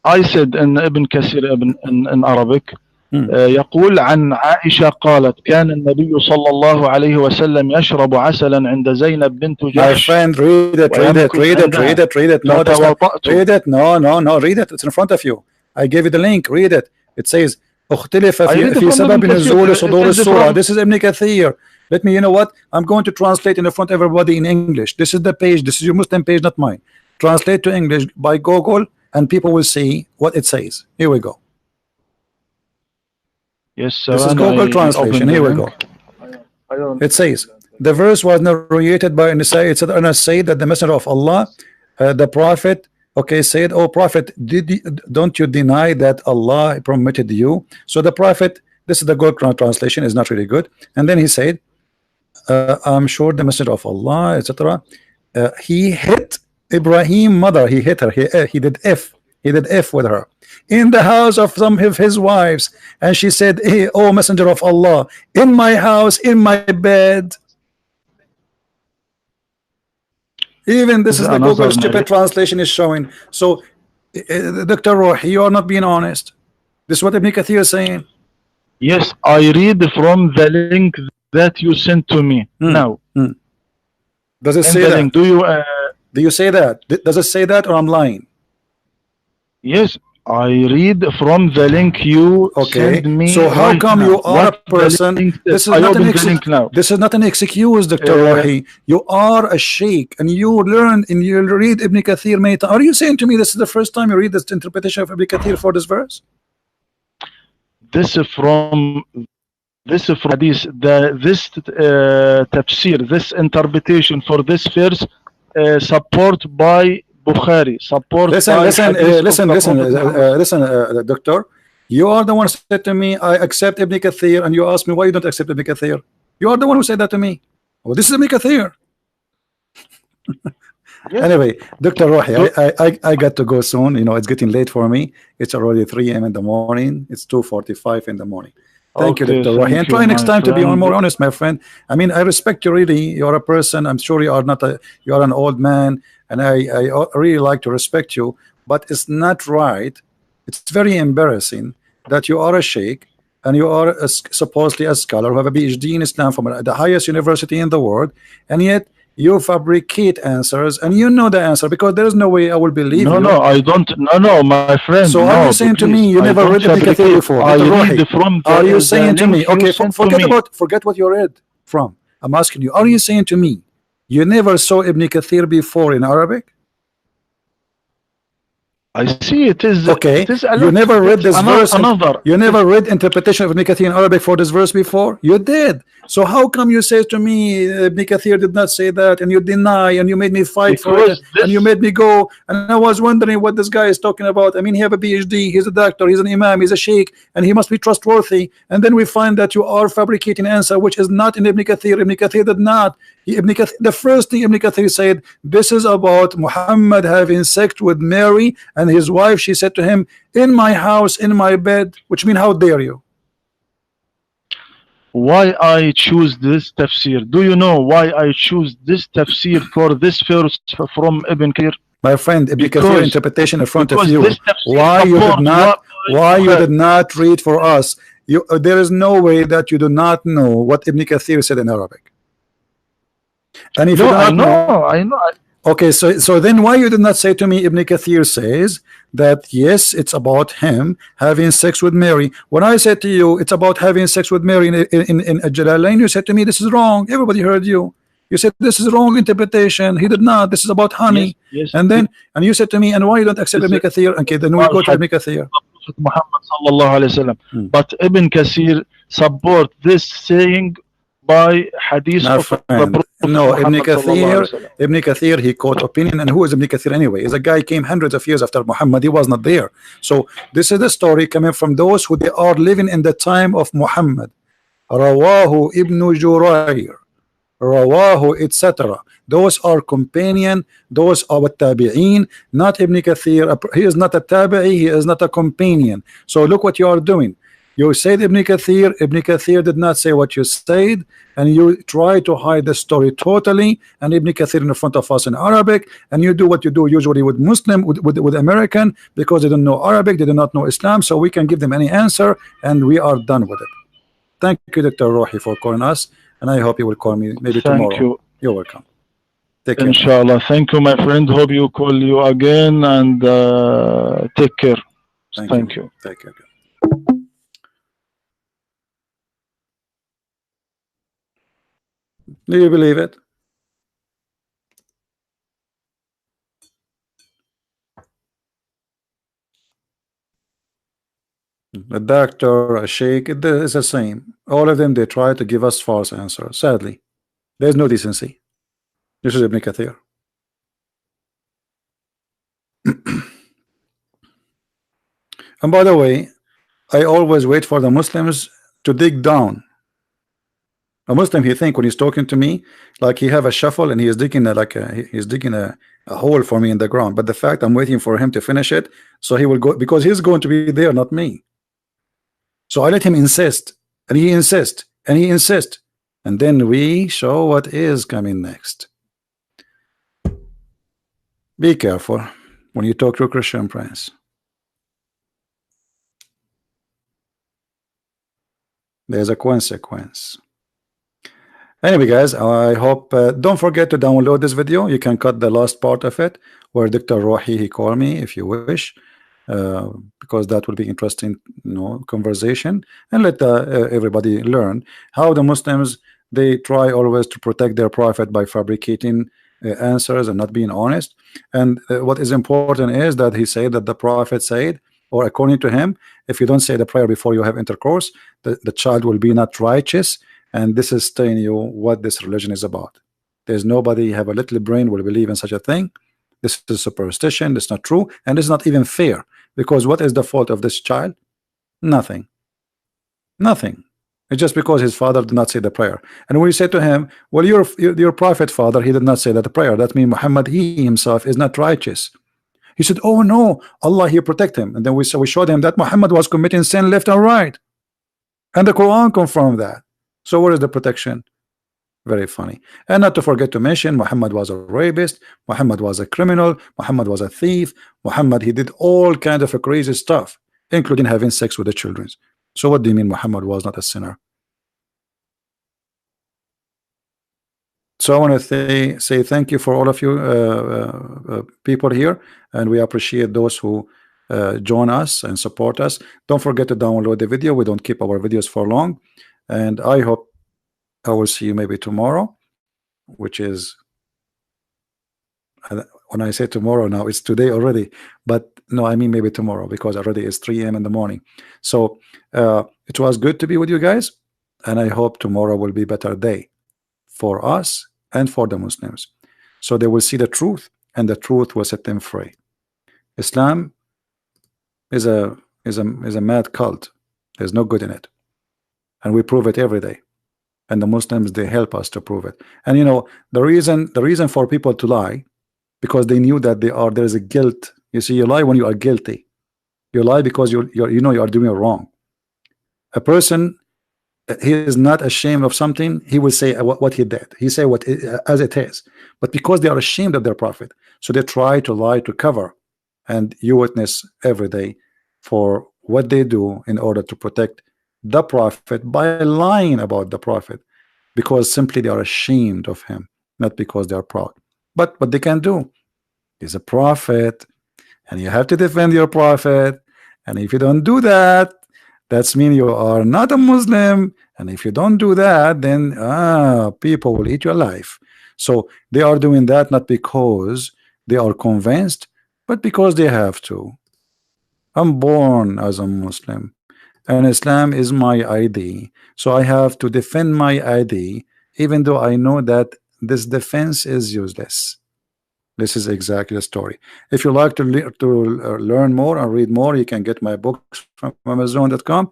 I said in Ibn Kathir in Arabic. Hmm. يقول عن عائشة قالت كان النبي صلى الله عليه وسلم يشرب عسلا عند زينب بنت My جحش friend, read it, read it, ويمكث read it, عندها read it, read it. No, that's not. فتوضأت. Read it. No, no, no. Read it. It's in front of you. I gave you the link. Read it. It says اختلف I read في from Ibn سبب نزول Kathir. صدور It is السورة. from This is Ibn Kathir. Let me, you know what? I'm going to translate in front of everybody in English. This is the page. This is your Muslim page, not mine. Translate to English by Google, and people will see what it says. Here we go. Yes, This is and Google I translation. opened the Here we link. go. It says the verse was narrated by Nisa. It said, Anas said that the messenger of Allah, the prophet, okay, said, oh prophet, don't you deny that Allah permitted you? So the prophet, this is the Google translation, is not really good. And then he said, I'm sure the messenger of Allah, etc. He hit Ibrahim mother. He hit her. He did F with her in the house of some of his wives, and she said, hey, oh messenger of Allah, in my house, in my bed. Even this is the Google stupid translation is showing. So Dr. Rohi, you are not being honest. This is what Ibn Kathir is saying. Yes, I read from the link that you sent to me now. Does it say that? Do you say that? Does it say that, or I'm lying? Yes, I read from the link you sent me. So how right come now. you are a person? This is not an this is not an excuse, Dr. Rohi. You are a sheikh, and you learn and you read Ibn Kathir many times. Are you saying to me this is the first time you read this interpretation of Ibn Kathir for this verse? This is from hadith. This tafsir, this interpretation for this verse, support by Bukhari. Listen, doctor. You are the one who said to me, I accept Ibn Kathir, and you ask me why you don't accept Ibn Kathir. You are the one who said that to me. Oh, this is Ibn Kathir. Yes. Anyway, Dr. Rohi, I got to go soon. You know, it's getting late for me. It's already 3 a.m. in the morning. It's 2:45 in the morning. Thank you, Dr. Rohi. And try next time to be more honest, my friend. I mean, I respect you really. You're a person. I'm sure you are not you are an old man, and I really like to respect you. But it's not right. It's very embarrassing that you are a sheikh and you are supposedly a scholar who have a PhD in Islam from the highest university in the world, and yet you fabricate answers, and you know the answer, because there is no way I will believe you. No, I don't. No, my friend. So are you saying to me you never read Ibn Kathir before? Are you saying to me, okay, forget what you read from. I'm asking you, are you saying to me you never saw Ibn Kathir before in Arabic? I see it is okay. It is you never read this verse. You never read interpretation of Ibn Kathir in Arabic for this verse before. You did. So how come you say to me Ibn Kathir did not say that, and you deny, and you made me fight for it, and you made me go, and I was wondering what this guy is talking about. I mean, he have a PhD, he's a doctor, he's an imam, he's a sheikh, and he must be trustworthy. And then we find that you are fabricating answer which is not in Ibn Kathir. Ibn Kathir did not. The first thing Ibn Kathir said, this is about Muhammad having sex with Mary and his wife. She said to him, in my house, in my bed, which means how dare you? Why I choose this tafsir? Do you know why I choose this tafsir for this verse from Ibn Kathir? My friend, Ibn Kathir interpretation in front of you. Why you did not read for us? There is no way that you do not know what Ibn Kathir said in Arabic. And if you do not I know. Okay, so then why you did not say to me Ibn Kathir says that yes, it's about him having sex with Mary. When I said to you it's about having sex with Mary in Jalalain, you said to me this is wrong. Everybody heard you. You said this is wrong interpretation. He did not. This is about honey. Yes, and then you said to me, and why you don't accept Ibn Kathir? Okay, then we go to Ibn Kathir. Muhammad sallallahu alaihi wasallam. But Ibn Kathir support this saying by hadith of the Prophet. No, Ibn Kathir, he quote opinion. And who is Ibn Kathir anyway? Is a guy came hundreds of years after Muhammad. He was not there. So this is the story coming from those who they are living in the time of Muhammad. Rawahu Ibn Jurayr, Rawahu, etc. Those are companion, those are tabi'een, not Ibn Kathir. He is not a tabi'i, he is not a companion. So look what you are doing. You said Ibn Kathir did not say what you said, and you try to hide the story totally. And Ibn Kathir in front of us in Arabic, and you do what you do usually with Muslim, with American, because they don't know Arabic, they do not know Islam, so we can give them any answer, and we are done with it. Thank you, Dr. Rohi, for calling us, and I hope you will call me maybe Thank tomorrow. you. You're welcome. Take care, my friend. Inshallah. Thank you, my friend. Hope you call you again and take care. Thank you. Thank you. Take care. Do you believe it? A doctor, a sheikh, it's the same. All of them, they try to give us false answers. Sadly, there's no decency. This is Ibn Kathir. And by the way, I always wait for the Muslims to dig down. A Muslim, he think when he's talking to me, like he have a shuffle and he is digging he's digging a hole for me in the ground. But the fact I'm waiting for him to finish it, so he will go, because he's going to be there, not me. So I let him insist, and he insist, and he insist, and then we show what is coming next. Be careful when you talk to a Christian prince. There's a consequence. Anyway, guys, I hope don't forget to download this video. You can cut the last part of it where Dr. Rohi he called me if you wish, because that will be interesting, conversation, and let everybody learn how the Muslims, they try always to protect their prophet by fabricating answers and not being honest. And what is important is that he said that the prophet said, or according to him, if you don't say the prayer before you have intercourse, the child will be not righteous. And this is telling you what this religion is about. There's nobody have a little brain will believe in such a thing. This is superstition. It's not true, and it's not even fair, because what is the fault of this child? Nothing. Nothing. It's just because his father did not say the prayer. And we say to him, well, your prophet father, he did not say that prayer. That means Muhammad, he himself is not righteous. He said, oh no, Allah, he protect him. And then we showed him that Muhammad was committing sin left and right, and the Quran confirmed that. So where is the protection? Very funny. And not to forget to mention, Muhammad was a rapist, Muhammad was a criminal, Muhammad was a thief, Muhammad, he did all kinds of crazy stuff, including having sex with the children. So what do you mean Muhammad was not a sinner? So I want to say thank you for all of you people here, and we appreciate those who join us and support us. Don't forget to download the video. We don't keep our videos for long, and I hope I will see you maybe tomorrow, which is, when I say tomorrow now, it's today already, but no, I mean maybe tomorrow, because already it's 3 a.m. in the morning. So it was good to be with you guys, and I hope tomorrow will be a better day for us and for the Muslims, so they will see the truth, and the truth will set them free. Islam is a mad cult. There's no good in it, and we prove it every day. And the Muslims, they help us to prove it. And the reason for people to lie, because they knew that there is a guilt. You see, you lie when you are guilty. You lie because you are doing wrong. A person, he is not ashamed of something, he will say what he did. He say what as it is. But because they are ashamed of their prophet, so they try to lie to cover. And you witness every day for what they do in order to protect the prophet by lying about the prophet, because simply they are ashamed of him, not because they are proud. But what they can do, he's a prophet, and you have to defend your prophet. And if you don't do that, that's mean you are not a Muslim. And if you don't do that, then people will eat your life. So they are doing that not because they are convinced, but because they have to. I'm born as a Muslim, and Islam is my ID, so I have to defend my ID, even though I know that this defense is useless. This is exactly the story. If you like to learn more and read more, you can get my books from Amazon.com.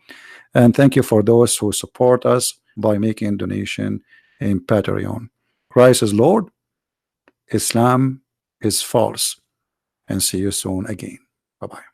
And thank you for those who support us by making donation in Patreon. Christ is Lord, Islam is false, and see you soon again. Bye-bye.